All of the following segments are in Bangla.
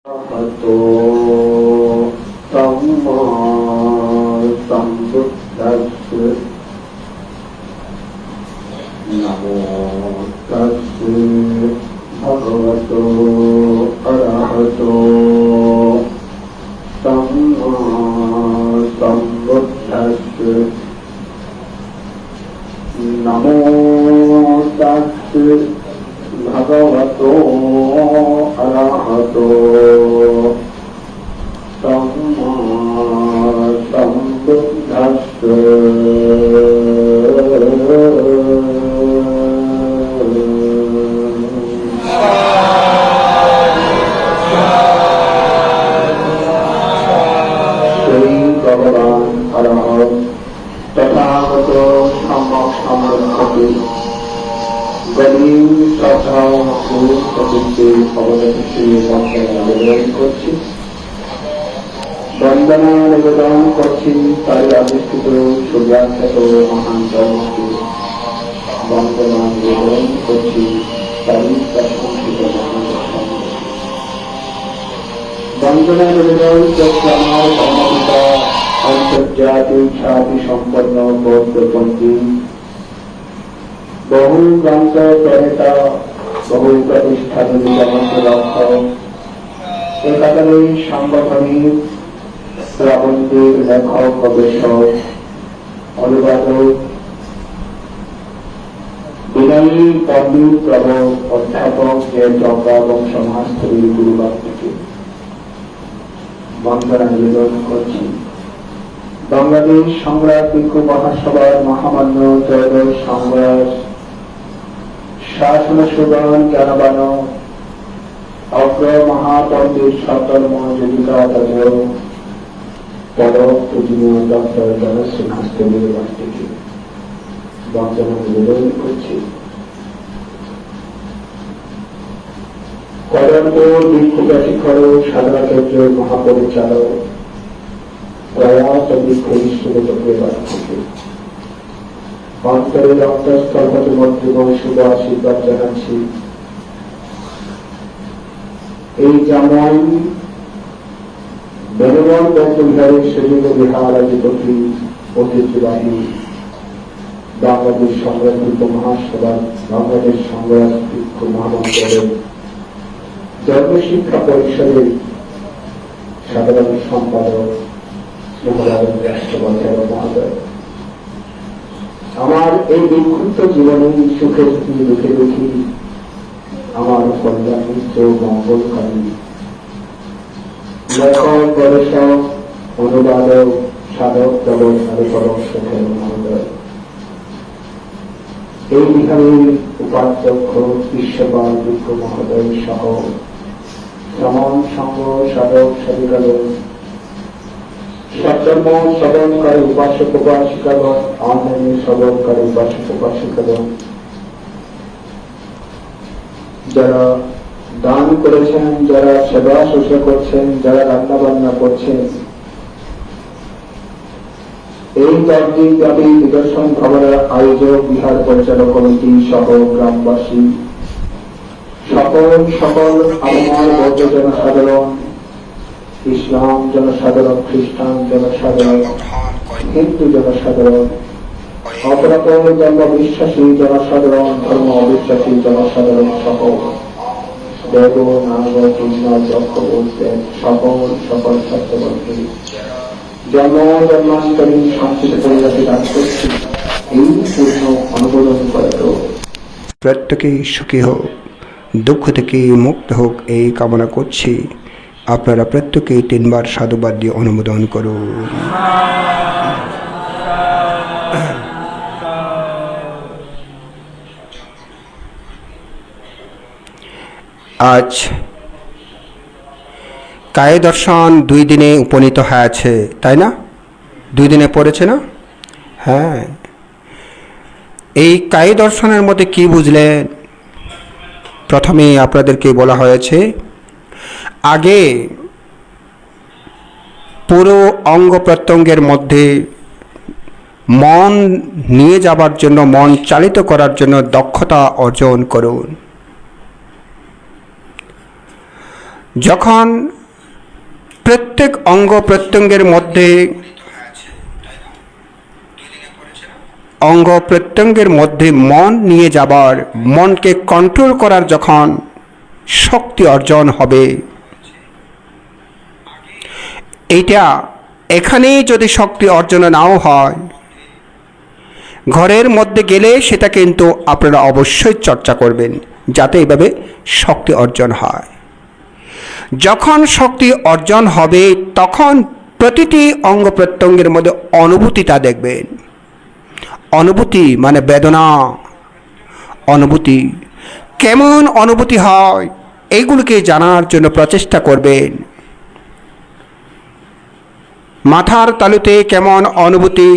Arahato Samma Sambuddhassa Namo Tassa Bhagavato Arahato Samma Sambuddhassa Namo Tassa Bhagavato Arahato Samma Sambuddhassa Shri Bhagavan Araham Tathagato Samma Sambuddhati গরিব শ্রদ্ধা ও প্রকৃতি অবগত শ্রী নিবেদন করছি, বন্দনা নিবেদন করছি তার আবিষ্কৃত সূর্যাখ্যাত মহান ধর্মকে, বন্দনা নিবেদন করছি তারই প্রশংসিত মহান ধর্ম, বন্দনা নিবেদন করছি আমার ধর্মপিতা আন্তর্জাতিক খ্যাতি সম্পন্ন বৌদ্ধপন্থী বহু গ্রন্থ প্রণেতা, বহু প্রতিষ্ঠান রক্ষক, একাধারে সাংগঠনিক প্রবন্ধের লেখক, গবেষক, অনুবাদক, বিনয়ী পণ্ডিত, প্রবক, অধ্যাপক, জগা এবং সমাজসেবী গুরুবার থেকে বন্দনা নিবেদন করছি বাংলাদেশ সংগ্রাম ভিক্ষু মহাসভার মহামান্য ত্রয়োদশ সংগ্রাম শাসন সুবান জ্ঞানবান অগ্র মহাপণ্ডিত সদ্ধর্ম জীবিকা পদক পূজনীয় ডক্টর জনশ্রী হাসদেবের থেকে বন্দনা নিবেদন করছি। কদমপুর ভিক্ষুকা শিক্ষক সাধনা কেন্দ্রের মহাপরিচালক প্রয়াস ভিক্ষু ঈশ্বরের থেকে অন্তরের অন্তঃস্থল হতে মন্ত্রীগণ শুভ আশীর্বাদ জানাচ্ছি। এই যেমন বেনুবন বৌদ্ধবিহারের সেজন্য বিহার অধিপতি ঐতিহ্যবাহী বাংলাদেশ সংগ্রাম ভিক্ষু মহাসভা, বাংলাদেশ সংগ্রাম ভিক্ষু মহামন্ডলের জন্মশিক্ষা পরিষদের সাধারণ সম্পাদক রাষ্ট্রপতি মহোদয়, আমার এই বিক্ষুব্ধ জীবনে সুখে দুঃখে দুঃখী আমার কল্যাণ মিত্র, মঙ্গলকারী লেখক, গবেষক, অনুবাদক, সাধক, জগৎ সাধক সুখের মহোদয়, এই বিহারের উপাধ্যক্ষ বিশ্বপাল ভিক্ষু মহোদয় সহ শ্রমণ সংঘ সাধক সাধিকাগণ, সৎকর্ম শ্রবণকারী উপাসক উপাসিকাগণ, অনলাইনে শ্রবণকারী উপাসক উপাসিকাগণ, যারা দান করেছেন, যারা সেবা শুশ্রূষা করছেন, যারা রান্না বান্না করছেন, এই 10 দিন ব্যাপী নিদর্শন ভবনের আয়োজক, বিহার পরিচালক কমিটি সহ গ্রামবাসী, সকল আমার বৌদ্ধ জনসাধারণ, ইসলাম জনসাধারণ, খ্রিস্টান জনসাধারণ, হিন্দু জনসাধারণ, অপরাপর ধর্ম বিশ্বাসী জনসাধারণ, ধর্ম অবিশ্বাসী জনসাধারণ সহ দেব নাগ পুণ্য যক্ষ বলতেন সকল সত্যবন্ধী জন্মান্তরী শান্তিতে পরিবারে দান করছি। এই পূর্ণ অনুমোদন করে প্রত্যেকেই সুখী হোক, দুঃখ থেকে মুক্ত হোক এই কামনা করছি। আপনারা প্রত্যেকেই 3 বার সাধুবাদ দিয়ে অনুমোদন করুন। আজ কায় দর্শন 2 দিনে উপনীত হয়েছে, তাই না? 2 দিনে পড়েছে না? হ্যাঁ, এই কায় দর্শনের মধ্যে কি বুঝলেন? প্রথমে আপনাদেরকে বলা হয়েছে আগে পুরো অঙ্গ প্রত্যঙ্গের মধ্যে মন নিয়ে যাবার জন্য, মন চালিত করার জন্য দক্ষতা অর্জন করুন। যখন প্রত্যেক অঙ্গ প্রত্যঙ্গের মধ্যে মন নিয়ে যাবার, মনকে কন্ট্রোল করার যখন শক্তি অর্জন হবে, এইটা এখানেই যদি শক্তি অর্জন নাও হয়, ঘরের মধ্যে গেলে সেটা কিন্তু আপনারা অবশ্যই চর্চা করবেন যাতে এভাবে শক্তি অর্জন হয়। যখন শক্তি অর্জন হবে তখন প্রতিটি অঙ্গ প্রত্যঙ্গের মধ্যে অনুভূতিটা দেখবেন। অনুভূতি মানে বেদনা, অনুভূতি কেমন অনুভূতি হয় এইগুলোকে জানার জন্য প্রচেষ্টা করবেন। মাথার তালুতে কেমন অনুভূতি,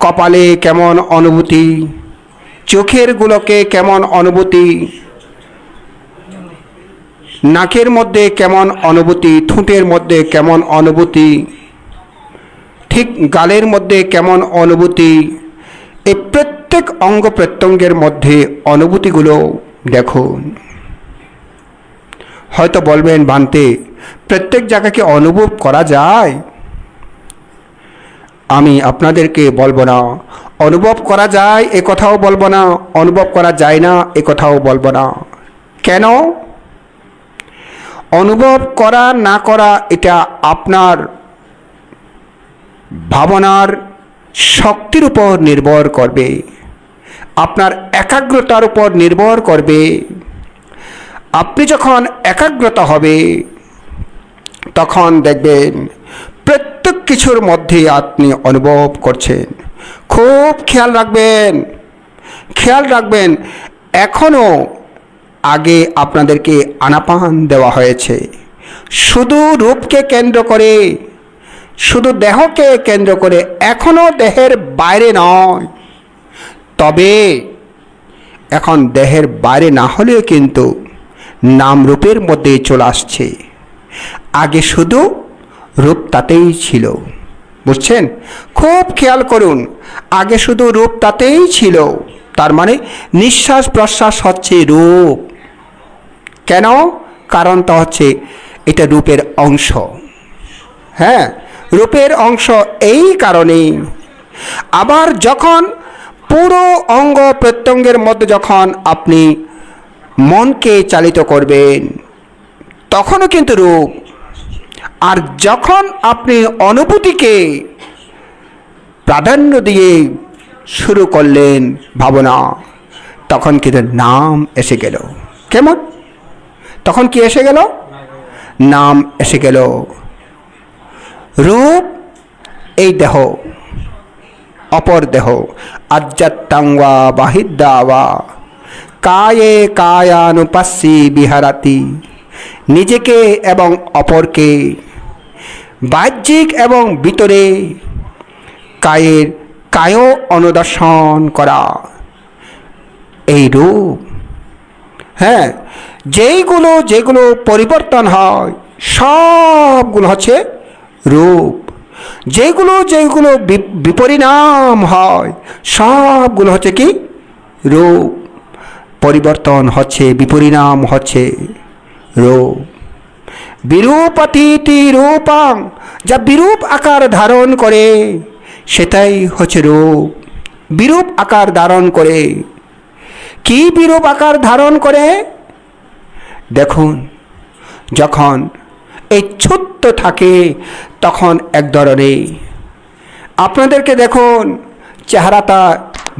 কপালে কেমন অনুভূতি, চোখের গোলকে কেমন অনুভূতি, নাকের মধ্যে কেমন অনুভূতি, ঠোঁটের মধ্যে কেমন অনুভূতি, ঠিক গালের মধ্যে কেমন অনুভূতি, এই প্রত্যেক অঙ্গ প্রত্যঙ্গের মধ্যে অনুভূতিগুলো দেখুন। হয়তো বলবেন বান্তে প্রত্যেক জায়গাকে অনুভব করা যায়? আমি আপনাদেরকে বলবো না অনুভব করা যায় এ কথাও বলবো না, অনুভব করা যায় না এ কথাও বলবো না। কেন? অনুভব করা না করা এটা আপনার ভাবনার শক্তির উপর নির্ভর করবে, আপনার একাগ্রতার উপর নির্ভর করবে। আপনি যখন একাগ্রতা হবে তখন দেখবেন প্রত্যেক কিছুর মধ্যে আপনি অনুভব করছেন। খুব খেয়াল রাখবেন এখনও আগে আপনাদেরকে আনাপান দেওয়া হয়েছে শুধু রূপকে কেন্দ্র করে, শুধু দেহকে কেন্দ্র করে, এখনও দেহের বাইরে নয়। তবে এখন দেহের বাইরে না হলেও কিন্তু নাম রূপের মধ্যে চলে আসছে। আগে শুধু রূপ তাতেই ছিল, বুঝছেন? খুব খেয়াল করুন, আগে শুধু রূপ তাতেই ছিল। তার মানে নিঃশ্বাস প্রশ্বাস হচ্ছে রূপ। কেন? কারণটা হচ্ছে এটা রূপের অংশ। হ্যাঁ, রূপের অংশ এই কারণেই। আবার যখন পুরো অঙ্গ প্রত্যঙ্গের মধ্যে যখন আপনি মনকে চালিত করবেন তখনও কিন্তু রূপ। আর যখন আপনি অনুভূতিকে প্রাধান্য দিয়ে শুরু করলেন ভাবনা, তখন কিন্তু নাম এসে গেল। কেমন? তখন কি এসে গেল? নাম এসে গেল। রূপ এই দেহ, অপর দেহ, আজ্জাত্তাংবা বাহিদ্দাওয়া কায়ে কায়ানুপাস্যি বিহারাতি। নিজেকে এবং অপরকে, বাহ্যিক এবং ভিতরে কায়ের কায় অনুদর্শন করা, এই রূপ। হ্যাঁ, যেগুলো পরিবর্তন হয় সবগুলো হচ্ছে রূপ। যেগুলো বিপরিণাম হয় সবগুলো হচ্ছে কি? রূপ। পরিবর্তন হচ্ছে, বিপরিণাম হচ্ছে রূপ। বিরূপাতীতি রূপাং, যা বিরূপ আকার ধারণ করে সেটাই হচ্ছে রূপ। বিরূপ আকার ধারণ করে। কি বিরূপ আকার ধারণ করে? দেখুন, যখন এই ছোট্ট থাকে তখন এক ধরনের, আপনাদেরকে দেখুন চেহারাটা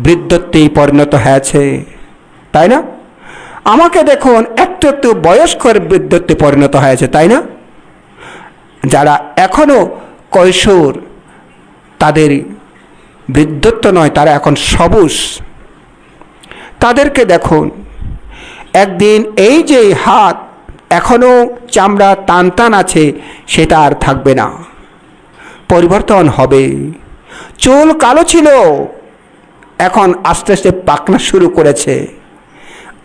বৃদ্ধত্বে পরিণত হয়েছে, তাই না? আমাকে দেখুন একটু বয়স্কর বৃদ্ধত্বে পরিণত হয়েছে, তাই না? যারা এখনো কৈশোর তাদের বৃদ্ধত্ব নয়, তারা এখন সবুজ। তাদেরকে দেখুন একদিন এই যে হাত এখনো চামড়া টান আছে সেটা আর থাকবে না, পরিবর্তন হবে। চুল কালো ছিল, এখন আস্তে আস্তে পাকনা শুরু করেছে,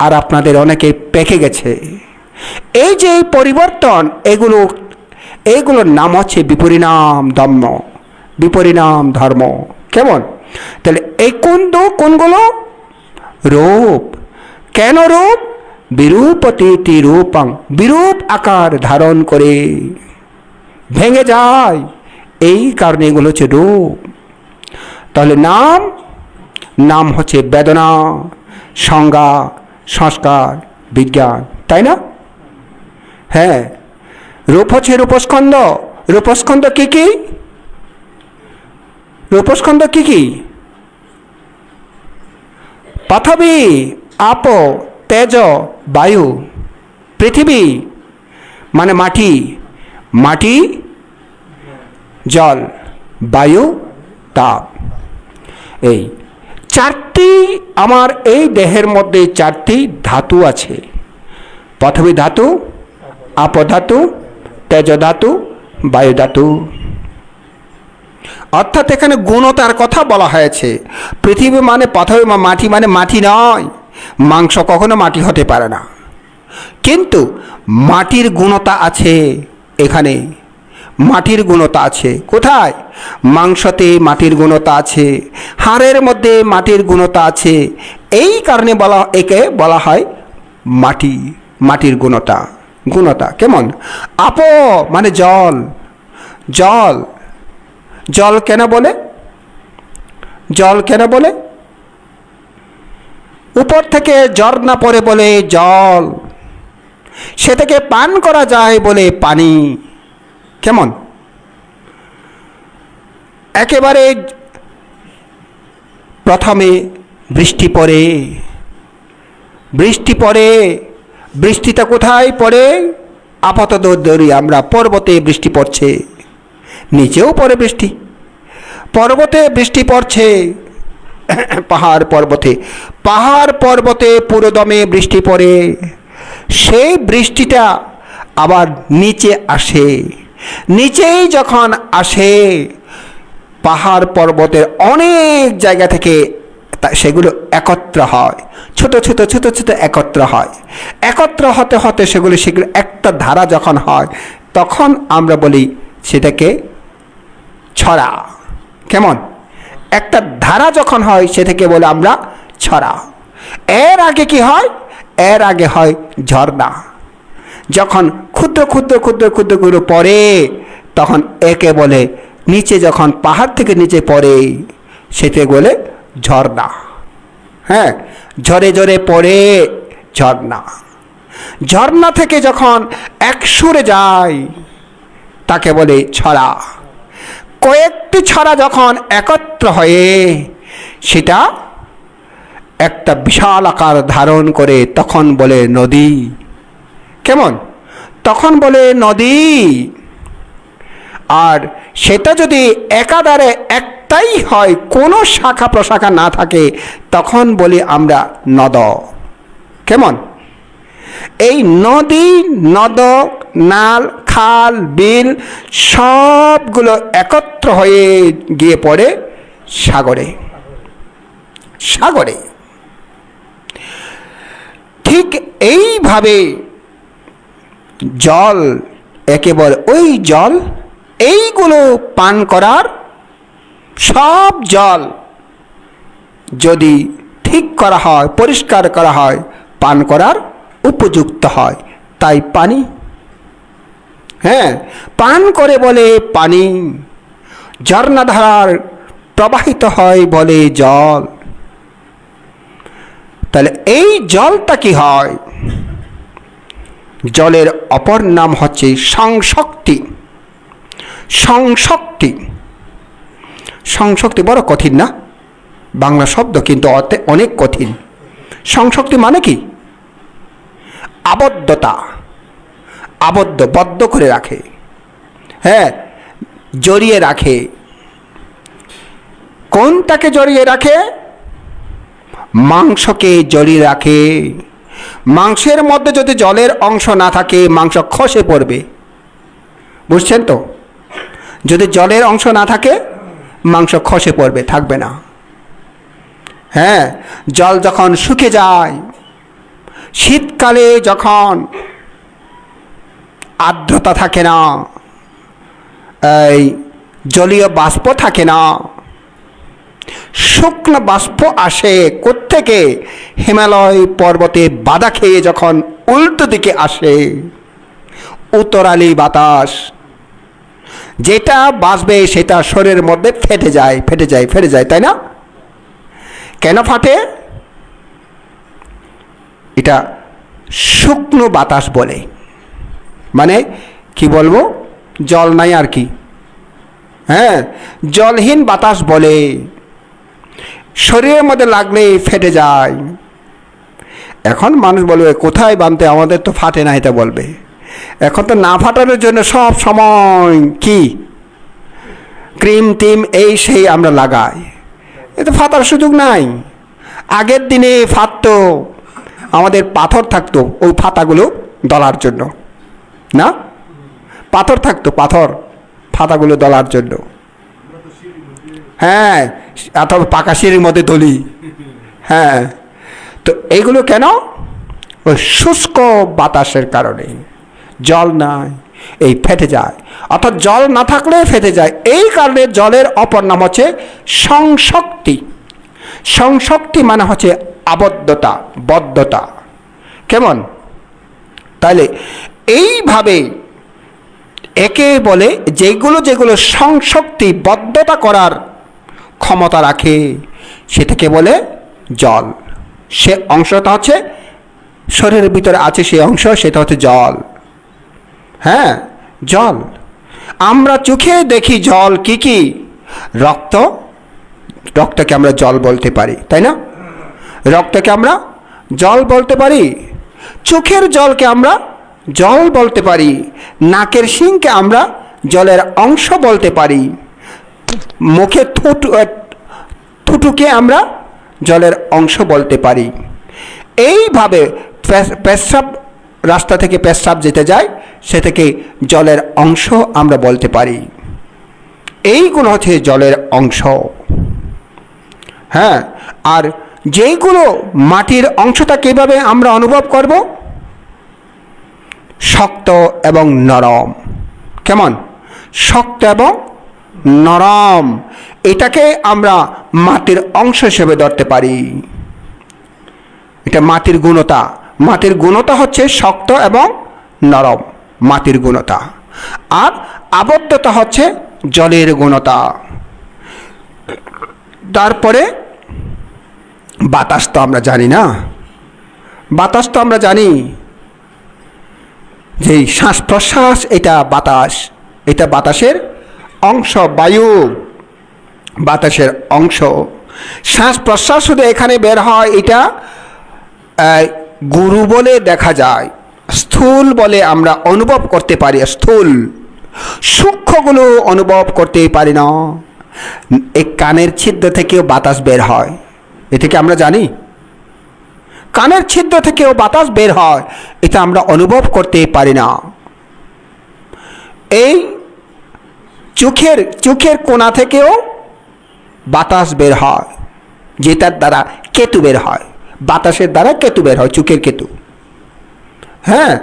আর আপনাদের অনেকে পেকে গেছে। এই যে পরিবর্তন, এগুলোর নাম হচ্ছে বিপরিণাম ধর্ম, বিপরিণাম ধর্ম। কেমন? তাহলে এই কোনগুলো? রূপ। কেন রূপ? বিরূপতীতি রূপং, বিরূপ আকার ধারণ করে ভেঙে যায়, এই কারণে এগুলো হচ্ছে রূপ। তাহলে নাম হচ্ছে বেদনা, সংজ্ঞা, সংস্কার, বিজ্ঞান, তাই না? হ্যাঁ, রূপ হচ্ছে রূপস্কন্ধ। রূপস্কন্ধ কি কি? রূপস্কন্ধ কি কি? পৃথিবী, আপ, তেজ, বায়ু। পৃথিবী মানে মাটি, মাটি জল, বায়ু তাপ। এই চারটি আমার এই দেহের মধ্যে চারটি ধাতু আছে। পৃথিবী ধাতু, আপ ধাতু, তেজ ধাতু, বায়ু ধাতু। অর্থাৎ এখানে গুণতার কথা বলা হয়েছে। পৃথিবী মানে পৃথিবী, মাটি মানে মাটি নয়। মাংস কখনো মাটি হতে পারে না, কিন্তু মাটির গুণতা আছে এখানে। মাটির গুণতা আছে কোথায়? মাংসতে মাটির গুণতা আছে, হাড়ের মধ্যে মাটির গুণতা আছে। এই কারণে একে বলা হয় মাটি, মাটির গুণতা। গুণতা কেমন? আপ মানে জল, জল। জল কেন বলে? জল কেন বলে? উপর থেকে ঝর্ণা পড়ে বলে জল, সে থেকে পান করা যায় বলে পানি। কেমন? একেবারে প্রথমে বৃষ্টি পড়ে, বৃষ্টি পড়ে, বৃষ্টিটা কোথায় পড়ে? আপাতত ধরি আমরা পর্বতে বৃষ্টি পড়ছে, নিচেও পড়ে বৃষ্টি, পর্বতে বৃষ্টি পড়ছে, পাহাড় পর্বতে, পাহাড় পর্বতে পুরোদমে বৃষ্টি পড়ে। সেই বৃষ্টিটা আবার নিচে আসে, নিচেই যখন আসে পাহাড় পর্বতের অনেক জায়গা থেকে সেগুলো একত্র হয়, ছোট ছোট ছোট ছোট একত্র হয়। একত্র হতে হতে সেগুলো একটা ধারা যখন হয়, তখন আমরা বলি সেটাকে ছড়া। কেমন? একটা ধারা যখন হয় সেটাকে বলে আমরা ছড়া। এর আগে কি হয়? এর আগে হয় ঝর্ণা। যখন ক্ষুদ্র ক্ষুদ্র ক্ষুদ্র ক্ষুদ্র করে পড়ে, তখন একে বলে, নিচে যখন পাহাড় থেকে নিচে পড়ে সেটা বলে ঝর্ণা। হ্যাঁ, ঝরে ঝরে পড়ে ঝর্ণা। ঝর্ণা থেকে যখন এক সুরে যায় তাকে বলে ছড়া। কয়েকটি ছড়া যখন একত্র হয়ে সেটা একটা বিশাল আকার ধারণ করে তখন বলে নদী। কেমন? তখন বলে নদী। আর সেটা যদি একাধারে একটাই হয়, কোনো শাখা প্রশাখা না থাকে, তখন বলি আমরা নদ। কেমন? এই নদী, নদ, নাল, খাল, বিল সবগুলো একত্র হয়ে গিয়ে পড়ে সাগরে। সাগরে ঠিক এইভাবে জল, একেবারে ওই জল, এইগুলো পান করার, সব জল যদি ঠিক করা হয়, পরিষ্কার করা হয়, পান করার উপযুক্ত হয়, তাই পানি। হ্যাঁ, পান করে বলে পানি। ঝর্ণাধারার প্রবাহিত হয় বলে জল। তাহলে এই জলটা কি হয়? জলের অপর নাম হচ্ছে সংশক্তি। সংশক্তি, সংশক্তি বড় কঠিন না বাংলা শব্দ, কিন্তু অনেক কঠিন। সংশক্তি মানে কি? আবদ্ধতা, আবদ্ধ, বদ্ধ করে রাখে। হ্যাঁ, জড়িয়ে রাখে। কোনটাকে জড়িয়ে রাখে? মাংসকে জড়িয়ে রাখে। মাংসের মধ্যে যদি জলের অংশ না থাকে, মাংস খসে পড়বে। বুঝছেন তো? যদি জলের অংশ না থাকে, মাংস খসে পড়বে, থাকবে না। হ্যাঁ, জল যখন শুকে যায়, শীতকালে যখন আর্দ্রতা থাকে না, এই জলীয় বাষ্প থাকে না, শুকনো বাষ্প আসে কোত্থেকে? হিমালয় পর্বতে বাধা খেয়ে যখন উল্টো দিকে আসে, উত্তরালি বাতাস, যেটা বাসবে সেটা শরীরের মধ্যে ফেটে যায়, তাই না? কেন ফাটে? এটা শুকনো বাতাস বলে। মানে কি বলবো, জল নাই আর কি, হ্যাঁ, জলহীন বাতাস বলে। শরীরের মধ্যে লাগলে ফেটে যায়। এখন মানুষ বলবে কোথায় বানতে, আমাদের তো ফাটে না, এটা বলবে। এখন তো না ফাটানোর জন্য সব সময় কি ক্রিম টিম এই সেই আমরা লাগাই, এতে ফাটার সুযোগ নাই। আগের দিনে ফাটতো, আমাদের পাথর থাকতো ওই ফাটাগুলো দলার জন্য, না পাথর থাকতো, পাথর ফাটাগুলো দলার জন্য, হ্যাঁ, অথবা পাকা সিঁড়ির মধ্যে দলি, হ্যাঁ। তো এইগুলো কেন? ওই শুষ্ক বাতাসের কারণে। জল নাই, এই ফেটে যায়, অর্থাৎ জল না থাকলে ফেটে যায়। এই কারণে জলের অপর নাম হচ্ছে সংশক্তি। সংশক্তি মানে হচ্ছে আবদ্ধতা, বদ্ধতা। কেমন? তাহলে এইভাবে একে বলে যেগুলো সংশক্তি, বদ্ধতা করার ক্ষমতা রাখে, সেটাকে বলে জল। সে অংশটা হচ্ছে শরীরের ভিতরে আছে, সে অংশ, সেটা হচ্ছে জল। হ্যাঁ, জল। আমরা চোখে দেখি জল কি কি? রক্ত, রক্তকে আমরা জল বলতে পারি, তাই না? রক্তকে আমরা জল বলতে পারি। চোখের জলকে আমরা জল বলতে পারি। নাকের শিংকে আমরা জলের অংশ বলতে পারি। মুখে থুটুকে আমরা জলের অংশ বলতে পারি। এইভাবে পেশাব, রাস্তা থেকে পেশাব যেতে যায়, সে থেকে জলের অংশ আমরা বলতে পারি। এইগুলো হচ্ছে জলের অংশ। হ্যাঁ, আর যেইগুলো মাটির অংশটা কিভাবে আমরা অনুভব করব? শক্ত এবং নরম। কেমন? শক্ত এবং নরম, এটাকে আমরা মাটির অংশ হিসেবে ধরতে পারি। এটা মাটির গুণতা। মাটির গুণতা হচ্ছে শক্ত এবং নরম, মাটির গুণতা। আর আবদ্ধতা হচ্ছে জলের গুণতা। তারপরে বাতাস তো আমরা জানি না, বাতাস তো আমরা জানি যে শ্বাস প্রশ্বাস, এটা বাতাস, এটা বাতাসের অংশ, বায়ু বাতাসের অংশ। শ্বাস প্রশ্বাস শুধু এখানে বের হয়, এটা গুরু বলে দেখা যায়, স্থূল বলে আমরা অনুভব করতে পারি। স্থূল, সূক্ষ্মগুলো অনুভব করতে পারি না। এই কানের ছিদ্র থেকেও বাতাস বের হয়, এ থেকে আমরা জানি। কানের ছিদ্র থেকেও বাতাস বের হয়, এটা আমরা অনুভব করতে পারি না। এই চোখের কোণা থেকেও বাতাস বের হয়, যেটার দ্বারা কেতু বের হয়। বাতাসের দ্বারা কেতু বের হয়, চোখের কেতু। হ্যাঁ,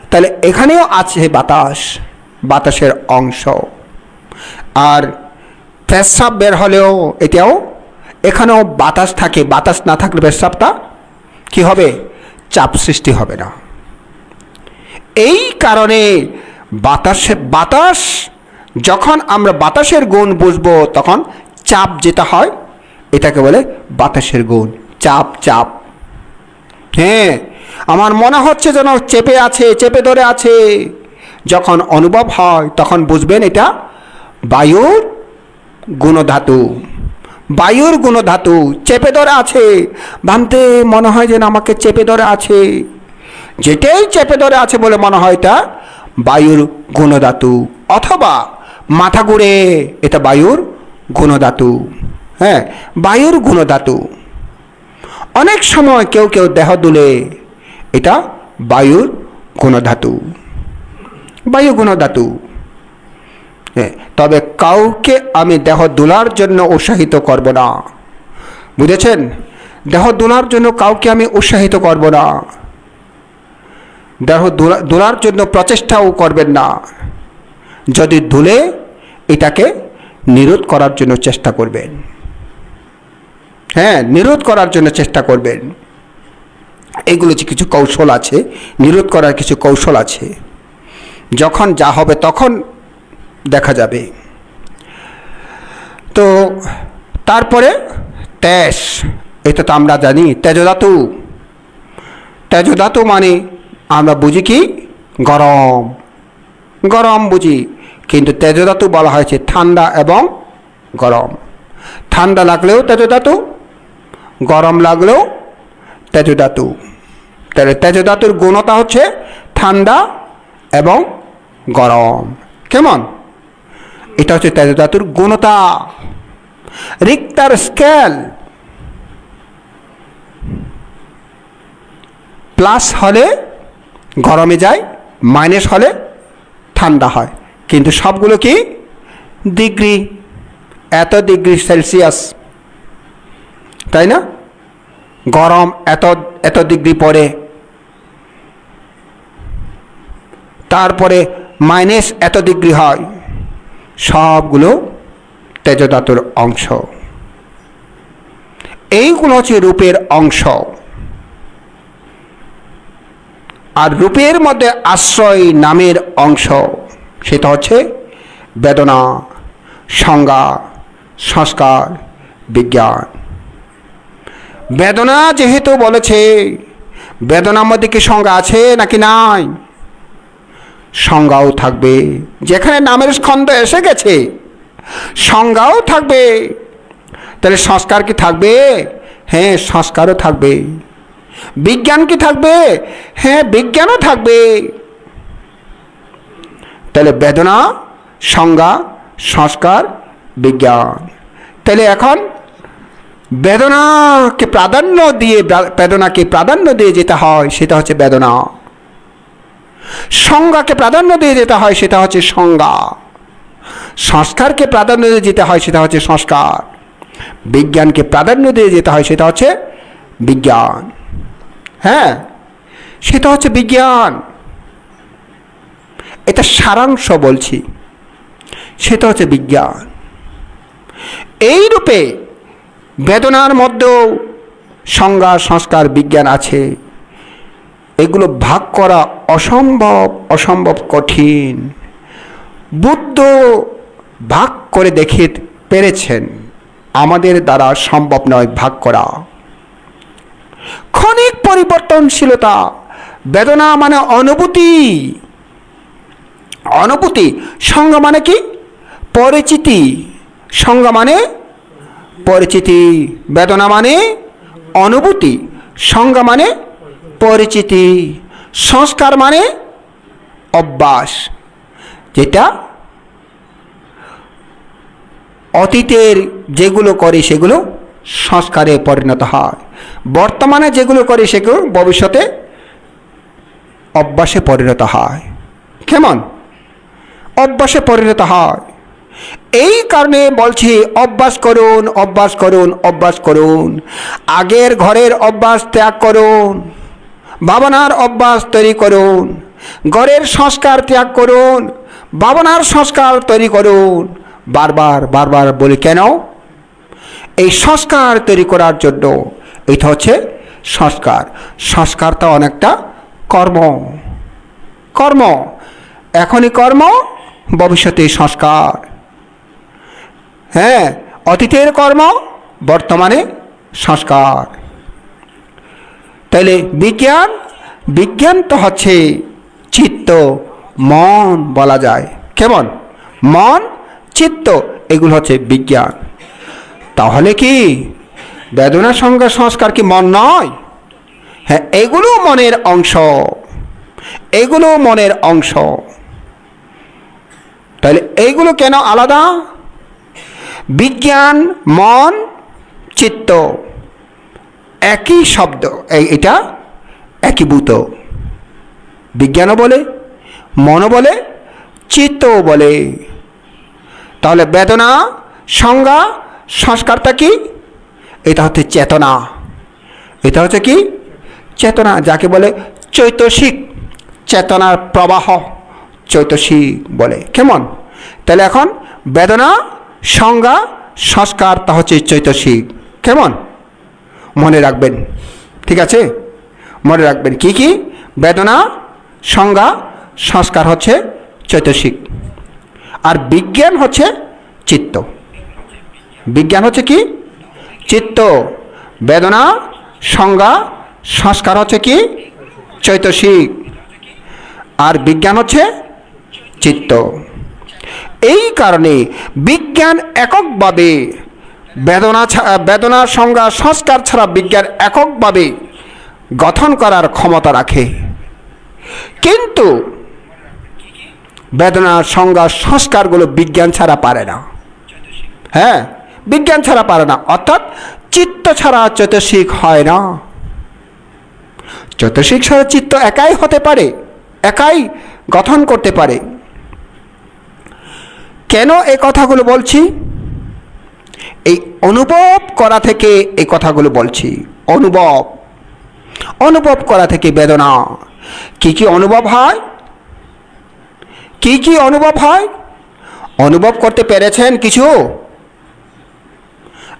তাহলে এখানেও আছে বাতাস, বাতাসের অংশ। আর পেশাব বের হলেও এটাও, এখানেও বাতাস থাকে। বাতাস না থাকলে পেশাবটা কি হবে? চাপ সৃষ্টি হবে না। এই কারণে বাতাস যখন আমরা বাতাসের গুণ বুঝবো, তখন চাপ যেটা হয়, এটাকে বলে বাতাসের গুণ। চাপ, চাপ। হ্যাঁ, আমার মনে হচ্ছে যেন চেপে আছে, চেপে ধরে আছে, যখন অনুভব হয় তখন বুঝবেন এটা বায়ুর গুণধাতু। বায়ুর গুণধাতু চেপে ধরে আছে, ভাবতে মনে হয় যেন আমাকে চেপে ধরে আছে। যেটাই চেপে ধরে আছে বলে মনে হয় এটা বায়ুর গুণধাতু। অথবা মাথা ঘুরে, এটা বায়ুর গুণধাতু। হ্যাঁ, বায়ুর গুণধাতু। অনেক সময় কেউ দেহ দুলে, এটা বায়ুর গুণধাতু, বায়ু গুণধাতু। তবে কাউকে আমি দেহ দোলার জন্য উৎসাহিত করব না, বুঝেছেন? দেহ দোলার জন্য কাউকে আমি উৎসাহিত করব না। দেহ দোলার জন্য প্রচেষ্টাও করবেন না। যদি দুলে, এটাকে নিরোধ করার জন্য চেষ্টা করবেন। হ্যাঁ, নিরোধ করার জন্য চেষ্টা করবেন। এগুলো যে কিছু কৌশল আছে, নিরোধ করার কিছু কৌশল আছে। যখন যা হবে তখন দেখা যাবে। তো তারপরে তেজ, এটা তো আমরা জানি তেজধাতু। তেজধাতু মানে আমরা বুঝি কি গরম, গরম বুঝি, কিন্তু তেজধাতু বলা হয়েছে ঠান্ডা এবং গরম। ঠান্ডা লাগলেও তেজধাতু, গরম লাগলেও তেজধাতু। তাহলে তেজধাতুর গুণতা হচ্ছে ঠান্ডা এবং গরম। কেমন? এটা হচ্ছে তেজধাতুর গুণতা। রিক্টার স্কেল প্লাস হলে গরমে যায়, মাইনাস হলে ঠান্ডা হয়, কিন্তু সবগুলো কি ডিগ্রি, এত ডিগ্রি সেলসিয়াস, তাই না? গরম এত এত ডিগ্রি পরে, তারপরে মাইনাস এত ডিগ্রি হয়, সবগুলো তেজধাতুর অংশ। এইগুলো হচ্ছে রূপের অংশ। আর রূপের মধ্যে আশ্রয় নামের অংশ, সেটা হচ্ছে বেদনা, সংজ্ঞা, সংস্কার, বিজ্ঞান। বেদনা যেহেতু বলেছে, বেদনার মধ্যে কি সংজ্ঞা আছে নাকি নাই? সংজ্ঞাও থাকবে। যেখানে নামের স্কন্ধ এসে গেছে সংজ্ঞাও থাকবে। তাহলে সংস্কার কি থাকবে? হ্যাঁ, সংস্কারও থাকবে। বিজ্ঞান কি থাকবে? হ্যাঁ, বিজ্ঞানও থাকবে। তাহলে বেদনা, সংজ্ঞা, সংস্কার, বিজ্ঞান। তাহলে এখন বেদনাকে প্রাধান্য দিয়ে যেতে হয়, সেটা হচ্ছে বেদনা। সংজ্ঞাকে প্রাধান্য দিয়ে যেতে হয়, সেটা হচ্ছে সংজ্ঞা। সংস্কারকে প্রাধান্য দিয়ে যেতে হয়, সেটা হচ্ছে সংস্কার। বিজ্ঞানকে প্রাধান্য দিয়ে যেতে হয়, সেটা হচ্ছে বিজ্ঞান। হ্যাঁ, সেটা হচ্ছে বিজ্ঞান। এটা সারাংশ বলছি, সেটা হচ্ছে বিজ্ঞান। এই রূপে বেদনার মধ্যেও সংজ্ঞা, সংস্কার, বিজ্ঞান আছে। এগুলো ভাগ করা অসম্ভব কঠিন। বুদ্ধ ভাগ করে দেখিয়ে পেরেছেন, আমাদের দ্বারা সম্ভব নয় ভাগ করা। ক্ষণিক পরিবর্তনশীলতা। বেদনা মানে অনুভূতি, অনুভূতি। সংজ্ঞা মানে কি? পরিচিতি। সংজ্ঞা মানে পরিচিতি। বেদনা মানে অনুভূতি, সংজ্ঞা মানে পরিচিতি। সংস্কার মানে অভ্যাস, যেটা অতীতের যেগুলো করে সেগুলো সংস্কারে পরিণত হয়, বর্তমানে যেগুলো করে সেগুলো ভবিষ্যতে অভ্যাসে পরিণত হয়। কেমন? অভ্যাসে পরিণত হয়। এই কারণে বলছি অভ্যাস করুন, অভ্যাস করুন, অভ্যাস করুন। আগের ঘরের অভ্যাস ত্যাগ করুন, ভাবনার অভ্যাস তৈরি করুন। ঘরের সংস্কার ত্যাগ করুন, ভাবনার সংস্কার তৈরি করুন। বারবার বারবার বলি কেন? এই সংস্কার তৈরি করার জন্য। এটা হচ্ছে সংস্কার। সংস্কারটা অনেকটা কর্ম, কর্ম। এখনই কর্ম, ভবিষ্যতে সংস্কার। হ্যাঁ, অতীতের কর্ম, বর্তমানে সংস্কার। তাহলে বিজ্ঞান, বিজ্ঞান তো হচ্ছে চিত্ত, মন বলা যায়। কেমন? মন, চিত্ত, এগুলো হচ্ছে বিজ্ঞান। তাহলে কি বেদনা, সংজ্ঞা, সংস্কার কি মন নয়? হ্যাঁ, এগুলো মনের অংশ, এগুলো মনের অংশ। তাহলে এইগুলো কেন আলাদা? বিজ্ঞান, মন, চিত্ত একই শব্দ, এটা একীভূত। বিজ্ঞানও বলে, মনও বলে, চিত্তও বলে। তাহলে বেদনা, সংজ্ঞা, সংস্কারটা কি? এটা হচ্ছে চেতনা। এটা হচ্ছে কি? চেতনা, যাকে বলে চৈতসিক, চেতনার প্রবাহ চৈতসিক বলে। কেমন? তাহলে এখন বেদনা, সংজ্ঞা, সংস্কার তা হচ্ছে চৈতসিক। কেমন? মনে রাখবেন, ঠিক আছে? মনে রাখবেন কি কি? বেদনা, সংজ্ঞা, সংস্কার হচ্ছে চৈতসিক, আর বিজ্ঞান হচ্ছে চিত্ত। বিজ্ঞান হচ্ছে কি? চিত্ত। বেদনা, সংজ্ঞা, সংস্কার হচ্ছে কি? চৈতসিক, আর বিজ্ঞান হচ্ছে চিত্ত। এই কারণে বিজ্ঞান এককভাবে বেদনা, সংজ্ঞা, সংস্কার ছাড়া বিজ্ঞান এককভাবে গঠন করার ক্ষমতা রাখে, কিন্তু বেদনা, সংজ্ঞা, সংস্কারগুলো বিজ্ঞান ছাড়া পারে না। হ্যাঁ, বিজ্ঞান ছাড়া পারে না, অর্থাৎ চিত্ত ছাড়া চৈতসিক হয় না। চৈতসিক ছাড়া চিত্ত একাই হতে পারে, একাই গঠন করতে পারে। কেন এই কথাগুলো বলছি? এই অনুভব করা থেকে এই কথাগুলো বলছি। অনুভব করা থেকে বেদনা। কি কি অনুভব হয়? কি কি অনুভব হয়? অনুভব করতে পেরেছেন কিছু?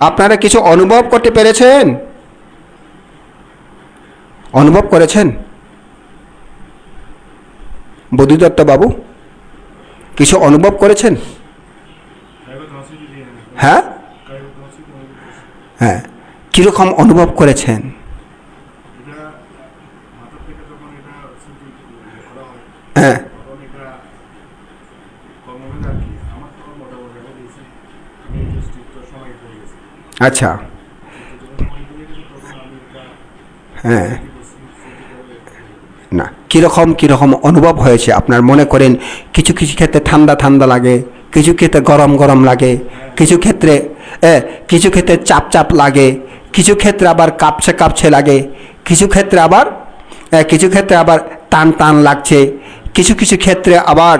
আপনারা কিছু অনুভব করতে পেরেছেন? অনুভব করেছেন? বুদ্ধিদত্ত বাবু কিছু অনুভব করেছেন? হ্যাঁ হ্যাঁ, কিরকম অনুভব করেছেন? হ্যাঁ, আচ্ছা, হ্যাঁ, না, কিরকম অনুভব হয়েছে আপনার? মনে করেন কিছু কিছু ক্ষেত্রে ঠান্ডা ঠান্ডা লাগে, কিছু ক্ষেত্রে গরম গরম লাগে, কিছু ক্ষেত্রে চাপ চাপ লাগে, কিছু ক্ষেত্রে আবার কাঁপছে কাঁপছে লাগে, কিছু ক্ষেত্রে আবার টান টান লাগছে, কিছু কিছু ক্ষেত্রে আবার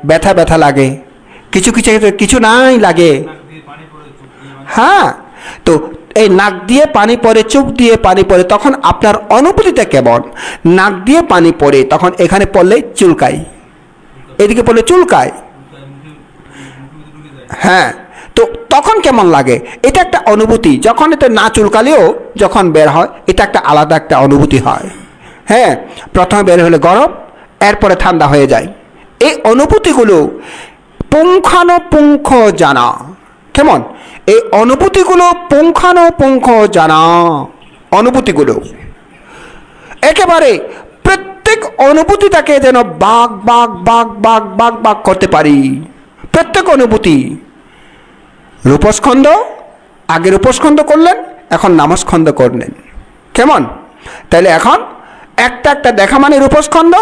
ব্যথা ব্যথা লাগে, কিছু কিছু ক্ষেত্রে কিছু নাই লাগে। হ্যাঁ, তো এই নাক দিয়ে পানি পড়ে, চোখ দিয়ে পানি পড়ে, তখন আপনার অনুভূতিটা কেমন? নাক দিয়ে পানি পড়ে, তখন এখানে পড়লে চুলকায়, এদিকে পড়লে চুলকায়। হ্যাঁ, তো তখন কেমন লাগে? এটা একটা অনুভূতি। যখন এটা না চুলকালেও যখন বের হয়, এটা একটা আলাদা একটা অনুভূতি হয়। হ্যাঁ, প্রথমে বের হলে গরম, এরপরে ঠান্ডা হয়ে যায়। এই অনুভূতিগুলো পুঙ্খানুপুঙ্খ জানা। কেমন? এই অনুভূতিগুলো পুঙ্খানুপুঙ্খ জানা। অনুভূতিগুলো একেবারে প্রত্যেক অনুভূতিটাকে যেন বাগ বাগ বাগ বাগ বাগ বাগ করতে পারি। প্রত্যেক অনুভূতি। রূপস্কন্ধ, আগে রূপস্কন্ধ করলেন, এখন নামস্কন্ধ করলেন। কেমন? তাহলে এখন একটা একটা দেখা মানে রূপস্কন্ধ,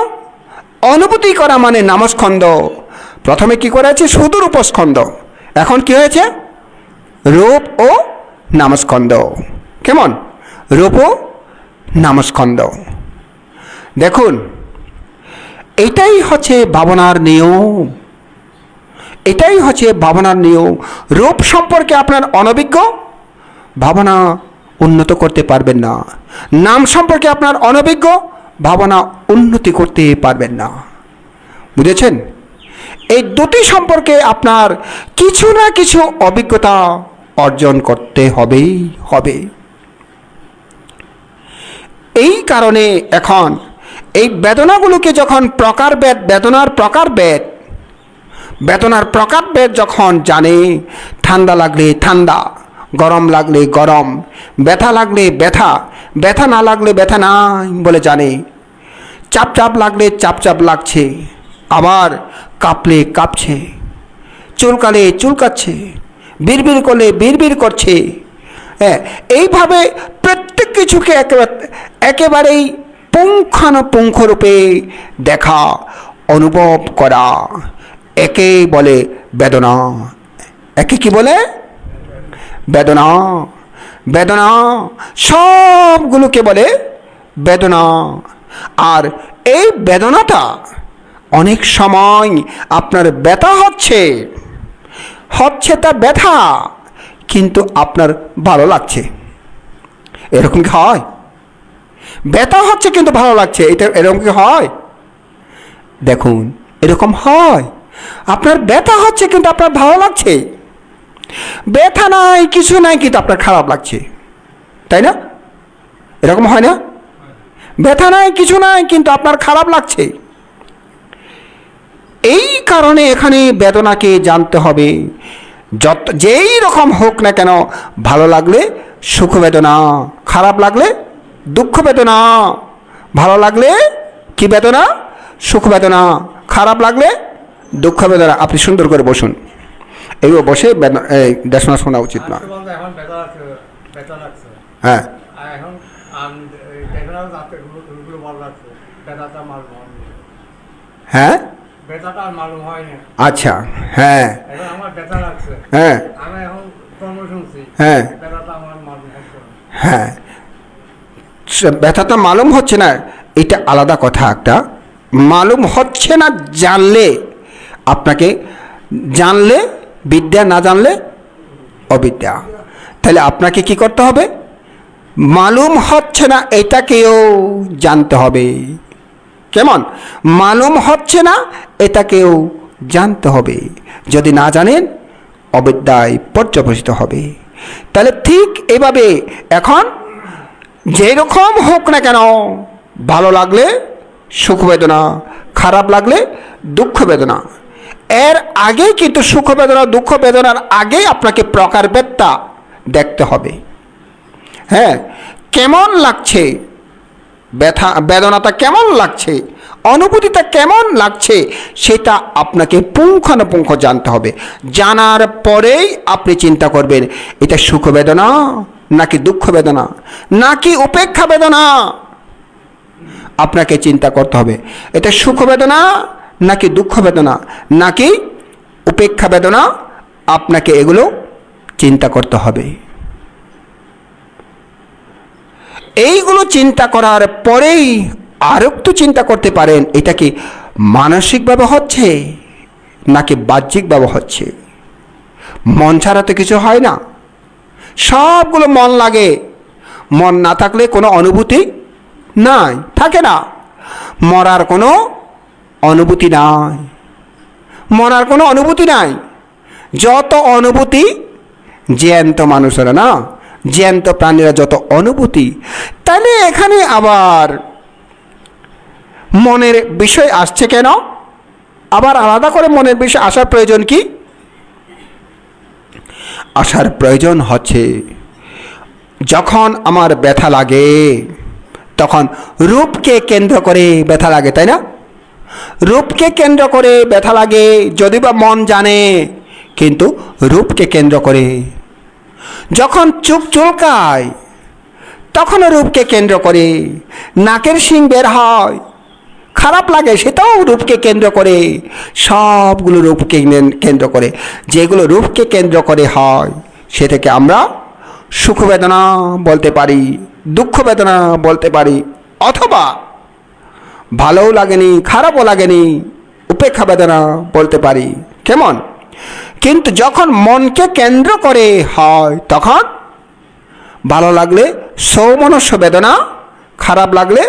অনুভূতি করা মানে নামস্কন্ধ। প্রথমে কি করেছে? শুধু রূপস্কন্ধ, এখন কি হয়েছে? রূপ ও নামস্কন্ধ। কেমন? রূপ ও নামস্কন্ধ। দেখুন, এটাই হচ্ছে ভাবনার নিয়ম। এটাই হচ্ছে ভাবনার নিয়ম। রূপ সম্পর্কে আপনার অনভিজ্ঞ, ভাবনা উন্নত করতে পারবেন না। নাম সম্পর্কে আপনার অনভিজ্ঞ, ভাবনা উন্নতি করতে পারবেন না। বুঝেছেন? এই দুটি সম্পর্কে আপনার কিছু না কিছু অভিজ্ঞতা অর্জন করতে হবে। এই কারণে এখন এই বেদনাগুলোকে যখন প্রকারভেদ, বেদনার প্রকারভেদ যখন জানে, ঠান্ডা লাগলে ঠান্ডা, গরম লাগলে গরম, ব্যথা লাগলে ব্যথা, ব্যথা না লাগলে ব্যথা নাই বলে জানে, চাপ চাপ লাগলে চাপ চাপ লাগছে, আবার কাঁপলে কাঁপছে, চুলকালে চুলকাচ্ছে, বিড়বিড় করলে বিড়বিড় করছে। হ্যাঁ, এইভাবে প্রত্যেক কিছুকে একেবারেই পুঙ্খানুপুঙ্খ রূপে দেখা, অনুভব করা, একে বলে বেদনা। একে কি বলে? বেদনা। বেদনা সবগুলোকে বলে বেদনা। আর এই বেদনাটা অনেক সময় আপনার ব্যথা হচ্ছে তা ব্যথা, কিন্তু আপনার ভালো লাগছে। এরকম কি হয়? ব্যথা হচ্ছে কিন্তু ভালো লাগছে, এটা এরকম কি হয়? দেখুন, এরকম হয়। আপনার ব্যথা হচ্ছে কিন্তু আপনার ভালো লাগছে। ব্যথা নাই, কিছু নাই, কিন্তু আপনার খারাপ লাগছে। তাই না? এরকম হয় না? ব্যথা নাই, কিছু নাই, কিন্তু আপনার খারাপ লাগছে। এই কারণে এখানে বেদনাকে জানতে হবে। যেই রকম হোক না কেন, ভালো লাগলে সুখ বেদনা, খারাপ লাগলে দুঃখ বেদনা। ভালো লাগলে কি বেদনা? সুখ বেদনা। খারাপ লাগলে দুঃখ বেদনা। আপনি সুন্দর করে বসুন, এইভাবে বসে দেশনা শোনা উচিত না। হ্যাঁ, হ্যাঁ, আচ্ছা, হ্যাঁ, হ্যাঁ, হ্যাঁ, হ্যাঁ, ব্যথাটা মালুম হচ্ছে না, এটা আলাদা কথা। একটা মালুম হচ্ছে না জানলে, আপনাকে জানলে বিদ্যা, না জানলে অবিদ্যা। তাহলে আপনাকে কি করতে হবে? মালুম হচ্ছে না এটাকেও জানতে হবে। কেমন? মালুম হচ্ছে না এটাকেও জানতে হবে। যদি না জানেন, অবিদ্যায় পর্যবসিত হবে। তাহলে ঠিক এভাবে এখন যেরকম হোক না কেন, ভালো লাগলে সুখ বেদনা, খারাপ লাগলে দুঃখ বেদনা। এর আগে কিন্তু সুখ বেদনা, দুঃখ বেদনার আগে আপনাকে প্রকারভেদটা দেখতে হবে। হ্যাঁ, কেমন লাগছে ব্যথা, বেদনাটা কেমন লাগছে, অনুভূতিটা কেমন লাগছে, সেটা আপনাকে পুঙ্খানুপুঙ্খ জানতে হবে। জানার পরেই আপনি চিন্তা করবেন, এটা সুখ বেদনা নাকি দুঃখ বেদনা নাকি উপেক্ষা বেদনা। আপনাকে চিন্তা করতে হবে, এটা সুখ বেদনা নাকি দুঃখ বেদনা নাকি উপেক্ষা বেদনা। আপনাকে এগুলো চিন্তা করতে হবে। এইগুলো চিন্তা করার পরেই আরেকটু চিন্তা করতে পারেন, এটা কি মানসিকভাবে হচ্ছে নাকি বাহ্যিকভাবে হচ্ছে। মন ছাড়া তো কিছু হয় না, সবগুলো মন লাগে। মন না থাকলে কোনো অনুভূতি নাই, থাকে না। মরার কোনো অনুভূতি নাই, মরার কোনো অনুভূতি নাই। যত অনুভূতি জ্যান্ত মানুষেরা, না জ্যান্ত প্রাণীরা যত অনুভূতি। তাহলে এখানে আবার মনের বিষয় আসছে কেন? আবার আলাদা করে মনের বিষয় আসার প্রয়োজন কি? আসার প্রয়োজন হচ্ছে, যখন আমার ব্যথা লাগে তখন রূপকে কেন্দ্র করে ব্যথা লাগে, তাই না? রূপকে কেন্দ্র করে ব্যথা লাগে, যদি বা মন জানে, কিন্তু রূপকে কেন্দ্র করে। যখন চোখ চুলকায় তখনও রূপকে কেন্দ্র করে। নাকের শিং বের হয়, খারাপ লাগে, সেটাও রূপকে কেন্দ্র করে। সবগুলো রূপকে কেন্দ্র করে। যেগুলো রূপকে কেন্দ্র করে হয়, সেটাকে আমরা সুখ বেদনা বলতে পারি, দুঃখ বেদনা বলতে পারি, অথবা ভালোও লাগেনি খারাপও লাগেনি উপেক্ষা বেদনা বলতে পারি। কেমন? কিন্তু যখন মনকে কেন্দ্র করে হয়, তখন ভালো লাগলে সৌমনস্য বেদনা, খারাপ লাগলে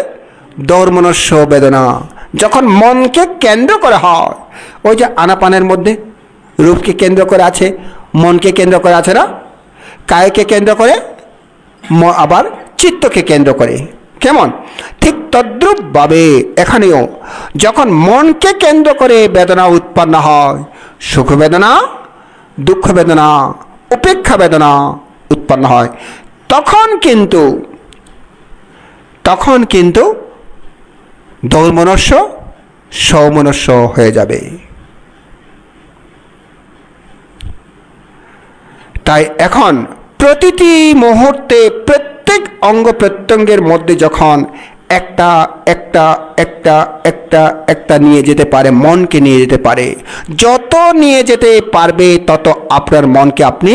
দৌর্মনস্য বেদনা। যখন মনকে কেন্দ্র করে হয়, ওই যে আনাপানের মধ্যে রূপকে কেন্দ্র করে আছে, মনকে কেন্দ্র করে আছে না, কায়কে কেন্দ্র করে, আবার চিত্তকে কেন্দ্র করে। কেমন? ঠিক তদ্রূপভাবে এখানেও যখন মনকে কেন্দ্র করে বেদনা উৎপন্ন হয়, সুখ বেদনা, দুঃখ বেদনা, উপেক্ষা বেদনা উৎপন্ন হয়, তখন কিন্তু দৌর্মনস্য সৌমনস্য হয়ে যাবে। তাই এখন প্রতিটি মুহূর্তে প্রত্যেক অঙ্গ প্রত্যঙ্গের মধ্যে যখন একটা একটা একটা একটা একটা নিয়ে যেতে পারে, মনকে নিয়ে যেতে পারে, যত নিয়ে যেতে পারবে তত আপনার মনকে আপনি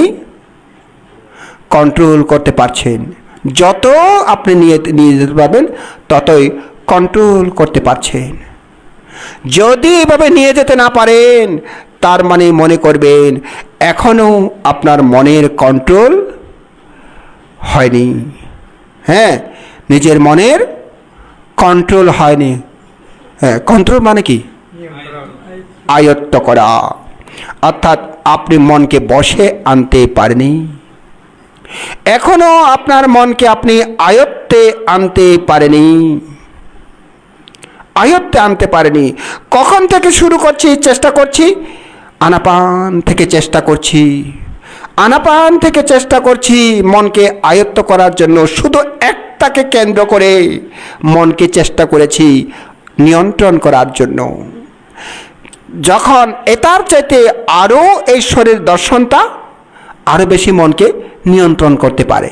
কন্ট্রোল করতে পারছেন। যত আপনি নিয়ে যেতে পারবেন ততই কন্ট্রোল করতে পারছেন। যদি এভাবে নিয়ে যেতে না পারেন, তার মানে মনে করবেন এখনো আপনার মনের কন্ট্রোল হয়নি। হ্যাঁ, নিজের মনের কন্ট্রোল হয়নি। হ্যাঁ, কন্ট্রোল মানে কি? আয়ত্ত করা, অর্থাৎ আপনি মনকে বশে আনতে পারেনি। এখনো আপনার মনকে আপনি আয়ত্তে আনতে পারেনি, আয়ত্তে আনতে পারেনি। কখন থেকে শুরু করছি, চেষ্টা করছি? আনাপান থেকে চেষ্টা করছি, আনাপান থেকে চেষ্টা করছি মনকে আয়ত্ত করার জন্য। শুধু একটাকে কেন্দ্র করে মনকে চেষ্টা করেছি নিয়ন্ত্রণ করার জন্য। যখন এটার চাইতে আরও এই শরীর দর্শনটা আরও বেশি মনকে নিয়ন্ত্রণ করতে পারে।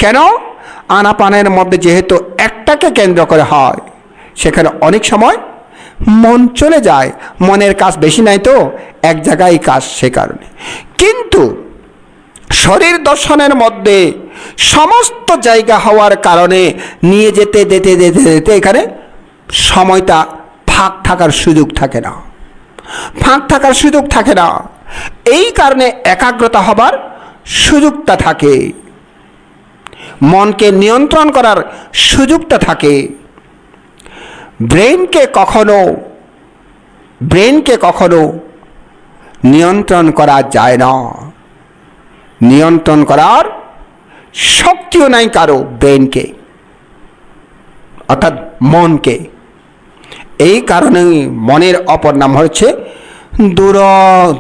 কেন? আনাপানের মধ্যে যেহেতু একটাকে কেন্দ্র করে হয়, সেখানে অনেক সময় মন চলে যায়, মনের কাজ বেশি নাই তো, এক জায়গায় কাজ, সে কারণে। কিন্তু শরীর দর্শনের মধ্যে সমস্ত জায়গা হওয়ার কারণে নিয়ে যেতে যেতে যেতে যেতে এখানে সময়টা ফাঁক থাকার সুযোগ থাকে না, ফাঁক থাকার সুযোগ থাকে না। এই কারণে একাগ্রতা হবার সুযোগটা থাকে, মনকে নিয়ন্ত্রণ করার সুযোগটা থাকে। ব্রেনকে কখনো নিয়ন্ত্রণ করা যায় না, নিয়ন্ত্রণ করার শক্তিও নাই কারো ব্রেনকে, অর্থাৎ মনকে। এই কারণে মনের অপর নাম হচ্ছে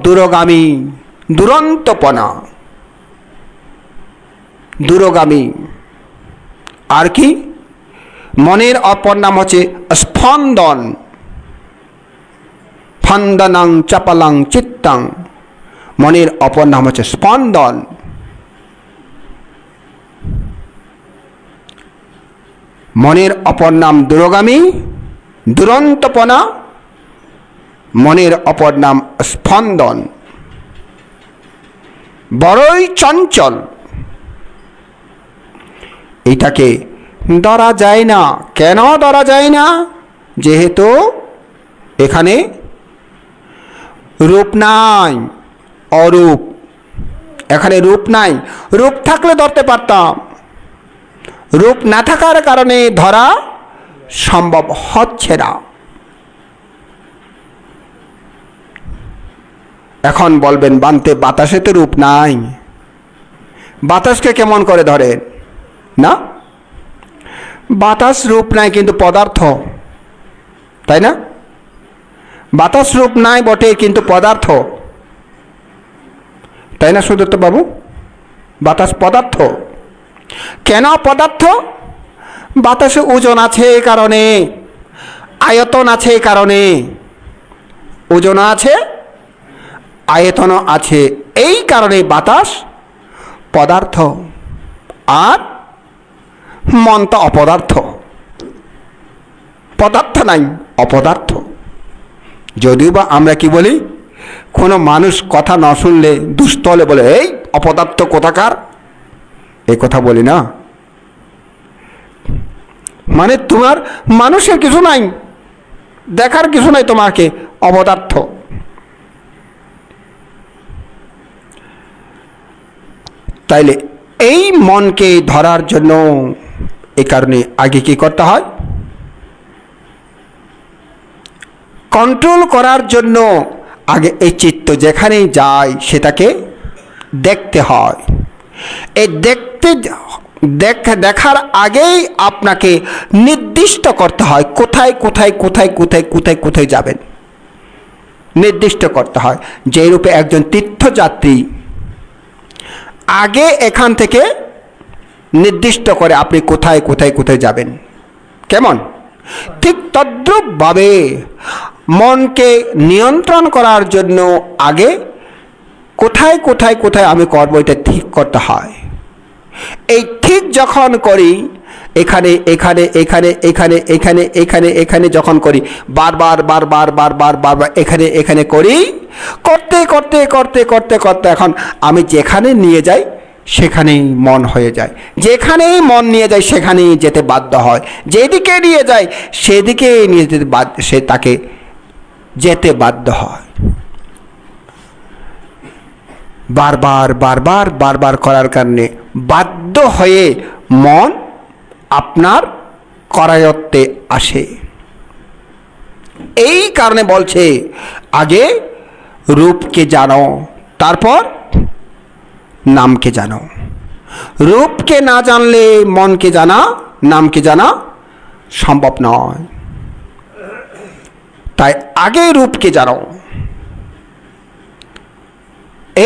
দূরগামী, দুরন্তপনা, দূরগামী। আর কি? মনের অপর নাম হচ্ছে স্পন্দন, ফান্দানাং চাপালাং চিত্তাং। মনের অপর নাম হচ্ছে স্পন্দন। মনের অপর নাম দূরগামী, দুরন্তপনা, মনের অপর নাম স্পন্দন। বড়ই চঞ্চল, এটাকে ধরা যায় না। কেন ধরা যায় না? যেহেতু এখানে রূপ নাই, অরূপ। এখানে রূপ নাই, রূপ থাকলে ধরতে পারতাম, রূপ না থাকার কারণে ধরা সম্ভব হচ্ছে না। এখন বলবেন বানতে বাতাসে তো রূপ নাই, বাতাসকে কেমন করে ধরেন? না, বাতাস রূপ নাই কিন্তু পদার্থ, তাই না? বাতাস রূপ নাই বটে কিন্তু পদার্থ, তাই না সুদত্ত বাবু? বাতাস পদার্থ। কেন পদার্থ? বাতাসে ওজন আছে এই কারণে, আয়তন আছে এই কারণে। ওজন আছে, আয়তন আছে, এই কারণে বাতাস পদার্থ। আর মন তো অপদার্থ, পদার্থ নাই, অপদার্থ। যদিও বা আমরা কি বলি, কোনো মানুষ কথা না শুনলে দুষ্ট হলে বলে এই অপদার্থ কোথাকার, এই কথা বলি না। মানে তোমার মানুষের কিছু নাই, দেখার কিছু নাই, তোমাকে অপদার্থ। তাইলে এই মনকে ধরার জন্য এই কারণে আগে কি করতে হয়? কন্ট্রোল করার জন্য আগে এই চিত্ত যেখানেই যায় সেটাকে দেখতে হয়। এই দেখার আগেই আপনাকে নির্দিষ্ট করতে হয় কোথায় কোথায় কোথায় কোথায় কোথায় কোথায় যাবেন, নির্দিষ্ট করতে হয়। যে রূপে একজন তীর্থযাত্রী আগে এখান থেকে নির্দিষ্ট করে আপনি কোথায় কোথায় কোথায় যাবেন, কেমন? ঠিক তদ্রূপভাবে মনকে নিয়ন্ত্রণ করার জন্য আগে কোথায় কোথায় কোথায় আমি করবো এটা ঠিক করতে হয়। এই ঠিক যখন করি, এখানে এখানে এখানে এখানে এখানে এখানে এখানে যখন করি, বারবার বারবার বারবার বারবার এখানে এখানে করি, করতে করতে করতে করতে করতে এখন আমি যেখানে নিয়ে যাই সেখানেই মন হয়ে যায়, যেখানেই মন নিয়ে যায় সেখানেই যেতে বাধ্য হয়, যেদিকে নিয়ে যায় সেদিকে নিয়ে যেতে বাধ্য, সে তাকে যেতে বাধ্য হয়। বারবার বারবার বারবার করার কারণে বাধ্য হয়ে মন আপনার করায়ত্তে আসে। এই কারণে বলছে আগে রূপকে জানো, তারপর নামকে জানো। রূপকে না জানলে মনকে জানা, নামকে জানা সম্ভব নয়। তাই আগে রূপকে জানো।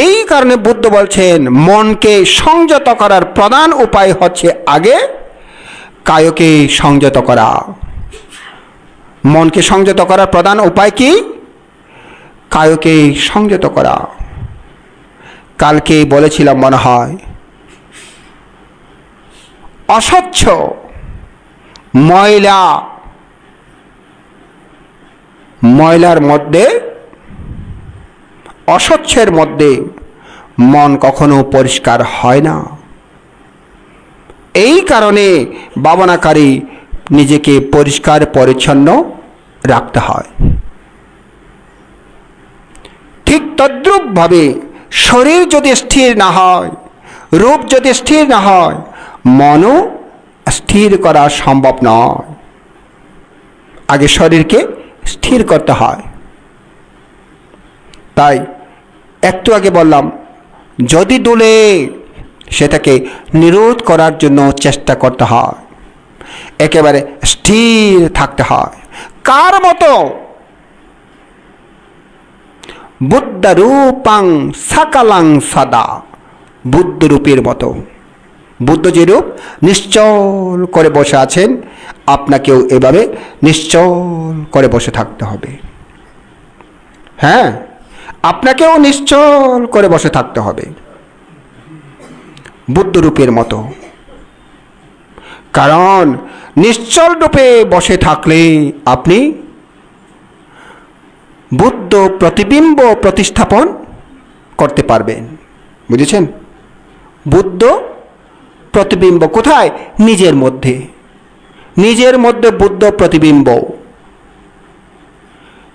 এই কারণে বুদ্ধ বলছেন মনকে সংযত করার প্রধান উপায় হচ্ছে আগে কায়কে সংযত করা। মনকে সংযত করার প্রধান উপায় কি? কায়কে সংযত করা। কালকে বলেছিলাম মনে হয়, অস্বচ্ছ ময়লার মধ্যে, অস্বচ্ছের মধ্যে মন কখনো পরিষ্কার হয় না। এই কারণে ভাবনাকারী নিজেকে পরিষ্কার পরিচ্ছন্ন রাখতে হয়। ঠিক তদ্রূপভাবে শরীর যদি স্থির না হয়, রূপ যদি স্থির না হয়, মনও স্থির করা সম্ভব নয়। আগে শরীরকে স্থির করতে হয়। তাই একটু আগে বললাম, যদি দুলে সেটাকে নিরোধ করার জন্য চেষ্টা করতে হয়, একেবারে স্থির থাকতে হয়। কার মতো? বুদ্ধরূপাং সাকালাং সদা, বুদ্ধরূপের মতো। বুদ্ধ যে রূপ নিশ্চল করে বসে আছেন, আপনাকেও এভাবে নিশ্চল করে বসে থাকতে হবে। হ্যাঁ, আপনাকেও নিশ্চল করে বসে থাকতে হবে বুদ্ধরূপের মতো। কারণ নিশ্চল রূপে বসে থাকলে আপনি বুদ্ধ প্রতিবিম্ব প্রতিস্থাপন করতে পারবেন। বুঝেছেন? বুদ্ধ প্রতিবিম্ব কোথায়? নিজের মধ্যে। নিজের মধ্যে বুদ্ধ প্রতিবিম্ব।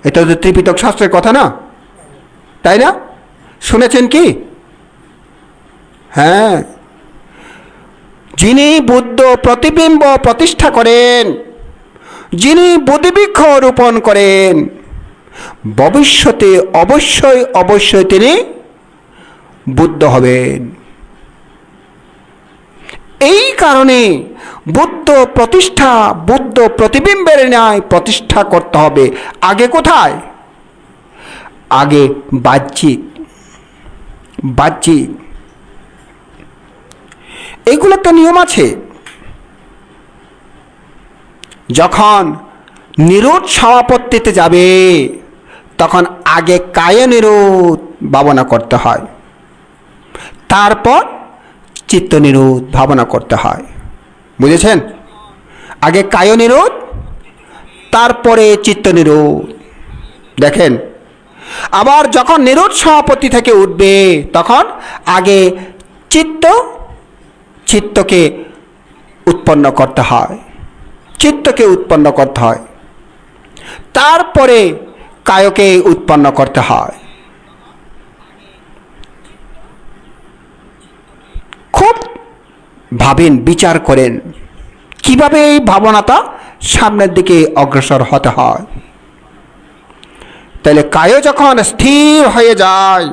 এটা তো ত্রিপিটক শাস্ত্রের কথা না, তাই না? শুনেছেন কি? হ্যাঁ, যিনি বুদ্ধ প্রতিবিম্ব প্রতিষ্ঠা করেন, যিনি বুদ্ধিবৃক্ষ রোপণ করেন, ভবিষ্যতে অবশ্যই অবশ্যই তিনি বুদ্ধ হবেন। এই কারণে বুদ্ধ প্রতিষ্ঠা, বুদ্ধ প্রতিবিম্বের ন্যায় প্রতিষ্ঠা করতে হবে। আগে কোথায়? আগে বাহ্যিক। এইগুলো একটা নিয়ম আছে। যখন নিরোধ সমাপত্তিতে যাবে তখন আগে কায় নিরোধ ভাবনা করতে হয়, তারপর চিত্ত নিরোধ ভাবনা করতে হয়। বুঝেছেন? আগে কায় নিরোধ, তারপরে চিত্ত নিরোধ। দেখেন, আবার যখন নিরোধ সমাপত্তি থেকে উঠবে তখন আগে চিত্তকে উৎপন্ন করতে হয়, চিত্তকে উৎপন্ন করতে হয়, তারপরে কায়কে উৎপন্ন করতে হয়। খুব ভাবেন, বিচার করেন কিভাবে এই ভাবনাটা সামনের দিকে অগ্রসর হতে হয়। তাহলে কায় যখন স্থির হয়ে যায়,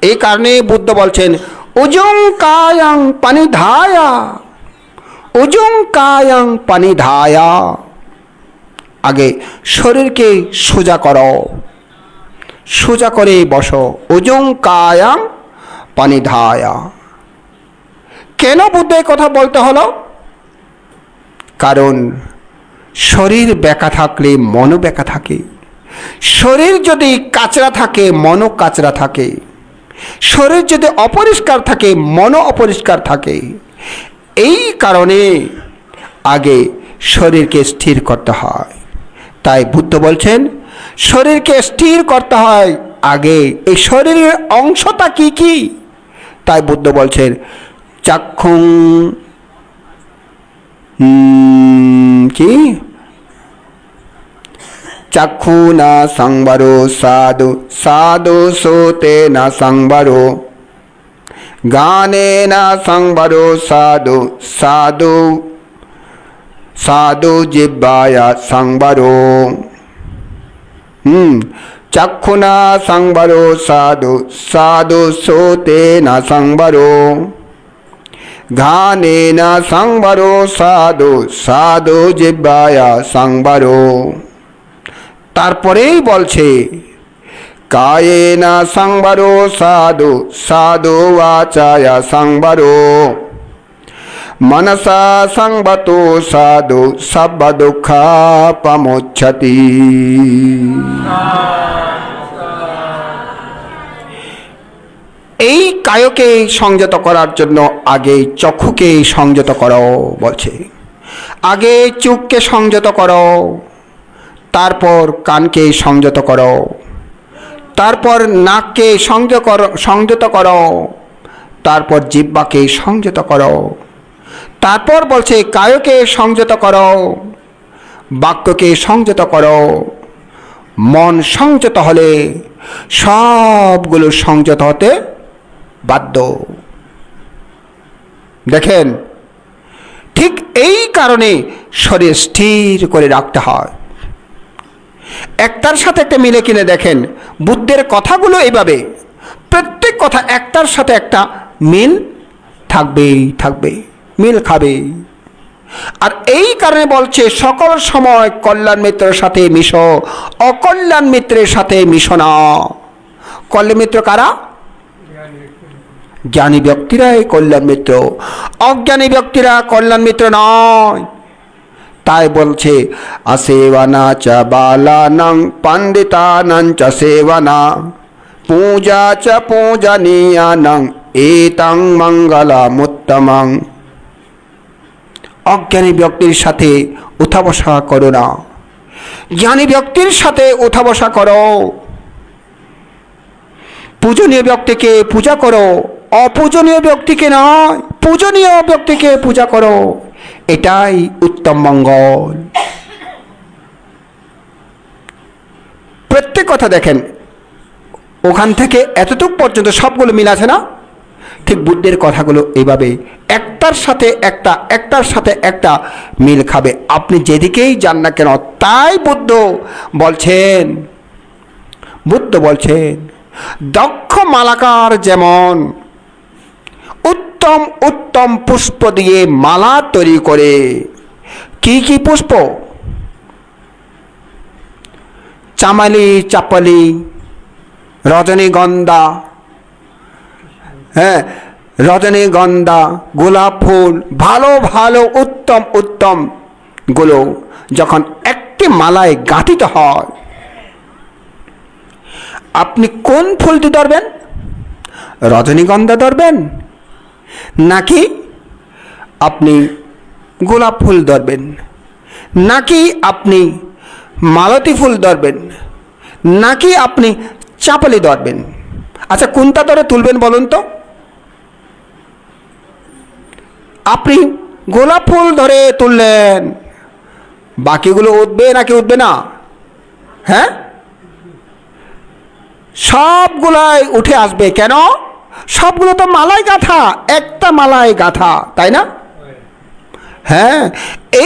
এই কারণে বুদ্ধ বলছেন উজুং কায়ং পানিধায়া, উজুং কায়ং পানিধায়া। আগে শরীরকে সোজা করো, সোজা করে বসো। উজুং কায়ং পানিধায়া। কেন বুদ্ধ এই কথা বলতে হলো? কারণ শরীর বেঁকা থাকলে মনও বেঁকা থাকে। শরীর যদি কাচরা থাকে মনও কাচরা থাকে। শরীর যদি অপরিষ্কার থাকে মনও অপরিষ্কার থাকে। এই কারণে আগে শরীরকে স্থির করতে হয়। তাই বুদ্ধ বলছেন শরীরকে স্থির করতে হয় আগে। এই শরীরের অংশটা কি কি? তাই বুদ্ধ বলছেন চাক্ষুং কি চাক্ষু না সংবরো সাধু, সাধু সোতে না সংবরো, গানে না সংবরো সাধু, সাধু সাধু জিহ্বায়া সংবরো। চাক্ষু না সংবরো সাধু, সাধু সোতে না সংবরো, ঘানেন সংবরো সাধু সাধু জিহ্বায়া সংবরো। তারপরেই বলছে কায়েন সংবরো সাধু সাধু বাচায়া সংবরো। মনসা সংবতো সাধু সব দুঃখাপমোচ্ছতি। এই কায়কে সংযত করার জন্য আগে চক্ষুকে সংযত করো বলছে, আগে চোখকে সংযত করো, তারপর কানকে সংযত করো, তারপর নাককে সংযত করো, তারপর জিহ্বাকে সংযত করো, তারপর বলছে কায়কে সংযত করো, বাক্যকে সংযত করো। মন সংযত হলে সবগুলো সংযত হতে বাধ্য। দেখেন, ঠিক এই কারণে শরীর স্থির করে রাখতে হয়। একটার সাথে একটা মিলে কিনে দেখেন, বুদ্ধের কথাগুলো এইভাবে, প্রত্যেক কথা একটার সাথে একটা মিল থাকবেই থাকবে, মিল খাবে। আর এই কারণে বলছে সকল সময় কল্যাণ মিত্রের সাথে মিশো, অকল্যাণ মিত্রের সাথে মিশো না। কল্যাণ মিত্র কারা? জ্ঞানী ব্যক্তিরাই কল্যাণ মিত্র, অজ্ঞানী ব্যক্তিরা কল্যাণ মিত্র নয়। তাই বলছে অসেবনা চ বালানাং পণ্ডিতানাং চ সেবনা পূজা চ পূজনীয়ানাং এতাং মঙ্গলমুত্তমং। অজ্ঞানী ব্যক্তির সাথে উঠা বসা করো না, জ্ঞানী ব্যক্তির সাথে উঠা বসা করো। পূজনীয় ব্যক্তিকে পূজা করো, অপূজনীয় ব্যক্তিকে নয়, পূজনীয় ব্যক্তিকে পূজা করো, এটাই উত্তম মঙ্গল। প্রত্যেক কথা দেখেন, ওখান থেকে এতটুক পর্যন্ত সবগুলো মিল আছে না? ঠিক বুদ্ধের কথাগুলো এইভাবে একটার সাথে একটা, একটার সাথে একটা মিল খাবে, আপনি যেদিকেই যান না কেন। তাই বুদ্ধ বলছেন দক্ষ মালাকার যেমন উত্তম উত্তম পুষ্প দিয়ে মালা তৈরি করে। কি কি পুষ্প? চামালি, চাপালি, রজনীগন্ধা, হ্যাঁ রজনীগন্ধা, গোলাপ ফুল, ভালো ভালো উত্তম উত্তম গুলো যখন একটি মালায় গাঁথিত হয়, আপনি কোন ফুলটি ধরবেন? রজনীগন্ধা ধরবেন, নাকি আপনি গোলাপ ফুল ধরবেন, নাকি আপনি মালতী ফুল ধরবেন, নাকি আপনি চাপালি ধরবেন? আচ্ছা, কোনটা ধরে তুলবেন বলুন তো? আপনি গোলাপ ফুল ধরে তুললেন, বাকিগুলো উঠবে নাকি উঠবে না? হ্যাঁ, সবগুলাই উঠে আসবে। কেন? সবগুলো তো মালাই গাঁথা, একটা মালাই গাঁথা, তাই না? হ্যাঁ,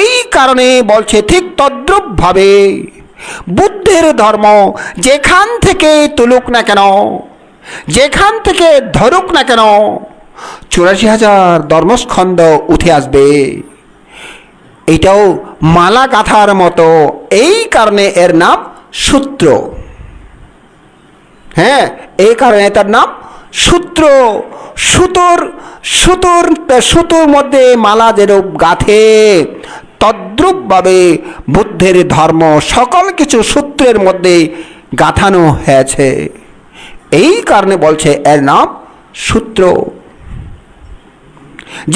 এই কারণে বলছে ঠিক তদ্রূপ ভাবে বুদ্ধের ধর্ম যেখান থেকে তুলুক না কেন, যেখান থেকে ধরুক না কেন, 84,000 ধর্মস্কন্ধ উঠে আসবে। এটাও মালা গাঁথার মতো, এই কারণে এর নাম সূত্র। হ্যাঁ, এই কারণে তার নাম সূত্র। সুতোর মধ্যে মালা যেরূপ গাঁথে, তদ্রূপভাবে বুদ্ধের ধর্ম সকল কিছু সূত্রের মধ্যে গাঁথানো হয়েছে। এই কারণে বলছে এর নাম সূত্র।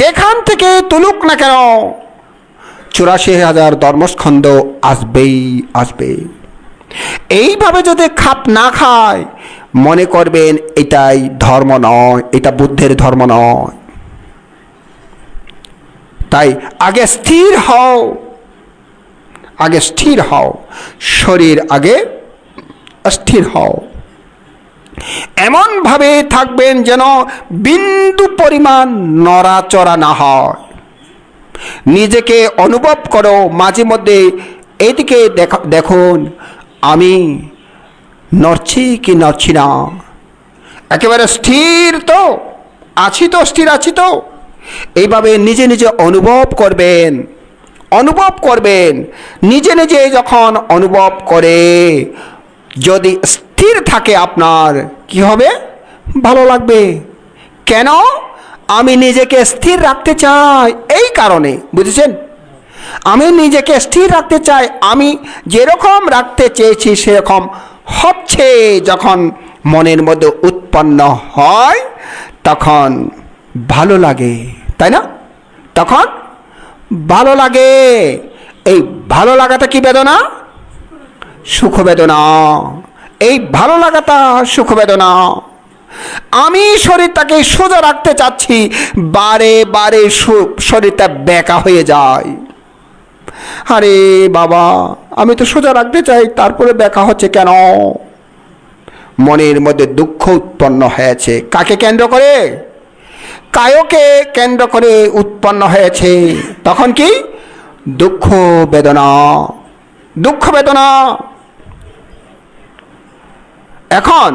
যেখান থেকে তুলুক না কেন 84,000 ধর্মস্কন্ধ আসবেই আসবে। এইভাবে যদি খাপ না খায়, মনে করবেন এটাই ধর্ম নয়, এটা বুদ্ধের ধর্ম নয়। তাই আগে স্থির হও, আগে স্থির হও, শরীর আগে স্থির হও। এমন ভাবে থাকবেন যেন বিন্দু পরিমাণ নড়াচড়া না হয়। নিজেকে অনুভব করো, মাঝে মধ্যে এদিকে দেখুন, আমি নড়ছি কি নড়ছি না, একেবারে স্থির তো আছি, তো স্থির আছি তো, এইভাবে নিজে নিজে অনুভব করবেন, অনুভব করবেন। নিজে নিজে যখন অনুভব করে যদি স্থির থাকে আপনার কি হবে? ভালো লাগবে। কেন? আমি নিজেকে স্থির রাখতে চাই, এই কারণে, বুঝেছেন? আমি নিজেকে স্থির রাখতে চাই, আমি যেরকম রাখতে চেয়েছি সেরকম হচ্ছে। যখন মনের মধ্যে উৎপন্ন হয় তখন ভালো লাগে, তাই না? তখন ভালো লাগে। এই ভালো লাগাটা কি বেদনা? সুখ বেদনা। এই ভালো লাগাটা সুখ বেদনা। আমি শরীরটাকে সোজা রাখতে চাচ্ছি, বারে বারে শরীরটা বেঁকা হয়ে যায়। আরে বাবা, আমি তো সোজা রাখতে চাই, তারপরে বেঁকা হচ্ছে কেন? মনের মধ্যে দুঃখ উৎপন্ন হয়েছে। কাকে কেন্দ্র করে? কায়কে কেন্দ্র করে উৎপন্ন হয়েছে। তখন কি? দুঃখ বেদনা, দুঃখ বেদনা। এখন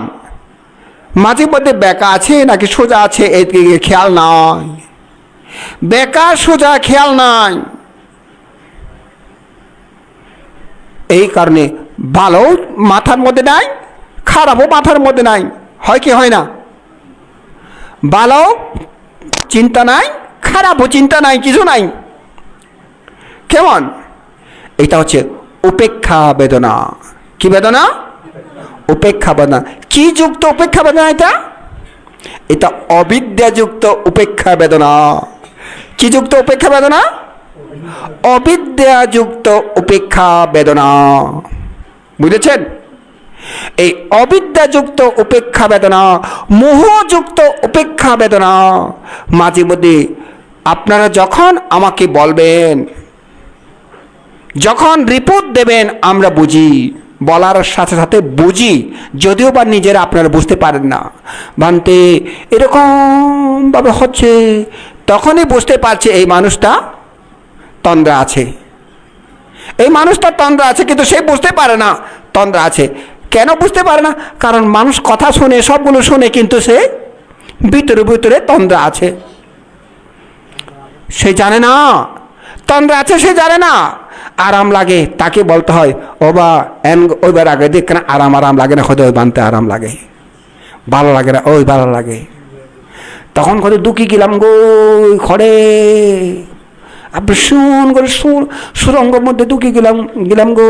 মাঝে মধ্যে বেঁকা আছে নাকি সোজা আছে এদিকে খেয়াল নাই, বেঁকা সোজা খেয়াল নাই। এই কারণে ভালো মাথার মধ্যে নাই, খারাপও মাথার মধ্যে নাই। হয় কি হয় না? ভালো চিন্তা নাই, খারাপও চিন্তা নাই, কিছু নাই। কেমন? এটা হচ্ছে উপেক্ষা বেদনা। কি বেদনা? উপেক্ষা বেদনা। কি যুক্ত উপেক্ষা বেদনা? এটা এটা অবিদ্যাযুক্ত উপেক্ষা বেদনা। কি যুক্ত উপেক্ষা বেদনা? অবিদ্যাযুক্ত উপেক্ষা বেদনা। বুঝেছেন? এই অবিদ্যাযুক্ত উপেক্ষা বেদনা, মোহযুক্ত উপেক্ষা বেদনা। মাঝে মধ্যে আপনারা যখন আমাকে বলবেন, যখন রিপোর্ট দেবেন, আমরা বুঝি, বলার সাথে সাথে বুঝি, যদিও বা নিজেরা আপনারা বুঝতে পারেন না। ভান্তে এরকমভাবে হচ্ছে, তখনই বুঝতে পারছে এই মানুষটা তন্দ্রা আছে। এই মানুষটা তন্দ্রা আছে, কিন্তু সে বুঝতে পারে না তন্দ্রা আছে। কেন বুঝতে পারে না? কারণ মানুষ কথা শুনে, সবগুলো শুনে, কিন্তু সে ভিতরে ভিতরে তন্দ্রা আছে। সে জানে না তন্দ্রা আছে, সে জানে না। আরাম লাগে, তাকে বলতে হয় ও বা এন ওইবার আগে দেখ না, আরাম আরাম লাগে না, হয়তো ওই বানতে আরাম লাগে, ভালো লাগে না, ওই ভালো লাগে। তখন কত দুঃখী গেলাম গো খড়ে, আপনি শুন করে সুরঙ্গের মধ্যে দুঃখী গেলাম গো,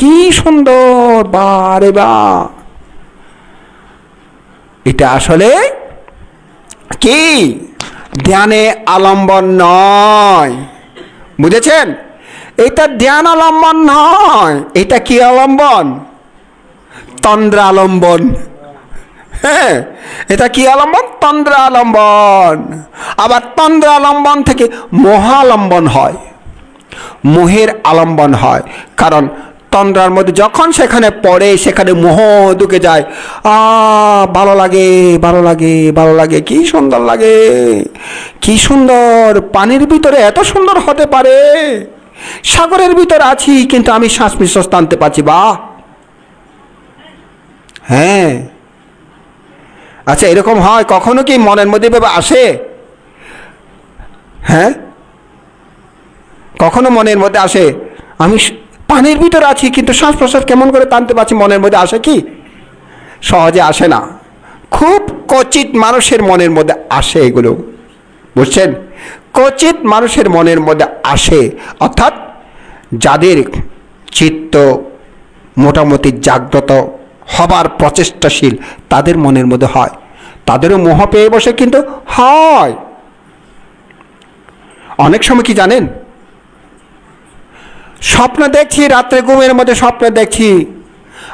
কি সুন্দর, বারে বা। এটা আসলে কি? ধ্যানে আলম্বন নয়, বুঝেছেন? এটা ধ্যান আলম্বন নয়। এটা কি আলম্বন? তন্দ্রা আলম্বন। হ্যাঁ, এটা কি আলম্বন? তন্দ্রা আলম্বন। আবার তন্দ্রা আলম্বন থেকে মোহালম্বন হয়, মোহের আলম্বন হয়। কারণ তন্দ্রার মধ্যে যখন সেখানে পড়ে, সেখানে মোহ ঢুকে যায়। ভালো লাগে, ভালো লাগে, ভালো লাগে, কি সুন্দর লাগে, কি সুন্দর। পানির ভিতরে এত সুন্দর হতে পারে, সাগরের ভিতরে আছি কিন্তু আমি শ্বাস নিঃশ্বাস টানতে পারছি, বাহ। হ্যাঁ, আচ্ছা, এরকম হয় কখনো কি মনের মধ্যে ভেবে আসে? হ্যাঁ, কখনো মনের মধ্যে আসে আমি পানির ভিতরে আছি কিন্তু শ্বাস প্রশ্বাস কেমন করে টানতে পারছি? মনের মধ্যে আসে কি? সহজে আসে না। খুব কচিত মানুষের মনের মধ্যে আসে এগুলো, বুঝছেন? কচিত মানুষের মনের মধ্যে আসে, অর্থাৎ যাদের চিত্ত মোটামুটি জাগ্রত হবার প্রচেষ্টাশীল, তাদের মনের মধ্যে হয়। তাদেরও মোহ পেয়ে বসে, কিন্তু হয়। অনেক সময় কি জানেন, স্বপ্ন দেখছি, রাত্রে ঘুমের মধ্যে স্বপ্ন দেখছি,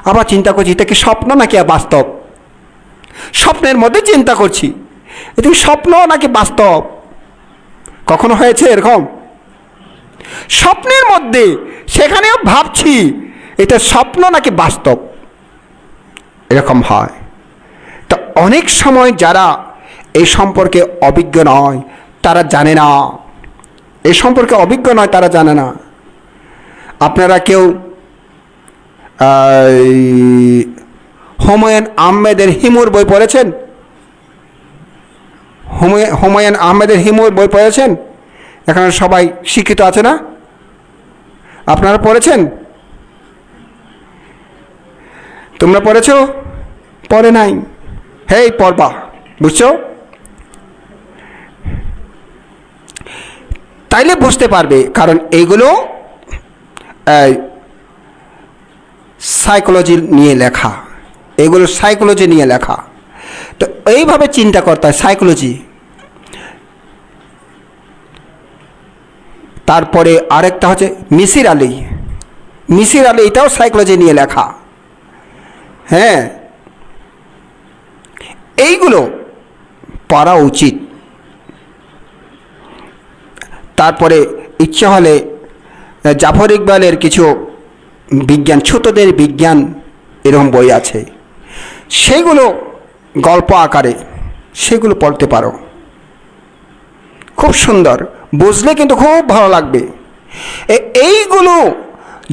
আবার চিন্তা করছি এটা কি স্বপ্ন নাকি বাস্তব। স্বপ্নের মধ্যে চিন্তা করছি এটা কি স্বপ্ন নাকি বাস্তব। কখনো হয়েছে এরকম? স্বপ্নের মধ্যে সেখানেও ভাবছি এটা স্বপ্ন নাকি বাস্তব, এরকম হয়। তো অনেক সময় যারা এই সম্পর্কে অভিজ্ঞ নয়, তারা জানে না, এই সম্পর্কে অভিজ্ঞ নয়, তারা জানে না। আপনারা কেউ হুমায়ুন আহমেদের হিমুর বই পড়েছেন? হুমায়ুন আহমেদের হিমুর বই পড়েছেন? এখানে সবাই শিক্ষিত আছে না? আপনারা পড়েছেন? তোমরা পড়েছো? পড়ে নাই? হেই পড়বা, বুঝছো? তাইলে বুঝতে পারবে, কারণ এইগুলো সাইকোলজি নিয়ে লেখা, এগুলো সাইকোলজি নিয়ে লেখা। তো এইভাবে চিন্তা করতে হয়, সাইকোলজি। তারপরে আরেকটা হচ্ছে মিসির আলী, এটাও সাইকোলজি নিয়ে লেখা। হ্যাঁ, এইগুলো পড়া উচিত। তারপরে ইচ্ছা হলে জাফর ইকবালের কিছু বিজ্ঞান, ছোটদের বিজ্ঞান এরকম বই আছে, সেগুলো গল্প আকারে সেগুলো পড়তে পারো, খুব সুন্দর, বুঝলে কিন্তু খুব ভালো লাগবে। এইগুলো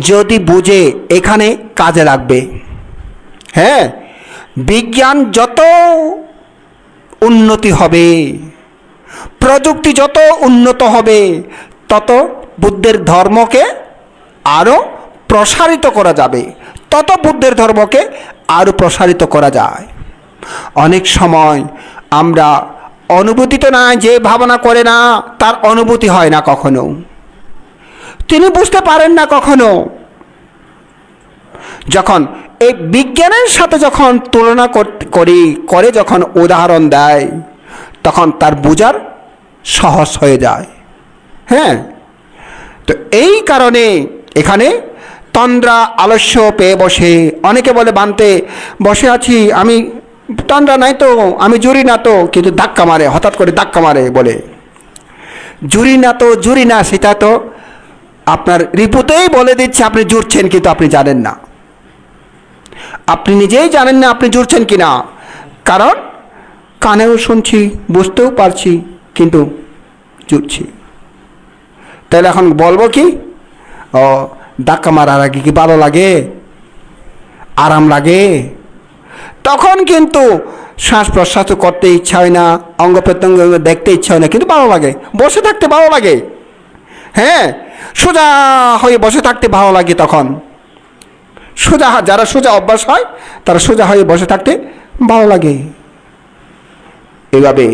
যদি বুঝে এখানে কাজে লাগবে। হ্যাঁ, বিজ্ঞান যত উন্নতি হবে, প্রযুক্তি যত উন্নত হবে, তত বুদ্ধের ধর্মকে আরও প্রসারিত করা যাবে, তত বুদ্ধের ধর্মকে আরও প্রসারিত করা যায়। অনেক সময় আমরা অনুভূতি তো না, যে ভাবনা করে না তার অনুভূতি হয় না কখনো, তিনি বুঝতে পারেন না কখনো। যখন এই বিজ্ঞানের সাথে যখন তুলনা করে যখন উদাহরণ দেয়, তখন তার বোঝার সহজ হয়ে যায়। হ্যাঁ, তো এই কারণে এখানে তন্দ্রা আলস্য পেয়ে বসে, অনেকে বলে বানতে বসে আছি আমি, তন্দ্রা নাই তো, আমি জুড়ি না তো, কিন্তু ধাক্কা মারে, হঠাৎ করে ধাক্কা মারে, বলে জুড়ি না তো, জুড়ি না, সেটা তো আপনার রিপোর্টেই বলে দিচ্ছে আপনি জুড়ছেন, কিন্তু আপনি জানেন না, আপনি নিজেই জানেন না আপনি জুড়ছেন কিনা, কারণ কানেও শুনছি, বুঝতেও পারছি, কিন্তু জুড়ছি। তাহলে এখন বলবো কি, ও ধাক্কা মারার আগে কি ভালো লাগে, আরাম লাগে? তখন কিন্তু শ্বাস প্রশ্বাস করতে ইচ্ছা হয় না, অঙ্গ প্রত্যঙ্গ দেখতে ইচ্ছা হয় না, কিন্তু ভালো লাগে, বসে থাকতে ভালো লাগে। হ্যাঁ, সোজা হয়ে বসে থাকতে ভালো লাগে। তখন সোজা, যারা সোজা অভ্যাস হয় তারা সোজা হয়ে বসে থাকতে ভালো লাগে। এভাবে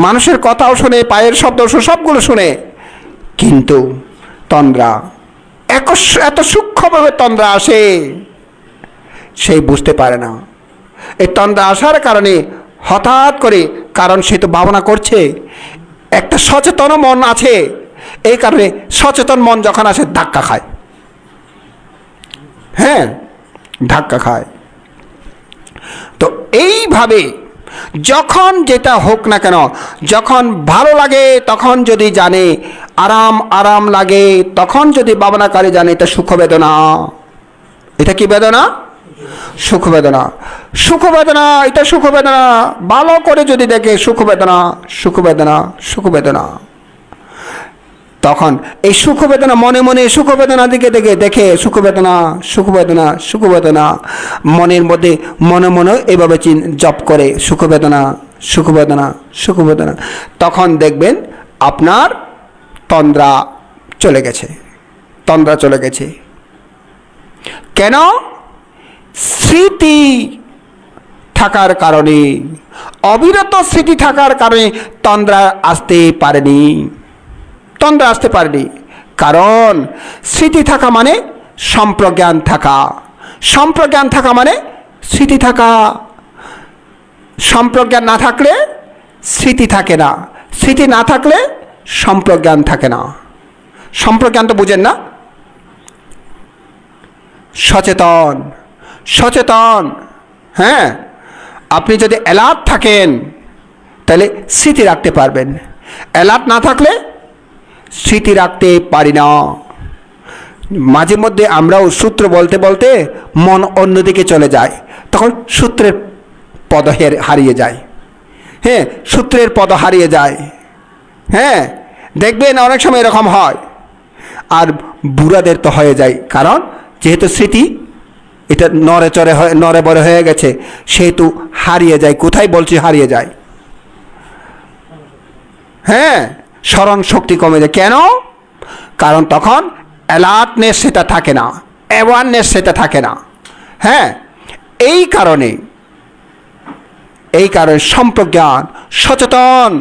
মানুষের কথাও শুনে, পায়ের শব্দ সবগুলো শুনে, কিন্তু তন্দ্রা এত সূক্ষ্মভাবে তন্দ্রা আসে, সেই বুঝতে পারে না। এই তন্দ্রা আসার কারণে হঠাৎ করে, কারণ সে তো ভাবনা করছে, একটা সচেতন মন আছে, এই কারণে সচেতন মন যখন আসে ধাক্কা খায়। হ্যাঁ, ধাক্কা খায়। তো এইভাবে যখন যেটা হোক না কেন, যখন ভালো লাগে তখন যদি জানে, আরাম লাগে তখন যদি ভাবনাকারী জানে, এটা সুখ বেদনা। এটা কি বেদনা? সুখ বেদনা। সুখ বেদনা, এটা সুখ বেদনা, ভালো করে যদি দেখে সুখ বেদনা, সুখ বেদনা, সুখ বেদনা, তখন এই সুখ বেদনা মনে মনে সুখ বেদনা দিকে দেখে সুখ বেদনা, সুখ বেদনা, সুখ বেদনা, মনের মধ্যে মনে মনে এভাবে জপ করে সুখ বেদনা, সুখ বেদনা, সুখ বেদনা, তখন দেখবেন আপনার তন্দ্রা চলে গেছে, তন্দ্রা চলে গেছে। কেন? স্মৃতি থাকার কারণে, অবিরত স্মৃতি থাকার কারণে তন্দ্রা আসতে পারেনি, তন্দ্রা আসতে পারেনি। কারণ স্মৃতি থাকা মানে সম্প্রজ্ঞান থাকা, সম্প্রজ্ঞান থাকা মানে স্মৃতি থাকা। সম্প্রজ্ঞান না থাকলে স্মৃতি থাকে না, স্মৃতি না থাকলে সম্প্রজ্ঞান থাকে না। সম্প্রজ্ঞান তো বুঝেন না? সচেতন, সচেতন। হ্যাঁ, আপনি যদি অ্যালার্ট থাকেন তাহলে স্মৃতি রাখতে পারবেন, অ্যালার্ট না থাকলে স্মৃতি রাখতে পারি না। মাঝে মধ্যে আমরাও সূত্র বলতে বলতে মন অন্যদিকে চলে যায়, তখন সূত্রের পদ হারিয়ে যায়। হ্যাঁ, সূত্রের পদ হারিয়ে যায়। হ্যাঁ, দেখবেন অনেক সময় এরকম হয়। আর বুড়াদের তো হয়ে যায়, কারণ যেহেতু স্মৃতি এটা নড়ে বড়ে হয়ে গেছে, সেহেতু হারিয়ে যায়। কোথায় বলছি হারিয়ে যায়। হ্যাঁ, স্মরণ শক্তি কমে যায়। কেন? কারণ তখন অ্যালার্টনেস সেটা থাকে না, অ্যাওয়ারনেস সেটা থাকে না। হ্যাঁ, এই কারণে সম্প্রজ্ঞান, সচেতন,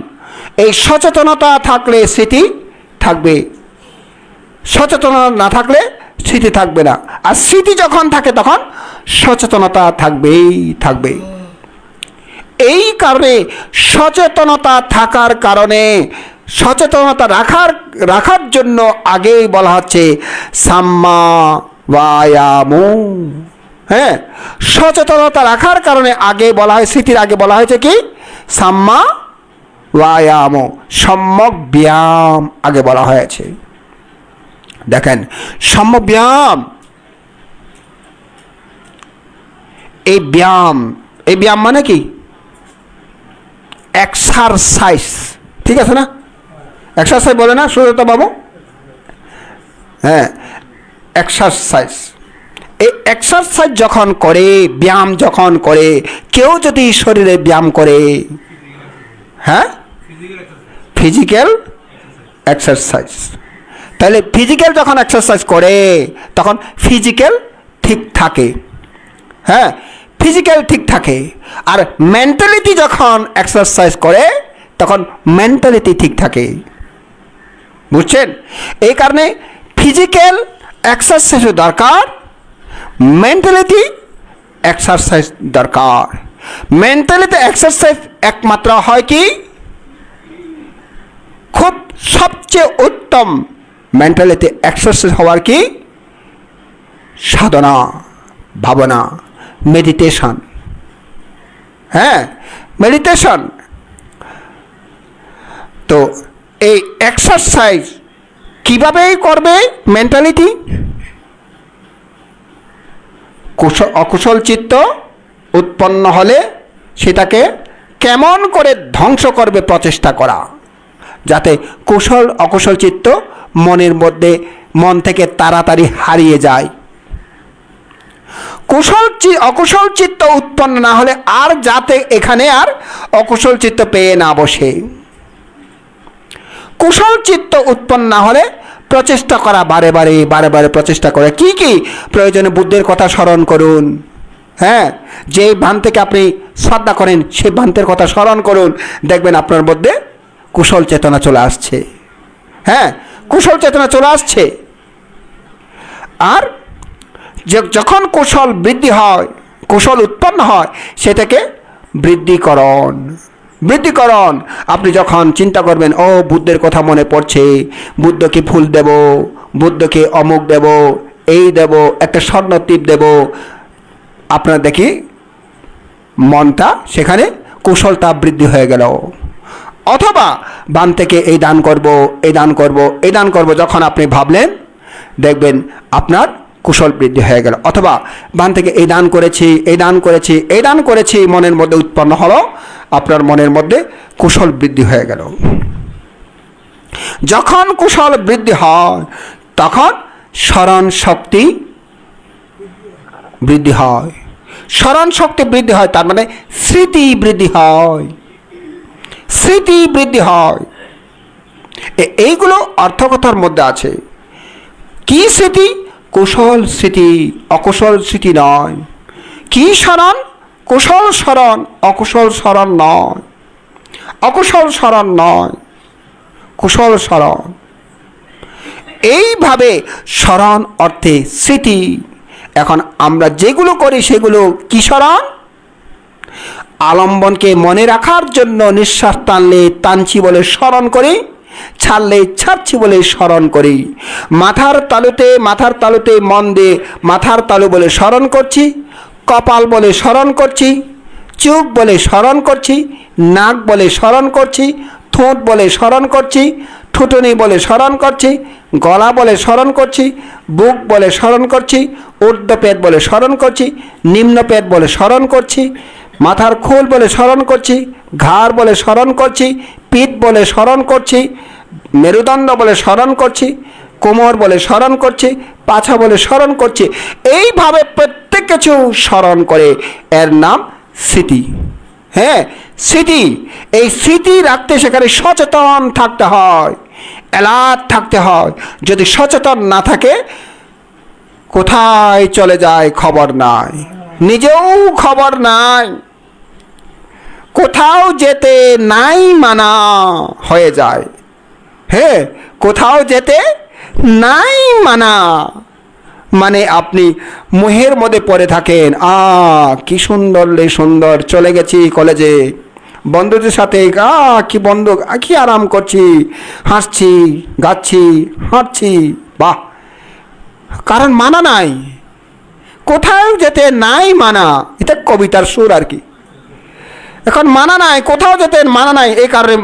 এই সচেতনতা থাকলে স্মৃতি থাকবে, সচেতনতা না থাকলে স্মৃতি থাকবে না। আর স্মৃতি যখন থাকে তখন সচেতনতা থাকবেই থাকবে। এই কারণে সচেতনতা থাকার কারণে, সচেতনতা রাখার জন্য আগেই বলা হচ্ছে সাম্মা বায়ামু। হ্যাঁ, সচেতনতা রাখার কারণে আগে বলা হয়, স্মৃতির আগে বলা হয়েছে কি? সাম্মা বায়াম, সম্যক ব্যায়াম আগে বলা হয়েছে। দেখেন, সম্যক ব্যায়াম, এই ব্যায়াম মানে কি? এক্সারসাইজ, ঠিক আছে না? এক্সারসাইজ বলে না সুরত বাবু? হ্যাঁ, এক্সারসাইজ। এই এক্সারসাইজ যখন করে, ব্যায়াম যখন করে, কেউ যদি শরীরে ব্যায়াম করে, হ্যাঁ, ফিজিক্যাল এক্সারসাইজ, তাহলে ফিজিক্যাল যখন এক্সারসাইজ করে তখন ফিজিক্যাল ঠিক থাকে। হ্যাঁ, ফিজিক্যাল ঠিক থাকে। আর মেন্টালিটি যখন এক্সারসাইজ করে তখন মেন্টালিটি ঠিক থাকে। বুঝছেন? এই কারণে ফিজিক্যাল এক্সারসাইজও দরকার, মেন্টালিটি এক্সারসাইজ দরকার। মেন্টালিটি এক্সারসাইজ একমাত্র হয় কি? খুব সবচেয়ে উত্তম মেন্টালিটি এক্সারসাইজ হওয়ার কি? সাধনা, ভাবনা, মেডিটেশন। হ্যাঁ, মেডিটেশন। তো এই এক্সারসাইজ কিভাবে করবে মেন্টালিটি? অকুশল চিত্ত উৎপন্ন হলে সেটাকে কেমন করে ধ্বংস করবে প্রচেষ্টা করা, যাতে অকুশল চিত্ত মন থেকে তাড়াতাড়ি হারিয়ে যায়। অকুশল চিত্ত উৎপন্ন না হলে আর যাতে এখানে আর অকুশল চিত্ত পেয়ে না বসে। কুশল চিত্ত উৎপন্ন না হলে প্রচেষ্টা করা, বারে বারে প্রচেষ্টা করে। কি প্রয়োজনে বুদ্ধের কথা স্মরণ করুন। হ্যাঁ, যে বান থেকে আপনি শ্রদ্ধা করেন সেই বান্তের কথা স্মরণ করুন, দেখবেন আপনার মধ্যে কুশল চেতনা চলে আসছে। হ্যাঁ, কুশল চেতনা চলে আসছে। আর যখন কুশল বৃদ্ধি হয়, কুশল উৎপন্ন হয়, সেটাকে বৃদ্ধিকরণ। আপনি যখন চিন্তা করবেন, ও বুদ্ধের কথা মনে পড়ছে, বুদ্ধকে ফুল দেব, বুদ্ধকে অমুক দেব, এই দেব, একটা স্বর্ণ টিপ দেব, আপনার দেখি মনটা সেখানে কুশলতা বৃদ্ধি হয়ে গেল। অথবা বান থেকে এই দান করব, এই দান করব, এই দান করব, যখন আপনি ভাবলেন দেখবেন আপনার কুশল বৃদ্ধি হয়ে গেল। অথবা বান থেকে এই দান করেছি, এই দান করেছি, এই দান করেছি মনের মধ্যে উৎপন্ন হলো, আপনার মনের মধ্যে কুশল বৃদ্ধি হয়ে গেল। যখন কুশল বৃদ্ধি হয় তখন স্মরণ শক্তি বৃদ্ধি হয়। স্মরণ শক্তি বৃদ্ধি হয়, তার মানে স্মৃতি বৃদ্ধি হয়। স্মৃতি বৃদ্ধি হয়, এইগুলো অর্থকথার মধ্যে আছে। কি স্মৃতি? কুশল স্মৃতি, অকুশল স্মৃতি নয়। কি স্মরণ? কুশল স্মরণ, অকুশল স্মরণ নয়। অকুশল স্মরণ নয়, কুশল স্মরণ। এইভাবে স্মরণ অর্থে স্মৃতি। এখন আমরা যেগুলো করি সেগুলো কি স্মরণ? আলম্বনকে মনে রাখার জন্য নিঃশ্বাস টানলে টানছি বলে স্মরণ করি, ছাড়লে ছাড়ছি বলে স্মরণ করি। মাথার তালুতে মন দিয়ে মাথার তালু বলে স্মরণ করছি, কপাল বলে স্মরণ করছি, চোখ বলে স্মরণ করছি, নাক বলে স্মরণ করছি, ঠোঁট বলে স্মরণ করছি, ঠুটনি বলে স্মরণ করছি, গলা বলে স্মরণ করছি, বুক বলে স্মরণ করছি, ঊর্ধ্ব পেট বলে স্মরণ করছি, নিম্ন পেট বলে স্মরণ করছি, মাথার খোল বলে স্মরণ করছি, ঘাড় বলে স্মরণ করছি, পিঠ বলে স্মরণ করছি, মেরুদণ্ড বলে স্মরণ করছি, কোমর বলে স্মরণ করছি, পাছা বলে স্মরণ করছি। এইভাবে প্রত্যেক কিছু স্মরণ করে, এর নাম স্মৃতি। হ্যাঁ, স্মৃতি, এই স্মৃতি রাখতে সেখানে সচেতন থাকতে হয়, অ্যালার্ট থাকতে হয়। যদি সচেতন না থাকে কোথায় চলে যায় খবর নাই, নিজেও খবর নাই, কোথাও যেতে নাই মানা হয়ে যায়। হ্যাঁ, কোথাও যেতে নাই মানা মানে আপনি মোহের মধ্যে পড়ে থাকেন। কি সুন্দর সুন্দর, চলে গেছি কলেজে বন্ধুদের সাথে, কি বন্ধু, কি আরাম করছি, হাসছি, গাচ্ছি, হাঁটছি, বাহ। কারণ মানা নাই, কোথাও যেতে নাই মানা, এটা কবিতার সুর আর কি। এখন মানা নাই, কোথাও যেতে মানা নাই, এই কারণে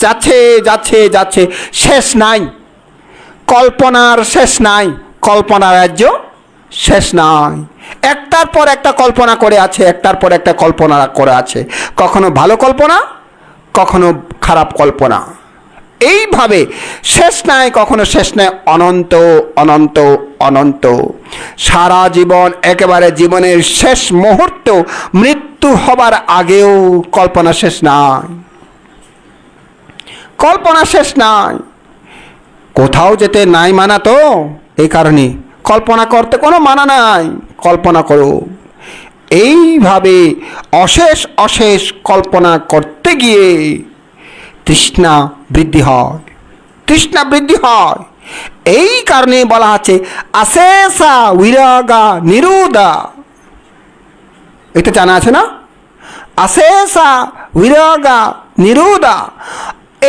যাচ্ছে যাচ্ছে যাচ্ছে, শেষ নাই, কল্পনার শেষ নাই, কল্পনার রাজ্য শেষ নাই। একটার পর একটা কল্পনা করে আছে, একটার পর একটা কল্পনা করে আছে, কখনো ভালো কল্পনা, কখনো খারাপ কল্পনা, এইভাবে শেষ নাই, কখনো শেষ নাই, অনন্ত অনন্ত অনন্ত। সারা জীবন, একেবারে জীবনের শেষ মুহূর্ত, মৃত্যু হবার আগেও কল্পনা শেষ নাই, কল্পনা শেষ নাই। কোথাও যেতে নাই মানা, তো এই কারণে কল্পনা করতে কোনো মানা নাই, কল্পনা করো। এইভাবে অশেষ অশেষ কল্পনা করতে গিয়ে তৃষ্ণা বৃদ্ধি হয়, তৃষ্ণা বৃদ্ধি হয়। এই কারণে বলা আছে আশেষা বিরাগা নিরুদা। এটা জানা আছে না? আশেষা বিরাগা নিরুদা,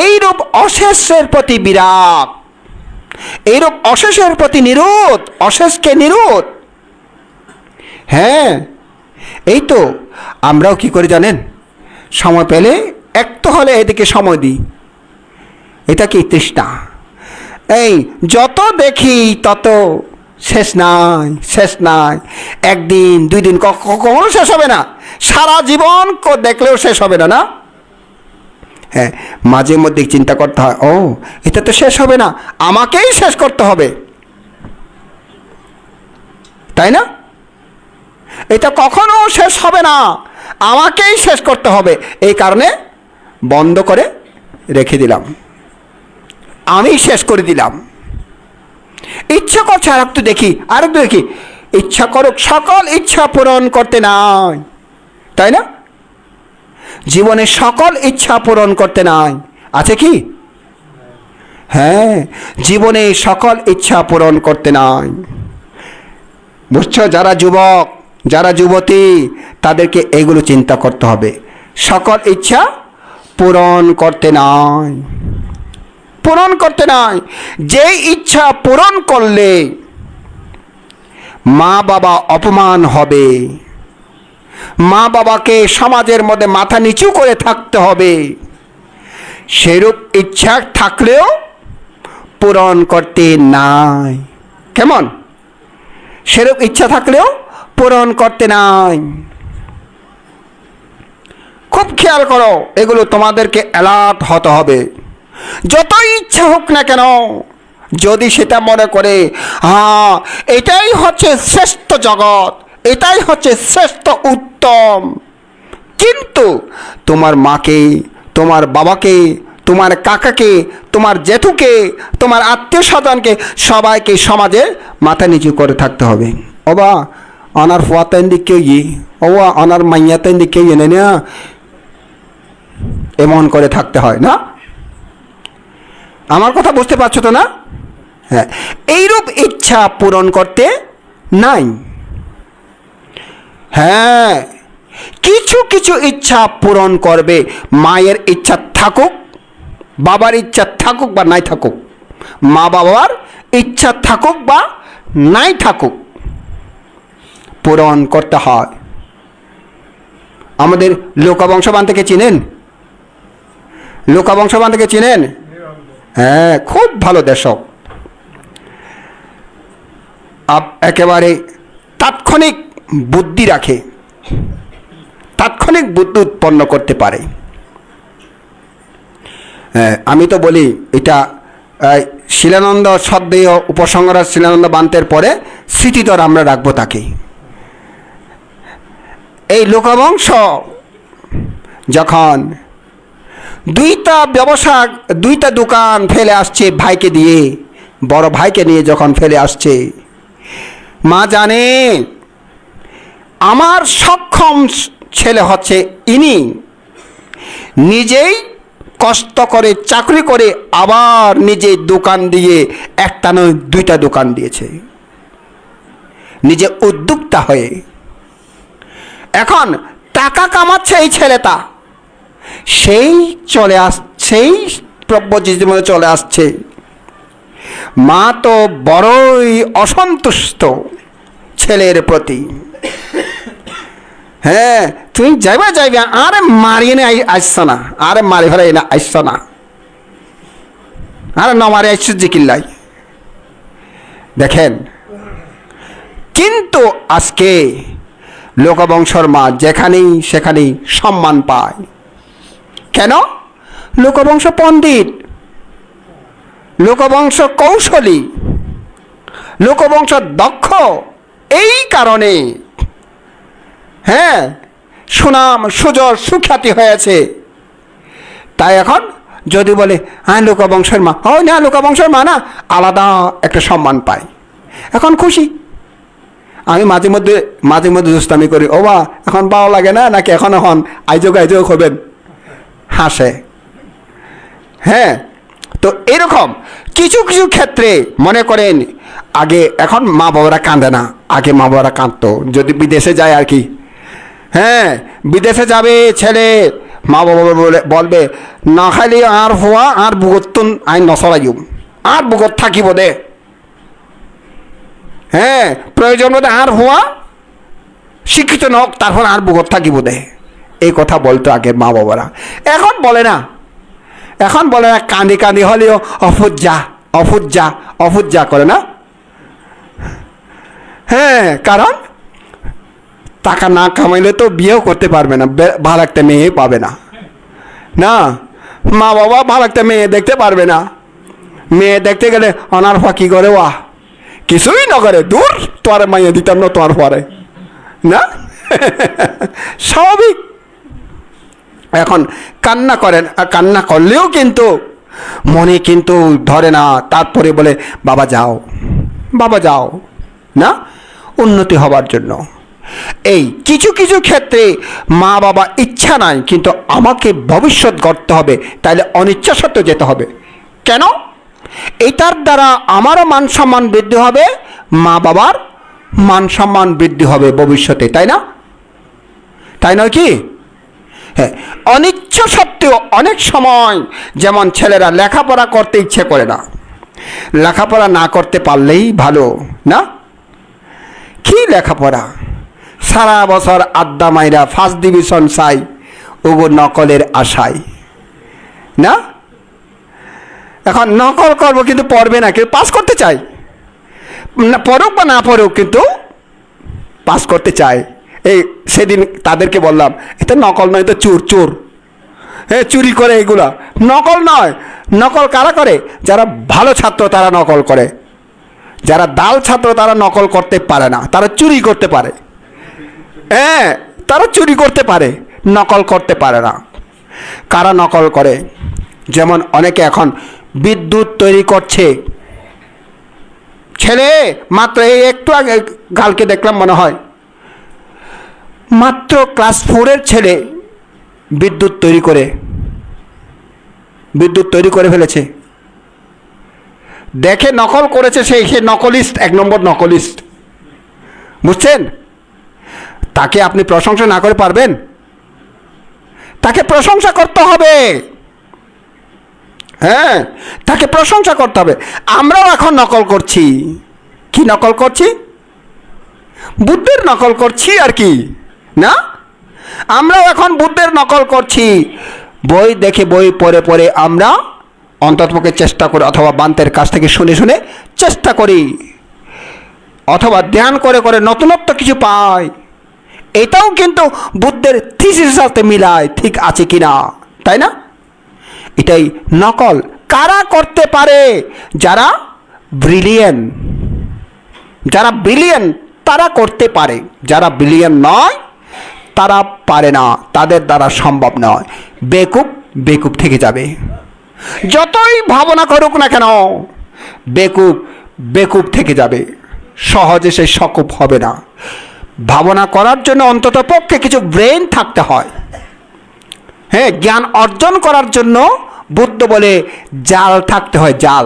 এইরূপ অশেষের প্রতি বিরাগ, এইরূপ অশেষের প্রতি নিরোধ, অশেষকে নিরোধ। হ্যাঁ, এই তো আমরাও কি করি জানেন, সময় পেলে একটু হলে এদিকে সময় দিই। এটা কি তৃষ্ণা। এই যত দেখি তত শেষ নাই, শেষ নাই, একদিন দুই দিন কখনো শেষ হবে না, সারা জীবন দেখলেও শেষ হবে না। না, হ্যাঁ, মাঝে মধ্যে চিন্তা করতে হয়, ও এটা তো শেষ হবে না, আমাকেই শেষ করতে হবে, তাই না? এটা কখনো শেষ হবে না, আমাকেই শেষ করতে হবে। এই কারণে বন্ধ করে রেখে দিলাম, আমি শেষ করে দিলাম। ইচ্ছা করছে আরেকটু দেখি, আরেকটু দেখি, ইচ্ছা করুক, সকল ইচ্ছা পূরণ করতে নাই, তাই না? জীবনে সকল ইচ্ছা পূরণ করতে নাই, আছে কি? হ্যাঁ, জীবনে সকল ইচ্ছা পূরণ করতে নাই। বুঝছো? যারা যুবক, যারা যুবতী, তাদেরকে এগুলো চিন্তা করতে হবে। সকল ইচ্ছা পূরণ করতে নাই, পূরণ করতে নাই। যে ইচ্ছা পূরণ করলে মা বাবা অপমান হবে, মা বাবাকে সমাজের মধ্যে মাথা নিচু করে থাকতে হবে, সেরূপ ইচ্ছা থাকলেও পূরণ করতে নাই। কেমন? সেরূপ ইচ্ছা থাকলেও পূরণ করতে নাই। খুব খেয়াল করো, এগুলো তোমাদেরকে অ্যালার্ট হতে হবে। যতই ইচ্ছা হোক না কেন, যদি সেটা মনে করে এটাই হচ্ছে শ্রেষ্ঠ জগৎ, এটাই হচ্ছে শ্রেষ্ঠ উত্তম, কিন্তু তোমার মাকে, তোমার বাবাকে, তোমার কাকাকে, তোমার জেঠুকে, তোমার আত্মীয় স্বজনকে, সবাইকে সমাজে মাথা নিচু করে থাকতে হবে। ওবা অনার ফুয়াতেন দিকে ওবা অনার মাইয়াতেন দিকে এনে না, এমন করে থাকতে হয় না? আমার কথা বুঝতে পারছো তো না? হ্যাঁ, এইরূপ ইচ্ছা পূরণ করতে নাই। হ্যাঁ, কিছু কিছু ইচ্ছা পূরণ করবে। মায়ের ইচ্ছা থাকুক, বাবার ইচ্ছা থাকুক বা নাই থাকুক, মা বাবার ইচ্ছা থাকুক বা নাই থাকুক, পূরণ করতে হয়। আমাদের লোকবংশবান থেকে চিনেন? লোকবংশবান থেকে চিনেন? হ্যাঁ, খুব ভালো দেশক, একেবারে তাৎক্ষণিক বুদ্ধি রাখে, তাৎক্ষণিক বুদ্ধি উৎপন্ন করতে পারে। আমি তো বলি এটা শিলানন্দ সদ্দেহ উপসংহার শিলানন্দ বান্তের পরে স্মৃতিতর আমরা রাখবো তাকে। এই লোকবংশ যখন দুইটা দোকান ফেলে আসছে ভাইকে দিয়ে, বড় ভাইকে নিয়ে যখন ফেলে আসছে, মা জানে আমার সক্ষম ছেলে হচ্ছে ইনি, নিজেই কষ্ট করে চাকরি করে আবার নিজে দোকান দিয়ে একটা নয় দুইটা দোকান দিয়েছে, নিজে উদ্যোক্তা হয়ে এখন টাকা কামাচ্ছে এই ছেলেটা, সেই প্রব্রজিতের চলে আসছে। মা তো বড়ই অসন্তুষ্ট ছেলের প্রতি। হ্যাঁ, তুমি যাইবা আরে মারিয়ে নে আসছ না, আরে মারি ফেলে না আসছ না, আরে না মারি আসছ যে কিল্লাই। দেখেন, কিন্তু আজকে লোকবংশর মা যেখানেই সেখানেই সম্মান পায়। কেন? লোকবংশ পণ্ডিত, লোকবংশ কৌশলী, লোকবংশ দক্ষ, এই কারণে হ্যাঁ সুনাম সুজর সুখ্যাতি হয়েছে। তাই এখন যদি বলে হ্যাঁ লোকবংশের মা, ও না লোকবংশের মা না, আলাদা একটা সম্মান পায়, এখন খুশি। আমি মাঝে মধ্যে দুষ্টামি করি, ও বা এখন পাওয়া লাগে না নাকি এখন আইযোগ হবেন, হাসে। হ্যাঁ, তো এরকম কিছু কিছু ক্ষেত্রে মনে করেন আগে, এখন মা বাবারা কাঁদে না, আগে মা বাবারা কাঁদতো যদি বিদেশে যায় আর কি। হ্যাঁ, বিদেশে যাবে ছেলে, মা বাবা বলবে না খালি আর হওয়া আর বুগতুন আইন নসরাইম, আর বুগত থাকিব দে। হ্যাঁ, প্রয়োজন বোধে আর হওয়া শিক্ষিত নক, তারপর আর বুগত থাকিব দে, এই কথা বলতো আগে মা বাবারা। এখন বলে না, এখন বলে না, কাঁদি কাঁদি হলেও অফুজ্জা করে না। হ্যাঁ, কারণ টাকা না কামাইলে তো বিয়েও করতে পারবে না, ভালো একটা মেয়ে পাবে না, না মা বাবা ভালো একটা মেয়ে দেখতে পারবে না। মেয়ে দেখতে গেলে অনারফা কি করে, ওয়াহ কিছুই না করে, দূর তোর মাইয়ে দিতাম না তোমার পরে, না স্বাভাবিক। এখন কান্না করেন, কান্না করলেও কিন্তু মনে কিন্তু ধরে না, তারপরে বলে বাবা যাও না, উন্নতি হবার জন্য। এই কিছু কিছু ক্ষেত্রে মা বাবা ইচ্ছা নাই, কিন্তু আমাকে ভবিষ্যৎ গড়তে হবে, তাইলে অনিচ্ছা সত্ত্বেও যেতে হবে। কেন? এটার দ্বারা আমারও মান সম্মান বৃদ্ধি হবে, মা বাবার মান সম্মান বৃদ্ধি হবে ভবিষ্যতে, তাই না? তাই নয় কি? হ্যাঁ, অনিচ্ছা সত্ত্বেও অনেক সময় যেমন ছেলেরা লেখাপড়া করতে ইচ্ছে করে না, লেখাপড়া না করতে পারলেই ভালো না। কি লেখাপড়া, সারা বছর আড্ডা মাইরা ফার্স্ট ডিভিশন চাই, ওগো নকলের আশায় না। এখন নকল করবো কিন্তু পড়বে না, কিন্তু পাস করতে চাই, পড়ুক বা না পড়ুক কিন্তু পাস করতে চাই। এই সেদিন তাদেরকে বললাম, এটা নকল নয়, তো চোর। হ্যাঁ, চুরি করে, এগুলা নকল নয়। নকল কারা করে? যারা ভালো ছাত্র তারা নকল করে, যারা দাল ছাত্র তারা নকল করতে পারে না, তারা চুরি করতে পারে। হ্যাঁ, তারা চুরি করতে পারে, নকল করতে পারে না। কারা নকল করে? যেমন অনেকে এখন বিদ্যুৎ তৈরি করছে, ছেলে মাত্র এই একটু আগে কালকে দেখলাম মনে হয়, মাত্র ক্লাস 4-এর ছেলে বিদ্যুৎ তৈরি করে ফেলেছে। দেখে নকল করেছে, সে নকলিস্ট, 1 নম্বর নকলিস্ট, বুঝছেন? তাকে আপনি প্রশংসা না করে পারবেন? তাকে প্রশংসা করতে হবে। হ্যাঁ, তাকে প্রশংসা করতে হবে। আমরাও এখন নকল করছি। কি নকল করছি? বুদ্ধের নকল করছি আর কি না। আমরাও এখন বুদ্ধের নকল করছি। বই দেখে, বই পড়ে আমরা অন্ততপক্ষে চেষ্টা করি, অথবা বান্তের কাছ থেকে শুনে চেষ্টা করি, অথবা ধ্যান করে নতুনত্ব কিছু পাই। এটাও কিন্তু বুদ্ধের থিসিসের সাথে মিলায়, ঠিক আছে কিনা, তাই না? এটাই নকল। কারা করতে পারে? যারা ব্রিলিয়েন্ট তারা করতে পারে, যারা ব্রিলিয়েন্ট নয় তারা পারে না, তাদের দ্বারা সম্ভব নয়। বেকুব বেকুব থেকে যাবে, যতই ভাবনা করুক না কেন বেকুব বেকুব থেকে যাবে, সহজে সে সকুব হবে না। ভাবনা করার জন্য অন্তত পক্ষে কিছু ব্রেন থাকতে হয়। হ্যাঁ, জ্ঞান অর্জন করার জন্য বুদ্ধ বলে জাল থাকতে হয়, জাল,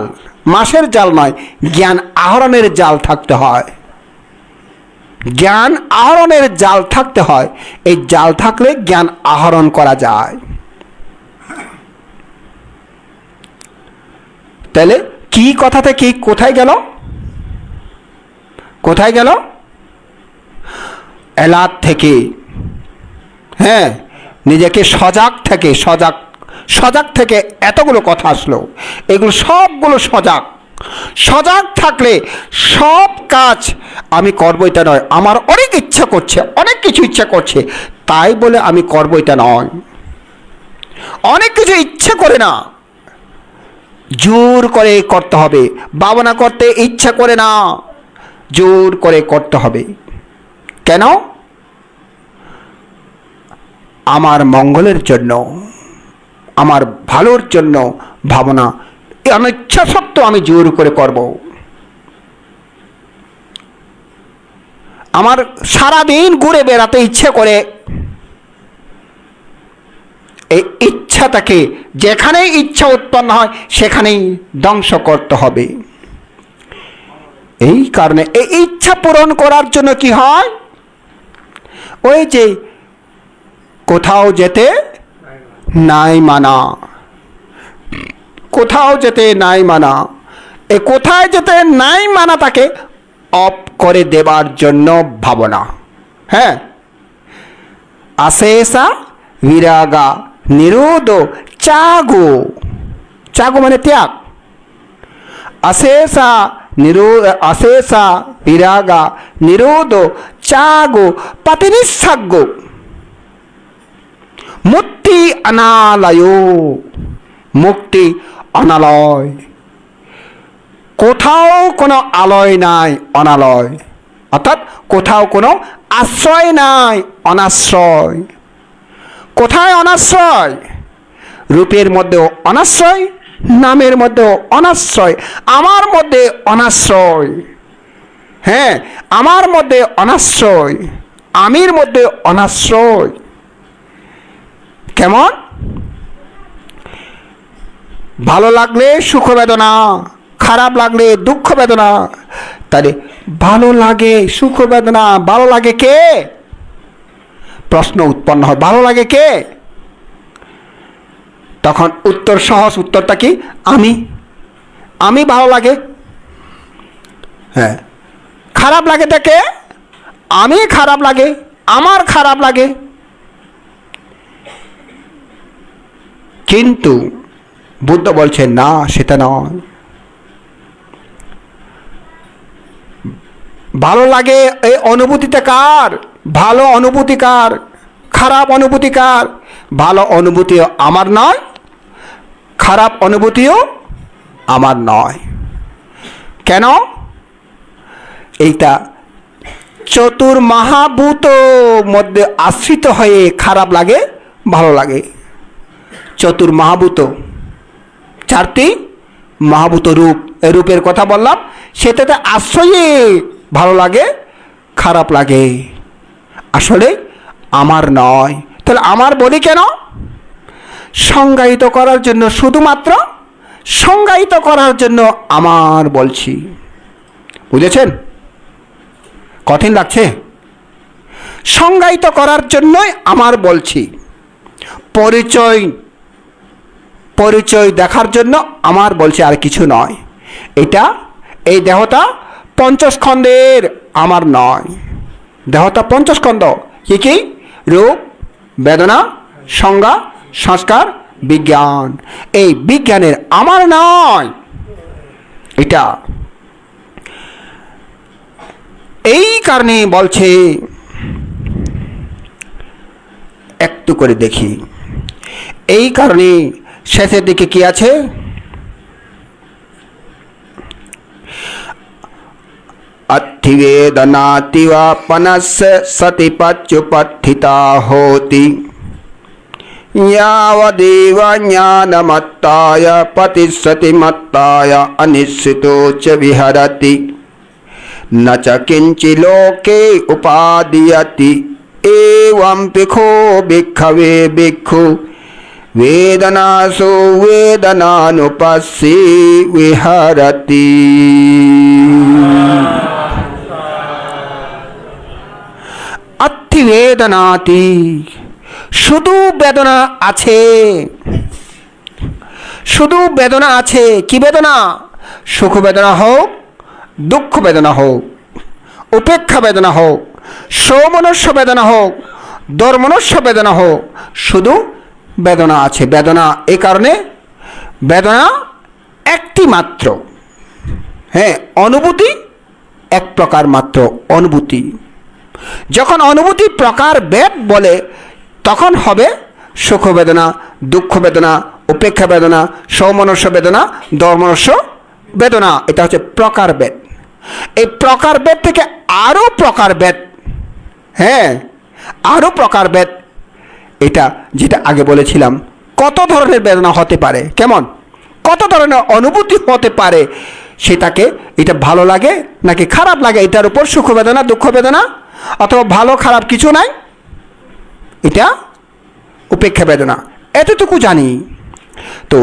মাসের জাল নয়, জ্ঞান আহরণের জাল থাকতে হয়। জ্ঞান আহরণের জাল থাকতে হয়, এই জাল থাকলে জ্ঞান আহরণ করা যায়। তাহলে কি কথা থেকে কোথায় গেল, কোথায় গেল? এলাদ থেকে, হ্যাঁ, নিজেকে সজাগ থেকে, সজাগ সজাগ থেকে এতগুলো কথা আসলো, এগুলো সবগুলো সজাগ। সজাগ থাকলে সব কাজ আমি করবো এটা নয়, আমার অনেক ইচ্ছা করছে, অনেক কিছু ইচ্ছা করছে, তাই বলে আমি করবো এটা নয়। অনেক কিছু ইচ্ছে করে না, জোর করে করতে হবে। ভাবনা করতে ইচ্ছা করে না, জোর করে করতে হবে। কেন? আমার মঙ্গলের জন্য, আমার ভালোর জন্য ভাবনা, আমার ইচ্ছা সত্ত্বেও আমি জোর করে করব। আমার সারাদিন ঘুরে বেড়াতে ইচ্ছে করে, এই ইচ্ছাটাকে যেখানেই ইচ্ছা উৎপন্ন হয় সেখানেই ধ্বংস করতে হবে। এই কারণে এই ইচ্ছা পূরণ করার জন্য কি হয়, ওই যে কোথাও যেতে নাই মানা, কোথাও যেতে নাই মানা, এ কোথায় যেতে নাই মানা তাকে অফ করে দেবার জন্য ভাবনা। হ্যাঁ, আশেষা বিরাগা নিরোধ চাগো, চাগো মানে ত্যাগ। अशेषा अशेषा विरागा निरोधो चागो पतिनिस्सग्गो मुक्ति अनालयो, मुक्ति अनालय, কোথাও কোনো আলয় নাই, অনালয়, অর্থাৎ কোথাও কোনো আশ্রয় নাই, অনাশ্রয়। কোথায় অনাশ্রয়? রূপের মধ্যেও অনাশ্রয়, নামের মধ্যেও অনাশ্রয়, আমার মধ্যে অনাশ্রয়। হ্যাঁ, আমার মধ্যে অনাশ্রয়, আমির মধ্যে অনাশ্রয়। কেমন? ভালো লাগলে সুখ বেদনা, খারাপ লাগলে দুঃখ বেদনা। তাহলে ভালো লাগে সুখ বেদনা, ভালো লাগে কে? প্রশ্ন উৎপন্ন হয়, ভালো লাগে কে? তখন উত্তর সহজ, উত্তরটা কি? আমি, আমি ভালো লাগে। হ্যাঁ, খারাপ লাগে তাকে, আমি খারাপ লাগে, আমার খারাপ লাগে। কিন্তু বুদ্ধ বলছেন না, সেটা নয়। ভালো লাগে এই অনুভূতিটা কার? ভালো অনুভূতি কার? খারাপ অনুভূতি কার? ভালো অনুভূতিও আমার নয়, খারাপ অনুভূতিও আমার নয়। কেন? এইটা চতুর্মহাভূত মধ্যে আশ্রিত হয়ে খারাপ লাগে, ভালো লাগে। চতুর্মহাভূত, চারটি মহাভূত রূপ, এই রূপের কথা বললাম, সেটাতে আশ্রয়ে ভালো লাগে, খারাপ লাগে। আসলে আমার নয়। তাহলে আমার বলি কেন? সংজ্ঞায়িত করার জন্য, শুধুমাত্র সংজ্ঞায়িত করার জন্য আমার বলছি। বুঝেছেন? কঠিন লাগছে? সংজ্ঞায়িত করার জন্যই আমার বলছি। পরিচয়, পরিচয় দেখার জন্য আমার বলছি, আর কিছু নয়। এটা, এই দেহটা পঞ্চস্কন্ধের, আমার নয়। দেহটা পঞ্চস্কন্ধ, কি কি? রূপ, বেদনা, সংজ্ঞা, সংস্কার, বিজ্ঞান। এই বিজ্ঞানের আমার নয় এটা। এই কারণে বলছে, একটু করে দেখি। এই কারণে শেষের দিকে কি আছে? अत्थिवेदनाति वा पनस्य सति पच्युपत्थिता होति यावदेव ज्ञानमत्ताय पतिस्सति मत्ताय अनिश्चितो च विहरति न च किंचित् लोके उपादीयति एवं पिखो भिक्खवे भिक्खु वेदनासु वेदनानुपस्सी विहरति। अत्थिवेदनाति শুধু বেদনা আছে, শুধু বেদনা আছে। কি বেদনা? সুখ বেদনা হোক, দুঃখ বেদনা হোক, উপেক্ষা বেদনা হোক, সৌমনস্য বেদনা হোক, দর্মনস্য বেদনা হোক, শুধু বেদনা আছে। বেদনা এই কারণে বেদনা একটি মাত্র, হ্যাঁ, অনুভূতি এক প্রকার মাত্র অনুভূতি। যখন অনুভূতি প্রকার ভেদ বলে তখন হবে সুখ বেদনা, দুঃখ বেদনা, উপেক্ষা বেদনা, সৌমনস্য বেদনা, দর্মনস্য বেদনা। এটা হচ্ছে প্রকারভেদ। এই প্রকারভেদ থেকে আরও প্রকারভেদ, হ্যাঁ, আরও প্রকারভেদ। এটা যেটা আগে বলেছিলাম, কত ধরনের বেদনা হতে পারে, কেমন কত ধরনের অনুভূতি হতে পারে, সেটাকে এটা ভালো লাগে নাকি খারাপ লাগে, এটার উপর সুখ বেদনা, দুঃখ বেদনা, অথবা ভালো খারাপ কিছু নাই, এটা উপেক্ষা বেদনা, এতটুকু জানি। তো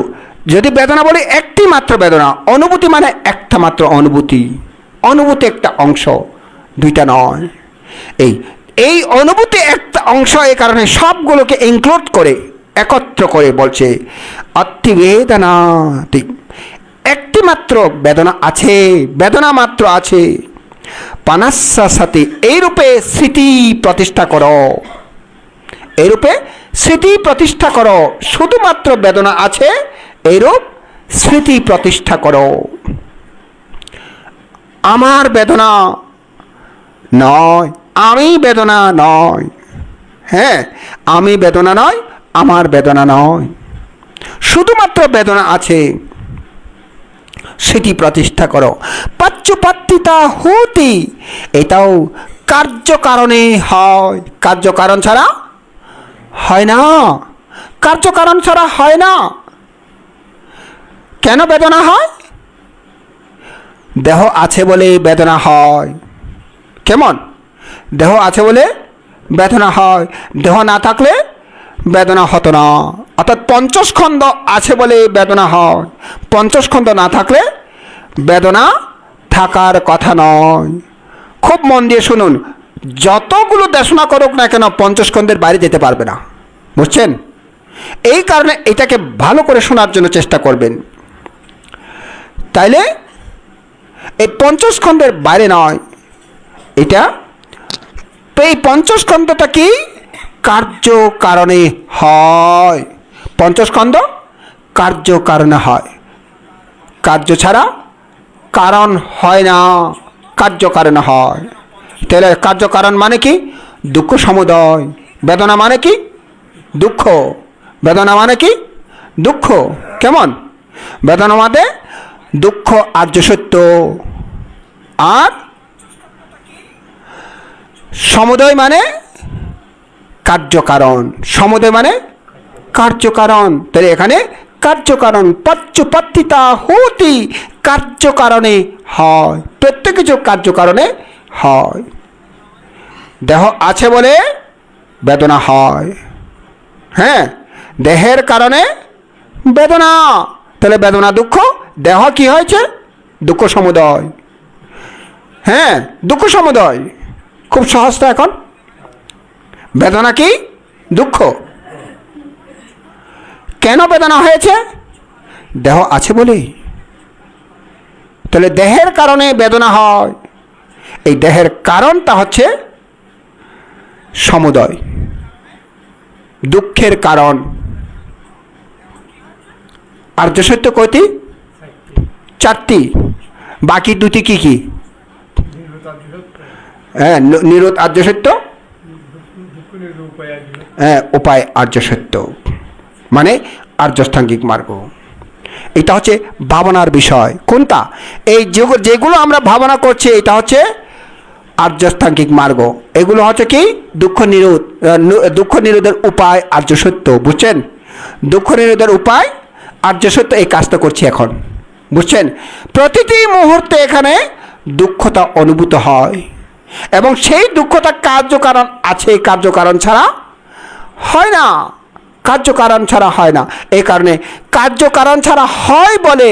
যদি বেদনা বলি একটি মাত্র বেদনা, অনুভূতি মানে একটা মাত্র অনুভূতি, অনুভূতি একটা অংশ, দুইটা নয়। এই অনুভূতি একটা অংশ, এই কারণে সবগুলোকে ইনক্লুড করে একত্র করে বলছে অত্থিবেদনাতি, একটি মাত্র বেদনা আছে, বেদনা মাত্র আছে। পানাস্যা সতি, এই রূপে স্মৃতি প্রতিষ্ঠা করো, এই রূপে স্মৃতি প্রতিষ্ঠা করো। শুধুমাত্র বেদনা আছে, এইরূপ স্মৃতি প্রতিষ্ঠা করো। আমার বেদনা নয়, আমি বেদনা নয়, হ্যাঁ, আমি বেদনা নয়, আমার বেদনা নয়, শুধুমাত্র বেদনা আছে, সেটি প্রতিষ্ঠা করো। পচ্যুপত্থিতা হতি, এটাও কার্যকারণে হয়, কার্যকারণ ছাড়া হয় না, কার্যকারণ ছাড়া হয় না। কেন বেদনা হয়? দেহ আছে বলে বেদনা হয়। কেমন? দেহ আছে বলে বেদনা হয়, দেহ না থাকলে বেদনা হতো না। অর্থাৎ পঞ্চস্কন্ধ আছে বলে বেদনা হয়, পঞ্চস্কন্ধ না থাকলে বেদনা থাকার কথা নয়। খুব মন দিয়ে শুনুন, যতগুলো দেশনা করুক না কেন পঞ্চস্কন্ধের বাইরে যেতে পারবে না, বুঝছেন? এই কারণে এটাকে ভালো করে শোনার জন্য চেষ্টা করবেন। তাইলে এই পঞ্চস্কন্ধের বাইরে নয়, এটা এই পঞ্চস্কন্ধটা কি কার্য কারণে হয়। পঞ্চস্কন্ধ কার্য কারণে হয়, কার্য ছাড়া কারণ হয় না, কার্য কারণে হয়। তাহলে কার্য কারণ মানে কি? দুঃখ সমুদয়। বেদনা মানে কি? দুঃখ। বেদনা মানে কি? দুঃখ। কেমন? বেদনা মানে দুঃখ আর্য সত্য, আর সমুদয় মানে কার্যকারণ। সমুদয় মানে কার্যকারণ। তাহলে এখানে কার্যকারণ, পচ্যুপত্থিতা হতি, কার্যকারণে হয়, প্রত্যেক কিছু কার্যকারণে হয়। দেহ আছে বলে বেদনা হয়, হ্যাঁ, দেহের কারণে বেদনা। তাহলে বেদনা দুঃখ, দেহ কি হয়েছে? দুঃখ সমুদয়, হ্যাঁ, দুঃখ সমুদয়। খুব সহজ তো এখন। বেদনা কি? দুঃখ। কেন বেদনা হয়েছে? দেহ আছে বলে। তাহলে দেহের কারণে বেদনা হয়। এই দেহের কারণটা হচ্ছে সমুদয়, দুঃখের কারণ। আর্য সত্য কয়টি? চারটি। বাকি দুটি কি কি? হ্যাঁ, নিরোধ আর্য সত্য, হ্যাঁ, উপায় আর্য সত্য, মানে আর্যস্থাঙ্গিক মার্গ। এটা হচ্ছে ভাবনার বিষয়। কোনটা? এই যেগুলো আমরা ভাবনা করছি এটা হচ্ছে আর্যাষ্টাঙ্গিক মার্গ। এগুলো হচ্ছে কি? দুঃখ নিরোধের উপায় আর্য সত্য। বুঝছেন? দুঃখ নিরোধের উপায় আর্য সত্য, এই কাজটা করছি এখন। বুঝছেন? প্রতিটি মুহূর্তে এখানে দুঃখতা অনুভূত হয় এবং সেই দুঃখতা কার্যকারণ আছে, কার্যকারণ ছাড়া হয় না। কার্যকারণ ছাড়া হয় না। এই কারণে কার্যকারণ ছাড়া হয় বলে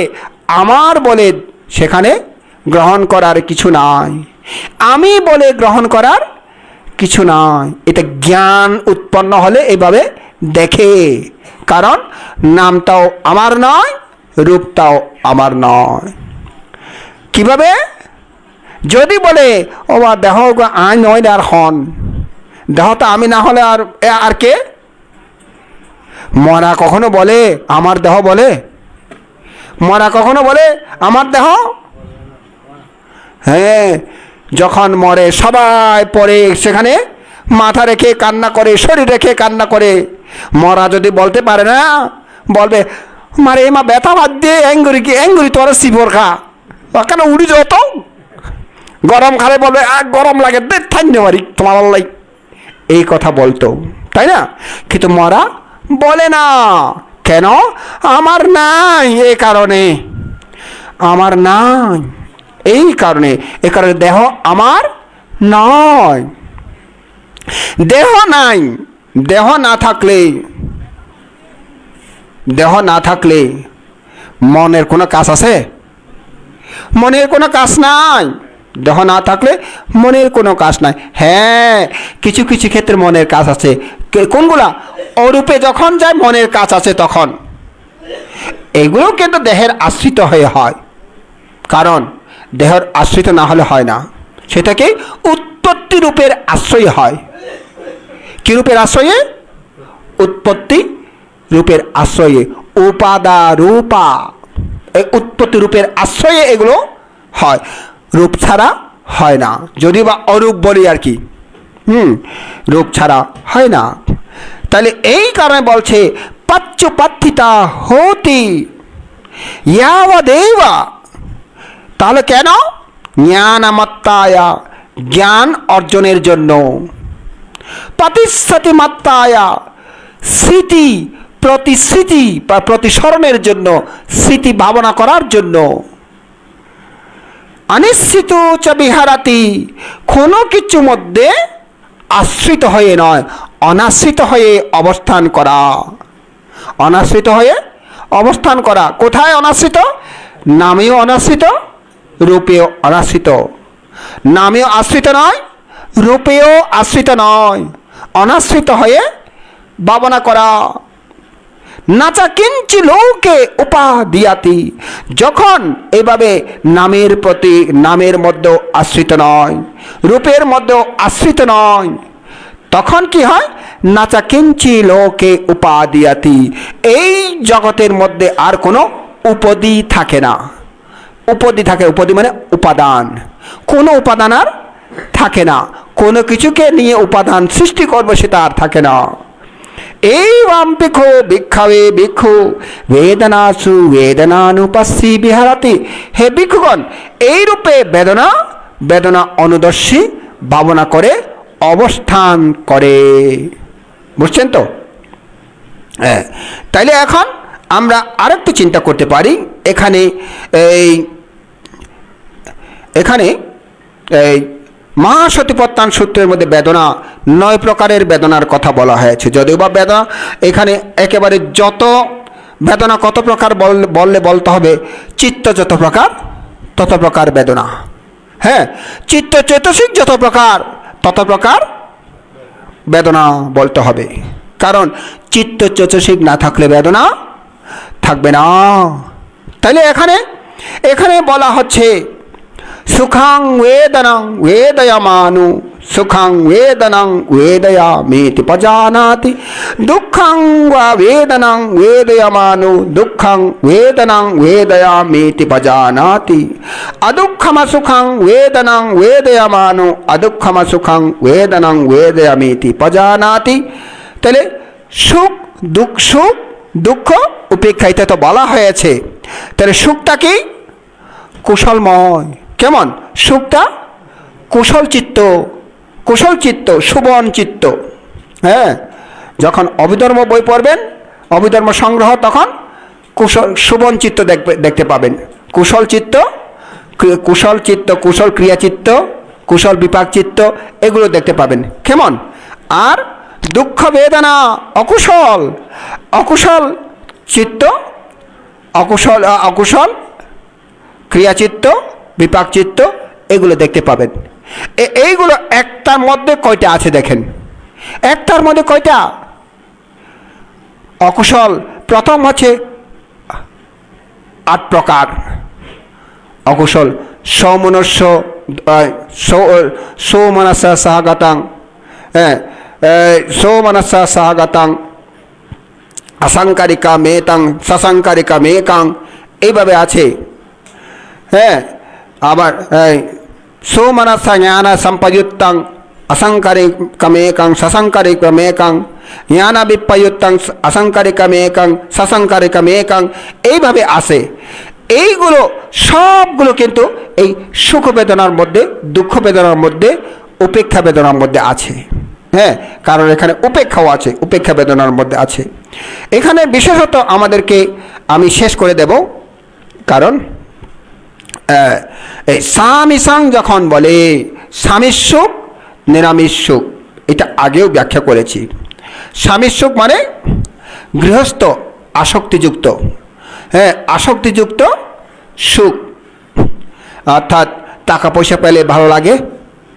আমার বলে সেখানে গ্রহণ করার কিছু নাই, আমি বলে গ্রহণ করার কিছু নাই। এটা জ্ঞান উৎপন্ন হলে এইভাবে দেখে, কারণ নামটাও আমার নয়, রূপটাও আমার নয়। কিভাবে? যদি বলে ও বা দেহ আই নয় আর হন, দেহটা আমি না হলে আর কে? মরা কখনো বলে আমার দেহ? বলে মরা কখনো বলে আমার দেহ? হ্যাঁ, যখন মরে সবাই পরে সেখানে মাথা রেখে কান্না করে, শরীর রেখে কান্না করে। মরা যদি বলতে পারে না, বলবে মারে মা ব্যথা বাদ দিয়ে অ্যাঙ্গুরি তোরা শিবর খা, কেন উড়ি যত গরম খালে বলবে গরম লাগে দে ঠান্ডা মারি তোমার লাই, এই কথা বলতো, তাই না? কিন্তু মরা বলে না। কেন? আমার নাই, এই কারণে আমার নাই, এই কারণে দেহ আমার নয়। দেহ নাই, দেহ না থাকলে মনের কোনো কাজ আছে? মনের কোনো কাজ নাই। দেহ না থাকলে মনের কোনো কাজ নাই। হ্যাঁ, কিছু কিছু ক্ষেত্রে মনের কাজ আছে। কোনগুলা? অরূপে যখন যায় মনের কাজ আছে তখন। এগুলো কিন্তু দেহের আশ্রিত হয়ে হয়, কারণ দেহের আশ্রিত না হলে হয় না। সেটাকে উৎপত্তি রূপের আশ্রয় হয়। কি রূপের আশ্রয়ে? উৎপত্তি রূপের আশ্রয়ে, উপাদা রূপা, এই উৎপত্তি রূপের আশ্রয়ে এগুলো হয়, রূপ ছাড়া হয় না। যদিও বা অরূপ বলি আর কি, রূপ ছাড়া হয় না। তাহলে এই কারণে বলছে পাচ্যুপাত্থিতা হতি ইয়াবদেবা। তাহলে কেন? জ্ঞানামাত্তায়া, জ্ঞান অর্জনের জন্য। প্রতিশ্রুতি মাত্রায়া, স্মৃতি প্রতিশ্রুতি বা প্রতিস্মরণের জন্য, স্মৃতি ভাবনা করার জন্য। অনিশ্চিত চ বিহারাতি, কোনো কিছু মধ্যে আশ্রিত হয়ে নয়, অনাশ্রিত হয়ে অবস্থান করা। অনাশ্রিত হয়ে অবস্থান করা। কোথায় অনাশ্রিত? নামেও অনাশ্রিত, রূপেও অনাশ্রিত। নামেও আশ্রিত নয়, রূপেও আশ্রিত নয়, অনাশ্রিত হয়ে ভাবনা করা। নাচা কিঞ্চি লোকে উপাদিয়াতি, যখন এভাবে নামের মধ্যে আশ্রিত নয়, রূপের মধ্যে আশ্রিত নয়, তখন কি হয়? নাচা কিঞ্চি লোকে উপাদিয়াতি, এই জগতের মধ্যে আর কোনো উপাধি থাকে না। উপাধি থাকে, উপাধি মানে উপাদান, কোনো উপাদান আর থাকে না। কোনো কিছুকে নিয়ে উপাদান সৃষ্টি করবে সেটা আর থাকে না। এই ভিক্ষু ভিক্ষাবে ভিক্ষু বেদনাসু বেদনানুপাস্যি বিহারাতি, হে ভিক্ষুগণ, এই রূপে বেদনা অনুদর্শী ভাবনা করে অবস্থান করে। বুঝছেন তো? হ্যাঁ, তাইলে এখন আমরা আরেকটু চিন্তা করতে পারি। এখানে মহাসতিপত্তান সূত্রের মধ্যে বেদনা 9 প্রকারের বেদনার কথা বলা হয়েছে। যদিও বা বেদনা এখানে একেবারে যত বেদনা কত প্রকার বলতে হবে, চিত্ত যত প্রকার তত প্রকার বেদনা। হ্যাঁ, চিত্ত চৈতসিক যত প্রকার তত প্রকার বেদনা বলতে হবে, কারণ চিত্ত চৈতসিক না থাকলে বেদনা থাকবে না। তাহলে এখানে বলা হচ্ছে সুখাং বেদনাং বেদয়ামানু, সুখাং বেদনাং বেদয়ামেতি পজানাতি, দুঃখং বা বেদনাং বেদয়ামানু দুঃখং বেদনাং বেদয়ামেতি পজানাতি, অদুঃখমা সুখং বেদনাং বেদয়ামানু অদুঃখমা সুখং বেদনাং বেদয়ামেতি পজানাতি। তাহলে সুখ দুঃখ উপেক্ষা, এটা তো বলা হয়েছে। তাহলে সুখটা কি? কুশলময়। কেমন? সুখটা কুশল চিত্ত, সুবন চিত্ত। হ্যাঁ, যখন অভিধর্ম বই পড়বেন, অভিধর্ম সংগ্রহ, তখন সুবন চিত্ত দেখতে পাবেন। কুশল চিত্ত, কুশল ক্রিয়াচিত্ত, কুশল বিপাক চিত্ত, এগুলো দেখতে পাবেন। কেমন? আর দুঃখ বেদনা অকুশল চিত্ত, অকুশল ক্রিয়াচিত্ত, বিপাক চিত্ত, এগুলো দেখতে পাবেন। এইগুলো একটার মধ্যে কয়টা আছে দেখেন? একটার মধ্যে কয়টা? অকুশল প্রথম হচ্ছে 8 প্রকার অকুশল। সৌমনস্য সহগতং, সৌমনস্য সহগতং, অসংকারিকা মেতং, সসংকারিকা মেকাং, এইভাবে আছে। হ্যাঁ, আবার সৌমনস্য জ্ঞান সম্পযুক্তং, অসংকারিকমেকং, সসংকারিকমেকং, জ্ঞান বিপয়ুক্তং, অসংকারিকমেকং, সসংকারিকমেকং, এইভাবে আসে। এইগুলো সবগুলো কিন্তু এই সুখ বেদনার মধ্যে, দুঃখ বেদনার মধ্যে, উপেক্ষা বেদনার মধ্যে আছে। হ্যাঁ, কারণ এখানে উপেক্ষাও আছে, উপেক্ষা বেদনার মধ্যে আছে। এখানে বিশেষত আমাদেরকে আমি শেষ করে দেব, কারণ এই সামিসাং যখন বলে, স্বামীর সুখ, নিরামিষ সুখ, এটা আগেও ব্যাখ্যা করেছি। স্বামীর সুখ মানে গৃহস্থ আসক্তিযুক্ত, হ্যাঁ, আসক্তিযুক্ত সুখ, অর্থাৎ টাকা পয়সা পেলে ভালো লাগে।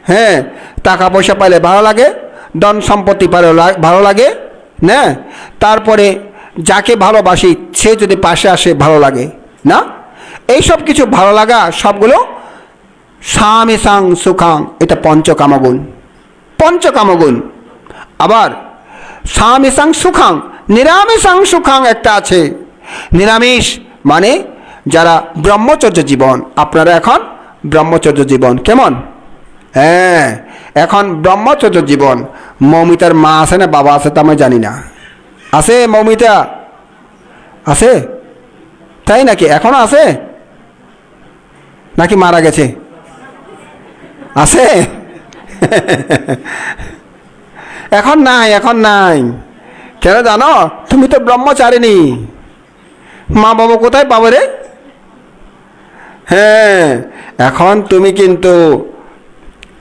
হ্যাঁ, টাকা পয়সা পেলে ভালো লাগে, ধন সম্পত্তি পেলে ভালো লাগে না, তারপরে যাকে ভালোবাসি সে যদি পাশে আসে ভালো লাগে না, এইসব কিছু ভালো লাগা সবগুলো সামিসাং সুখাং, এটা পঞ্চকামগুণ। আবার সামিসাং সুখাং, নিরামিষাং সুখাং একটা আছে। নিরামিষ মানে যারা ব্রহ্মচর্য জীবন, আপনারা এখন ব্রহ্মচর্য জীবন। কেমন? হ্যাঁ, এখন ব্রহ্মচর্য জীবন। মৌমিতার মা আছে না বাবা আছে তা আমি জানি না। আছে মৌমিতা? আছে? তাই নাকি? এখনো আছে নাকি মারা গেছে? আছে? এখন নাই। কেন জানো? তুমি তো ব্রহ্মচারিণী। মা বাবা কোথায় পাবো রে? হ্যাঁ, এখন তুমি কিন্তু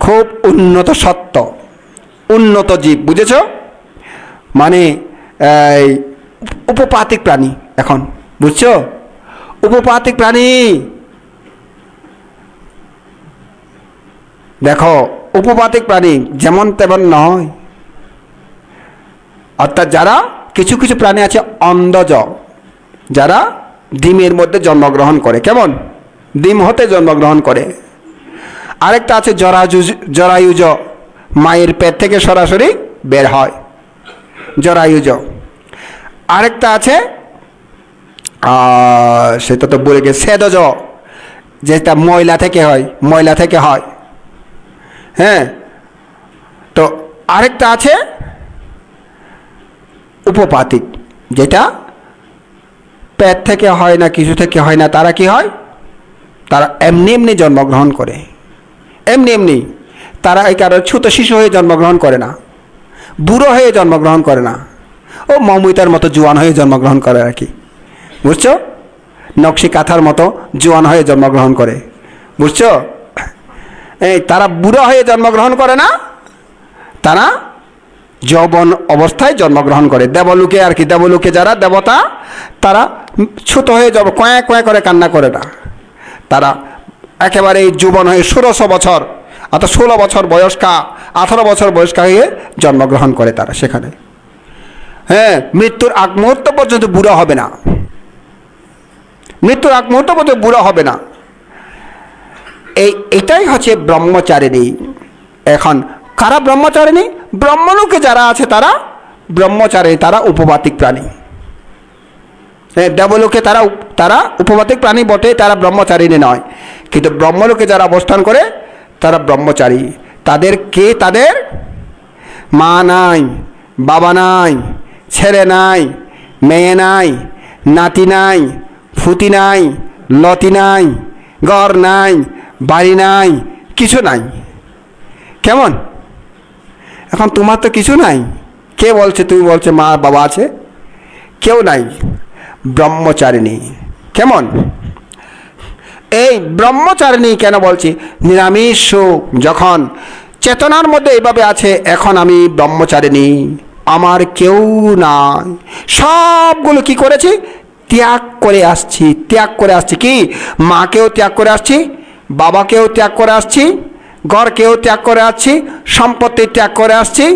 খুব উন্নত সত্ত্ব, উন্নত জীব, বুঝেছ? মানে উপপাতিক প্রাণী এখন, বুঝছো? উপপাতিক প্রাণী। দেখো, উপপাতিক প্রাণী যেমন তেমন নয়। অর্থাৎ যারা কিছু প্রাণী আছে অন্ধজ, যারা ডিমের মধ্যে জন্মগ্রহণ করে। কেমন? ডিম হতে জন্মগ্রহণ করে। আরেকটা আছে জরায়ুজ, মায়ের পেট থেকে সরাসরি বের হয়, জরায়ুজ। আরেকটা আছে সেটা তো বলে গেছে, সেদজ, যেটা ময়লা থেকে হয়। হ্যাঁ, তো আরেকটা আছে উপপাতিক, যেটা পেট থেকে হয় না, কিছু থেকে হয় না। তারা কি হয়? তারা এমনি জন্মগ্রহণ করে, এমনি। তারা এই কারণে ছোট শিশু হয়ে জন্মগ্রহণ করে না, বুড়ো হয়ে জন্মগ্রহণ করে না, ও মৌমিতার মতো জোয়ান হয়ে জন্মগ্রহণ করে আর কি, বুঝছো? নকশি কাঁথার মতো জোয়ান হয়ে জন্মগ্রহণ করে, বুঝছো? এই তারা বুড়ো হয়ে জন্মগ্রহণ করে না, তারা যৌবন অবস্থায় জন্মগ্রহণ করে। দেবলোকে আর কি, দেবলোকে যারা দেবতা, তারা ছোট হয়ে যাব, কয়া করে কান্না করে না। তারা একেবারে যৌবন হয়ে 1600 বছর, অর্থাৎ 16 বছর বয়স্কা, 18 বছর বয়স্কা হয়ে জন্মগ্রহণ করে তারা সেখানে। হ্যাঁ, মৃত্যুর আগ মুহূর্ত পর্যন্ত বুড়ো হবে না, মৃত্যুর আগ মুহূর্ত পর্যন্ত বুড়ো হবে না। এটাই হচ্ছে ব্রহ্মচারিণী। এখন কারা ব্রহ্মচারিণী? ব্রহ্মলোকে যারা আছে তারা ব্রহ্মচারিণী, তারা উপপাতিক প্রাণী। দেবলোকে তারা উপপাতিক প্রাণী বটে, তারা ব্রহ্মচারিণী নয়। কিন্তু ব্রহ্মলোকে যারা অবস্থান করে তারা ব্রহ্মচারী। তাদের মা নাই, বাবা নাই, ছেলে নাই, মেয়ে নাই, নাতি নাই, ফুতি নাই, লতি নাই, ঘর নাই, বাড়ি নাই, কিছু নাই। কেমন? এখন তোমার তো কিছু নাই। কে বলছে? তুমি বলছে মা বাবা আছে, কেউ নাই। ব্রহ্মচারিণী। কেমন? এই ব্রহ্মচারিণী কেন বলছি? নিরামিষ সুখ যখন চেতনার মধ্যে এইভাবে আছে, এখন আমি ব্রহ্মচারিণী, আমার কেউ নাই, সবগুলো কি করেছি? ত্যাগ করে আসছি। ত্যাগ করে আসছি কি? মাকেও ত্যাগ করে আসছি, বাবাকেও ত্যাগ করে আসছি, ঘরকেও ত্যাগ করে আসছি, সম্পত্তি ত্যাগ করে আসছি।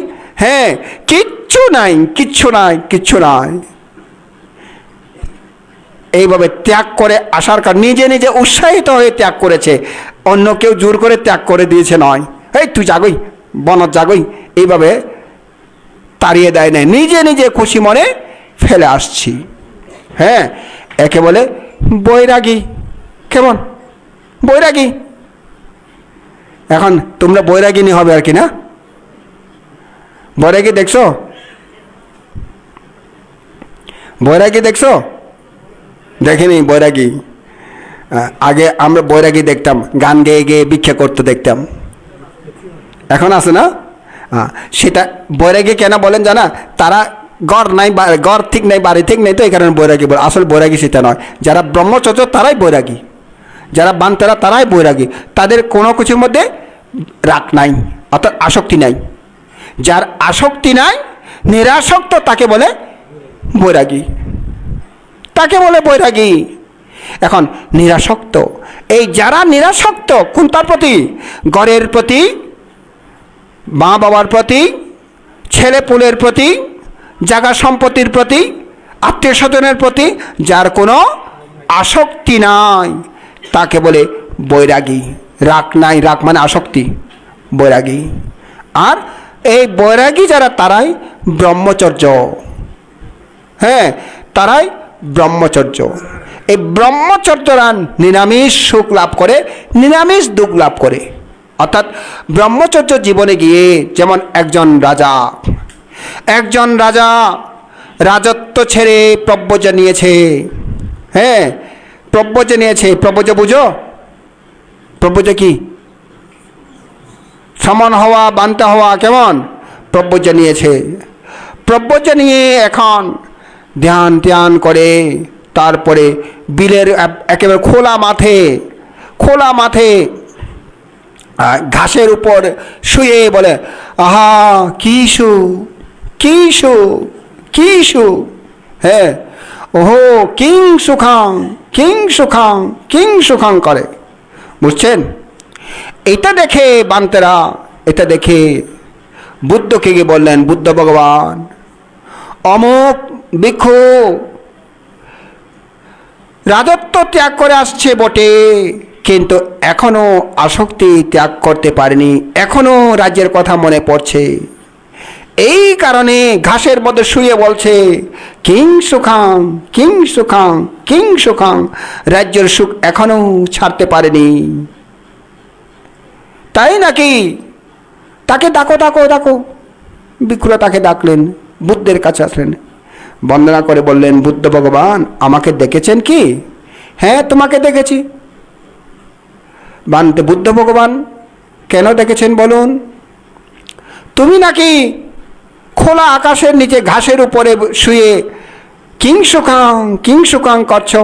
হ্যাঁ, কিচ্ছু নাই, কিচ্ছু নাই, কিচ্ছু নাই। এইভাবে ত্যাগ করে আসার কারণ নিজে নিজে উৎসাহিত হয়ে ত্যাগ করেছে, অন্য কেউ জোর করে ত্যাগ করে দিয়েছে নয়। এই তুই জাগই, বনত জাগই, এইভাবে তাড়িয়ে দেয় নাই, নিজে নিজে খুশি মনে ফেলে আসছি। হ্যাঁ, একে বলে বৈরাগী। কেমন? বৈরাগী। এখন তোমরা বৈরাগিনী হবে আর কি না? বৈরাগী দেখছো? বৈরাগী দেখছো? দেখিনি বৈরাগী। আগে আমরা বৈরাগী দেখতাম, গান গেয়ে গেয়ে ভিক্ষা করতে দেখতাম। এখন আছে না? সেটা বৈরাগী কেন বলেন জানা? তারা ঘর নাই, ঘর ঠিক নাই, বাড়ি ঠিক নেই, তো এই কারণে বৈরাগী বলে। আসলে বৈরাগী সেটা নয়। যারা ব্রহ্মচর্য তারাই বৈরাগী, যারা বান্তেরা তারাই বৈরাগী। তাদের কোনো কিছুর মধ্যে রাগ নাই, অর্থাৎ আসক্তি নাই। যার আসক্তি নাই, নিরাসক্ত, তাকে বলে বৈরাগী, তাকে বলে বৈরাগী। এখন নিরাসক্ত, এই যারা নিরাসক্ত কোনটার প্রতি? ঘরের প্রতি, মা বাবার প্রতি, ছেলে পুলের প্রতি, জায়গা সম্পত্তির প্রতি, আত্মীয় স্বজনের প্রতি যার কোনো আসক্তি নাই, তাকে বলে বৈরাগী। রাগ নাই, রাগ মানে আসক্তি, বৈরাগী। আর এই বৈরাগী যারা, তারাই ব্রহ্মচর্য। হ্যাঁ, তারাই ব্রহ্মচর্য। এই ব্রহ্মচর্যরা নিরামিষ সুখ লাভ করে, নিরামিষ দুঃখ লাভ করে। অর্থাৎ ব্রহ্মচর্য জীবনে গিয়ে, যেমন একজন রাজা রাজত্ব ছেড়ে প্রব্রজ নিয়েছে। হ্যাঁ, প্রব্রজ নিয়েছে। প্রব্রজ বুঝো? প্রব্রজ কি? সমান হওয়া, বান্তা হওয়া। কেমন? প্রব্রজ নিয়েছে। প্রব্রজ নিয়ে এখন ধ্যান করে, তারপরে বিলের একেবারে খোলা মাঠে ঘাসের উপর শুয়ে বলে, আহা কি সুখ। হ্যাঁ, ওহো কিং সুখাং করে। বুঝছেন? এটা দেখে বান্তেরা, এটা দেখে বুদ্ধকে গিয়ে বললেন, বুদ্ধ ভগবান, অমুক ভিক্ষু রাজত্ব ত্যাগ করে আসছে বটে, কিন্তু এখনো আসক্তি ত্যাগ করতে পারেনি, এখনো রাজ্যের কথা মনে পড়ছে। এই কারণে ঘাসের মধ্যে শুয়ে বলছে, কিং সুখাং, রাজ্যের সুখ এখনো ছাড়তে পারেনি। তাই নাকি? তাকে ডাকো। ভিক্ষুরা তাকে ডাকলেন, বুদ্ধের কাছে আসলেন, বন্দনা করে বললেন, বুদ্ধ ভগবান আমাকে দেখেছেন কি? হ্যাঁ, তোমাকে দেখেছি। বান্তে, বুদ্ধ ভগবান কেন দেখেছেন বলুন? তুমি নাকি খোলা আকাশের নিচে ঘাসের উপরে শুয়ে কিং সুখাং করছো।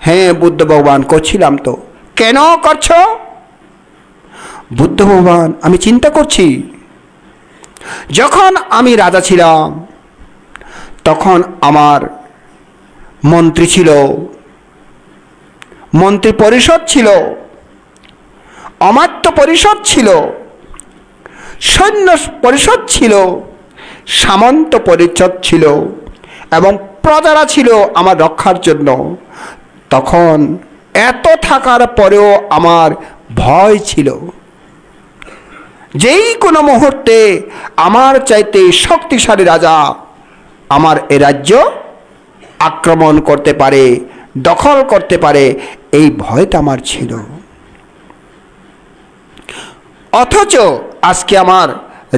হ্যাঁ বুদ্ধ ভগবান, করছিলাম তো। কেন করছো? বুদ্ধ ভগবান, আমি চিন্তা করছি, যখন আমি রাজা ছিলাম তখন আমার মন্ত্রী ছিল, মন্ত্রী পরিষদ ছিল, অমাত্য পরিষদ ছিল, সৈন্য পরিষদ ছিল, সামন্ত পরিষদ ছিল, এবং প্রজারা ছিল আমার রক্ষার জন্য। তখন এত থাকার পরেও আমার ভয় ছিল, যেই কোনো মুহূর্তে আমার চাইতে শক্তিশালী রাজা আমার এ রাজ্য আক্রমণ করতে পারে, দখল করতে পারে, এই ভয়টা আমার ছিল। অথচ আজকে আমার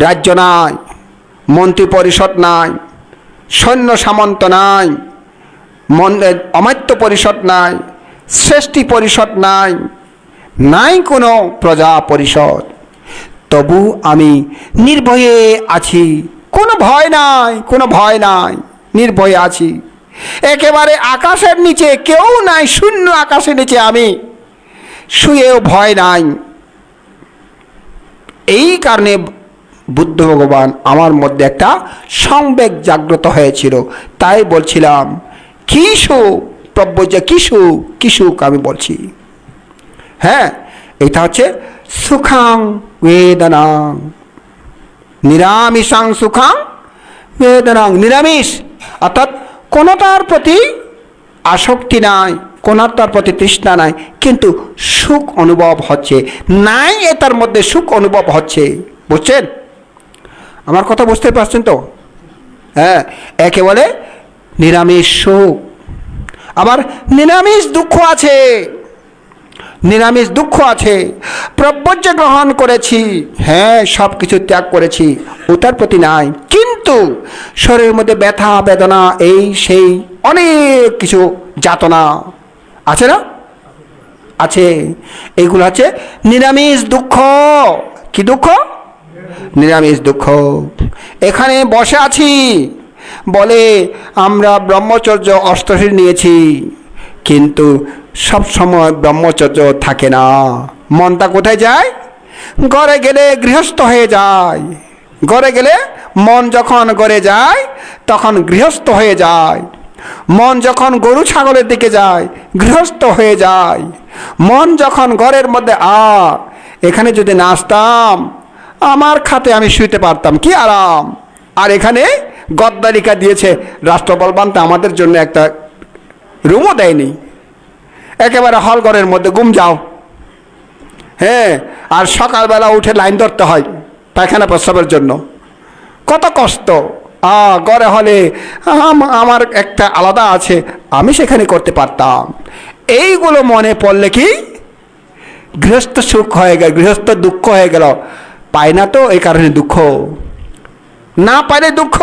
রাজ্য নাই, মন্ত্রী পরিষদ নাই, সৈন্য সামন্ত নাই, অমাত্য পরিষদ নাই, শ্রেষ্ঠী পরিষদ নাই, নাই কোনো প্রজা পরিষদ, তবু আমি নির্ভয়ে আছি। কোনো ভয় নাই, কোনো ভয় নাই, নির্ভয়ে আছি। একেবারে আকাশের নিচে কেউ নাই, শূন্য আকাশের নিচে আমি শুয়েও ভয় নাই। এই কারণে বুদ্ধ ভগবান আমার মধ্যে একটা সংবেগ জাগ্রত হয়েছিল। তাই বলছিলাম কি সুখ প্রব্রজ, কি সুখ, কি সুখ আমি বলছি। হ্যাঁ, এটা হচ্ছে সুখাং বেদনাং, নিরামিষাং সুখাং বেদনাং। নিরামিষ অর্থাৎ কোনোটার প্রতি আসক্তি নাই, কোনোটার প্রতি তৃষ্ণা নাই, কিন্তু সুখ অনুভব হচ্ছে। নাই এটার মধ্যে সুখ অনুভব হচ্ছে। বুঝছেন? আমার কথা বুঝতে পারছেন তো? হ্যাঁ, একে বলে নিরামিষ সুখ। আবার নিরামিষ দুঃখ আছে, নিরামিষ দুঃখ আছে। প্রব্রজ গ্রহণ করেছি, হ্যাঁ, সব কিছু ত্যাগ করেছি, ওটার প্রতি নাই, কিন্তু শরীরের মধ্যে ব্যথা বেদনা, এই সেই অনেক কিছু যাতনা আছে না? আছে। এইগুলো আছে নিরামিষ দুঃখ। কি দুঃখ? নিরামিষ দুঃখ। এখানে বসে আছি বলে আমরা ব্রহ্মচর্য অষ্টশীল নিয়েছি, কিন্তু সব সময় ব্রহ্মচর্য থাকে না। মনটা কোথায় যায়? ঘরে গেলে গৃহস্থ হয়ে যায়। ঘরে গেলে মন যখন ঘরে যায় তখন গৃহস্থ হয়ে যায়। মন যখন গরু ছাগলের দিকে যায় গৃহস্থ হয়ে যায়। মন যখন ঘরের মধ্যে এখানে যদি নাচতাম আমার খাতে আমি শুইতে পারতাম, কি আরাম। আর এখানে গদ্দালিকা দিয়েছে, রাষ্ট্রবল বানতে আমাদের জন্য একটা রুমও দেয়নি, একেবারে হল ঘরের মধ্যে ঘুম যাও। হ্যাঁ, আর সকালবেলা উঠে লাইন ধরতে হয় পায়খানা প্রস্রাবের জন্য, কত কষ্ট। ঘরে হলে আমার একটা আলাদা আছে, আমি সেখানে করতে পারতাম। এইগুলো মনে পড়লে কি গৃহস্থ সুখ হয়ে গেল, গৃহস্থ দুঃখ হয়ে গেল। পায় না তো, এই কারণে দুঃখ, না পাইলে দুঃখ।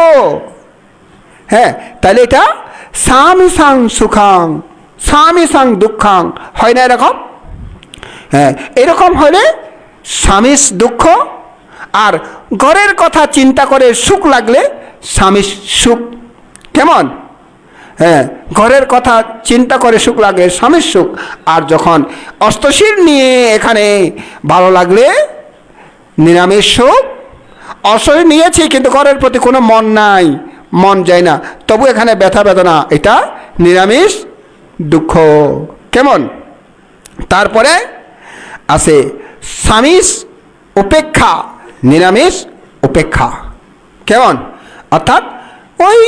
হ্যাঁ, তাহলে এটা স্বামী সাং সুখাং স্বামী সাং দুঃখাং হয় না এরকম? হ্যাঁ, এরকম হলে স্বামীর দুঃখ, আর ঘরের কথা চিন্তা করে সুখ লাগলে স্বামীর সুখ। কেমন? হ্যাঁ, ঘরের কথা চিন্তা করে সুখ লাগলে স্বামীর সুখ। আর যখন অষ্টশীল নিয়ে এখানে ভালো লাগলে নিরামিষ সুখ। অষ্টশীল নিয়েছি কিন্তু ঘরের প্রতি কোনো মন নাই, মন যায় না, তবু এখানে ব্যথা বেদনা, এটা নিরামিষ দুঃখ। কেমন? তারপরে আছে স্বামীর উপেক্ষা, নিরামিষ উপেক্ষা। কেমন? অর্থাৎ ওই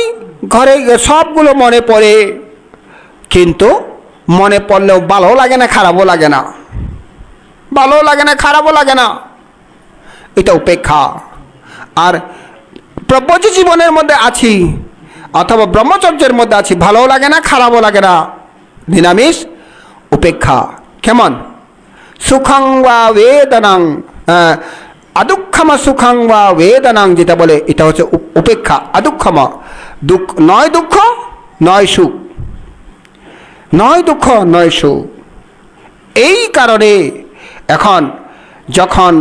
ঘরে সবগুলো মনে পড়ে, কিন্তু মনে পড়লেও ভালো লাগে না, খারাপও লাগে না, ভালো লাগে না, খারাপও লাগে না, এটা উপেক্ষা। আর প্রব্রজ জীবনের মধ্যে আছি অথবা ব্রহ্মচর্যের মধ্যে আছি, ভালোও লাগে না, খারাপও লাগে না, নিরামিষ উপেক্ষা। কেমন? সুখাং বা বেদনাং, আদুক্ষমা সুখাং বা বেদনাং যেটা বলে, এটা হচ্ছে উপেক্ষা। আদুক্ষমা, দুঃখ নয়, দুঃখ নয় সুখ, নয় দুঃখ নয় সুখ। এই কারণে এখন যখন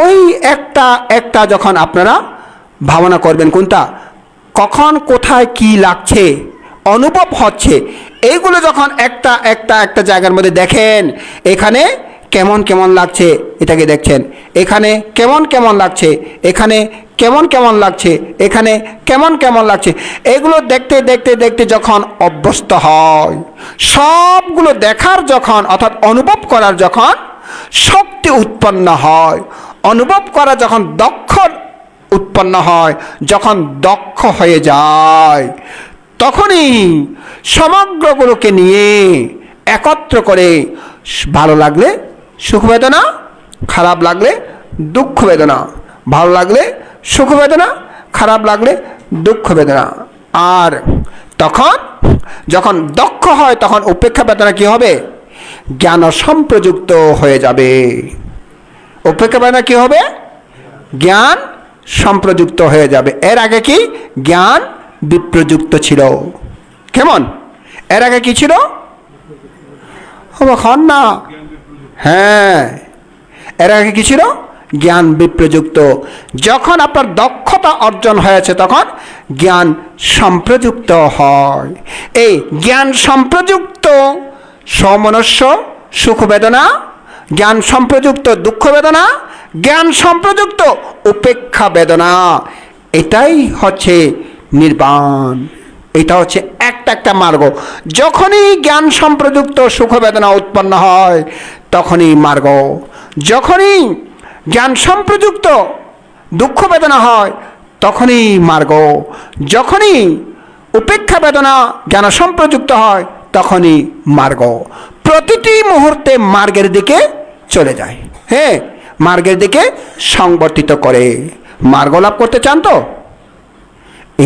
ওই একটা একটা যখন আপনারা ভাবনা করবেন, কোনটা কখন কোথায় কি লাগছে অনুভব হচ্ছে, এইগুলো যখন একটা একটা একটা জায়গার মধ্যে দেখেন, এখানে কেমন কেমন লাগছে এটাকে দেখছেন, এখানে কেমন কেমন লাগছে, এখানে কেমন কেমন লাগছে, এখানে কেমন কেমন লাগছে, এগুলো দেখতে দেখতে দেখতে যখন অভ্যস্ত হয়, সবগুলো দেখার যখন অর্থাৎ অনুভব করার যখন শক্তি উৎপন্ন হয়, অনুভব করা যখন দক্ষ উৎপন্ন হয়, যখন দক্ষ হয়ে যায়, তখনই সমগ্রগুলোকে নিয়ে একত্র করে ভালো লাগলে সুখ বেদনা, খারাপ লাগলে দুঃখ বেদনা, ভালো লাগলে সুখ বেদনা, খারাপ লাগলে দুঃখ বেদনা। আর তখন যখন দক্ষ হয় তখন উপেক্ষা বেদনা কি হবে? জ্ঞান সম্প্রযুক্ত হয়ে যাবে। উপেক্ষা বেদনা কি হবে? জ্ঞান সম্প্রযুক্ত হয়ে যাবে। এর আগে কি জ্ঞান বিপ্রযুক্ত ছিল। কেমন? এর আগে কি ছিল? অবাক হন না? হ্যাঁ, এর আগে কি ছিল? জ্ঞান বিপ্রযুক্ত। যখন আপনার দক্ষতা অর্জন হয়েছে তখন জ্ঞান সম্প্রযুক্ত হয়। এই জ্ঞান সম্প্রযুক্ত সমনস্য সুখ বেদনা, জ্ঞান সম্প্রযুক্ত দুঃখ বেদনা, জ্ঞান সম্প্রযুক্ত উপেক্ষা বেদনা, এটাই হচ্ছে নির্বাণ। এটা হচ্ছে একটা মার্গ। যখনই জ্ঞান সম্প্রযুক্ত সুখ বেদনা উৎপন্ন হয় তখনই মার্গ। যখনই জ্ঞান সম্প্রযুক্ত দুঃখ বেদনা হয় তখনই মার্গ। যখনই উপেক্ষা বেদনা জ্ঞান সম্প্রযুক্ত হয় তখনই মার্গ। প্রতিটি মুহূর্তে মার্গের দিকে চলে যায়। হ্যাঁ, মার্গের দিকে সংবর্তিত করে। মার্গ লাভ করতে চান তো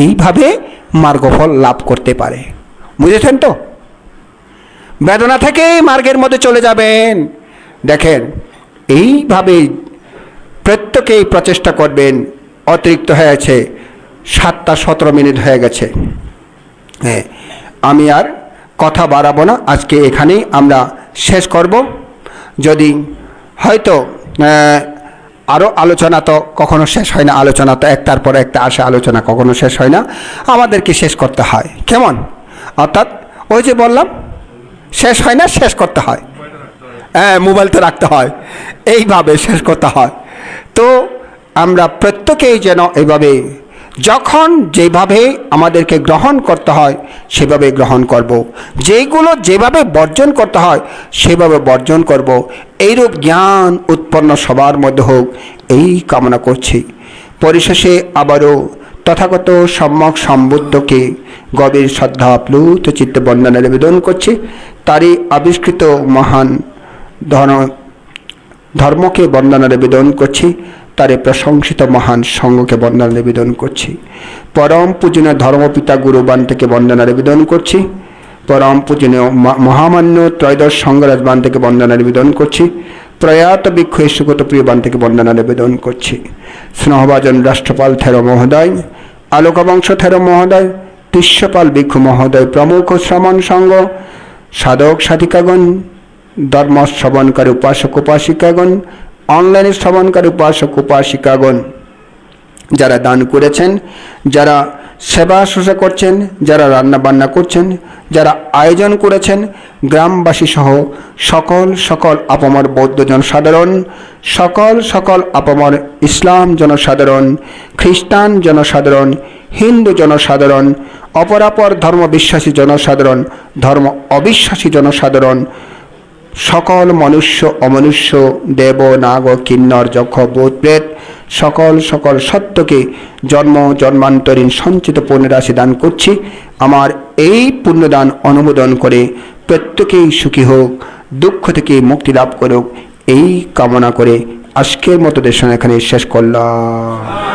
এইভাবে মার্গফল লাভ করতে পারে। বুঝেছেন তো? বেদনা থেকে মার্গের মধ্যে চলে যাবেন। দেখেন, এইভাবে প্রত্যেকেই প্রচেষ্টা করবেন। অতিরিক্ত হয়েছে, 7:17 হয়ে গেছে। হ্যাঁ, আমি আর কথা বাড়াবো না, আজকে এখানেই আমরা শেষ করব। যদি হয়তো আরও আলোচনা তো কখনো শেষ হয় না, আলোচনা তো একটার পর একটা আসে, আলোচনা কখনো শেষ হয় না, আমাদেরকে শেষ করতে হয়। কেমন? অর্থাৎ ওই যে বললাম, শেষ হয় না, শেষ করতে হয়। হ্যাঁ, মোবাইল তো রাখতে হয়, এইভাবে শেষ করতে হয়। তো আমরা প্রত্যেকেই যেন এইভাবে যখন যেভাবে আমাদেরকে গ্রহণ করতে হয় সেভাবে গ্রহণ করব, যেগুলো যেভাবে বর্জন করতে হয় সেভাবে বর্জন করব। এইরূপ জ্ঞান উৎপন্ন সবার মধ্যে হোক, এই কামনা করছি। পরিশেষে আবারও তথাগত সম্যক সম্বুদ্ধকে গভীর শ্রদ্ধা প্লুত চিত্তে বন্দনা নিবেদন করছি। তারই আবিষ্কৃত মহান ধর্মকে বন্দনা নিবেদন করছি। তারে প্রশংসিত মহান সঙ্গকে বন্দনা নিবেদন করছি। পরম পূজনীয় ধর্মপিতা গুরুবান থেকে বন্দনা নিবেদন করছি। পরম পূজনীয় মহামান্য ত্রয়োদশ সঙ্গরাজবান থেকে বন্দনা নিবেদন করছি। প্রয়াত ভিক্ষু সুগত প্রিয়বান থেকে বন্দনা নিবেদন করছি। স্নেহভাজন রাষ্ট্রপাল থেরো মহোদয়, আলোকবংশ থেরো মহোদয়, তিস্যপাল ভিক্ষু মহোদয় প্রমুখ শ্রমণ সঙ্গ, সাধক সাধিকাগণ, ধর্ম শ্রবণকারী উপাসক উপাসিকাগণ, অনলাইনে শ্রবণকারী উপাসক উপাসিকাগণ, যারা দান করেছেন, যারা সেবা শুশ্রূষা করছেন, যারা রান্না বান্না করছেন, যারা আয়োজন করেছেন, গ্রামবাসী সহ সকল আপামর বৌদ্ধ জনসাধারণ, সকল আপামর ইসলাম জনসাধারণ, খ্রিস্টান জনসাধারণ, হিন্দু জনসাধারণ, অপরাপর ধর্ম বিশ্বাসী জনসাধারণ, ধর্ম অবিশ্বাসী জনসাধারণ, সকল মনুষ্য অমনুষ্য, দেব নাগ কিন্নর যক্ষ ভূত প্রেত, সকল সত্যকে জন্মান্তরীণ সঞ্চিত পুণ্যরাশি দান করছি। আমার এই পুণ্যদান অনুমোদন করে প্রত্যেকেই সুখী হোক, দুঃখ থেকে মুক্তি লাভ করুক, এই কামনা করে আজকের মতো দেশন এখানে শেষ করলাম।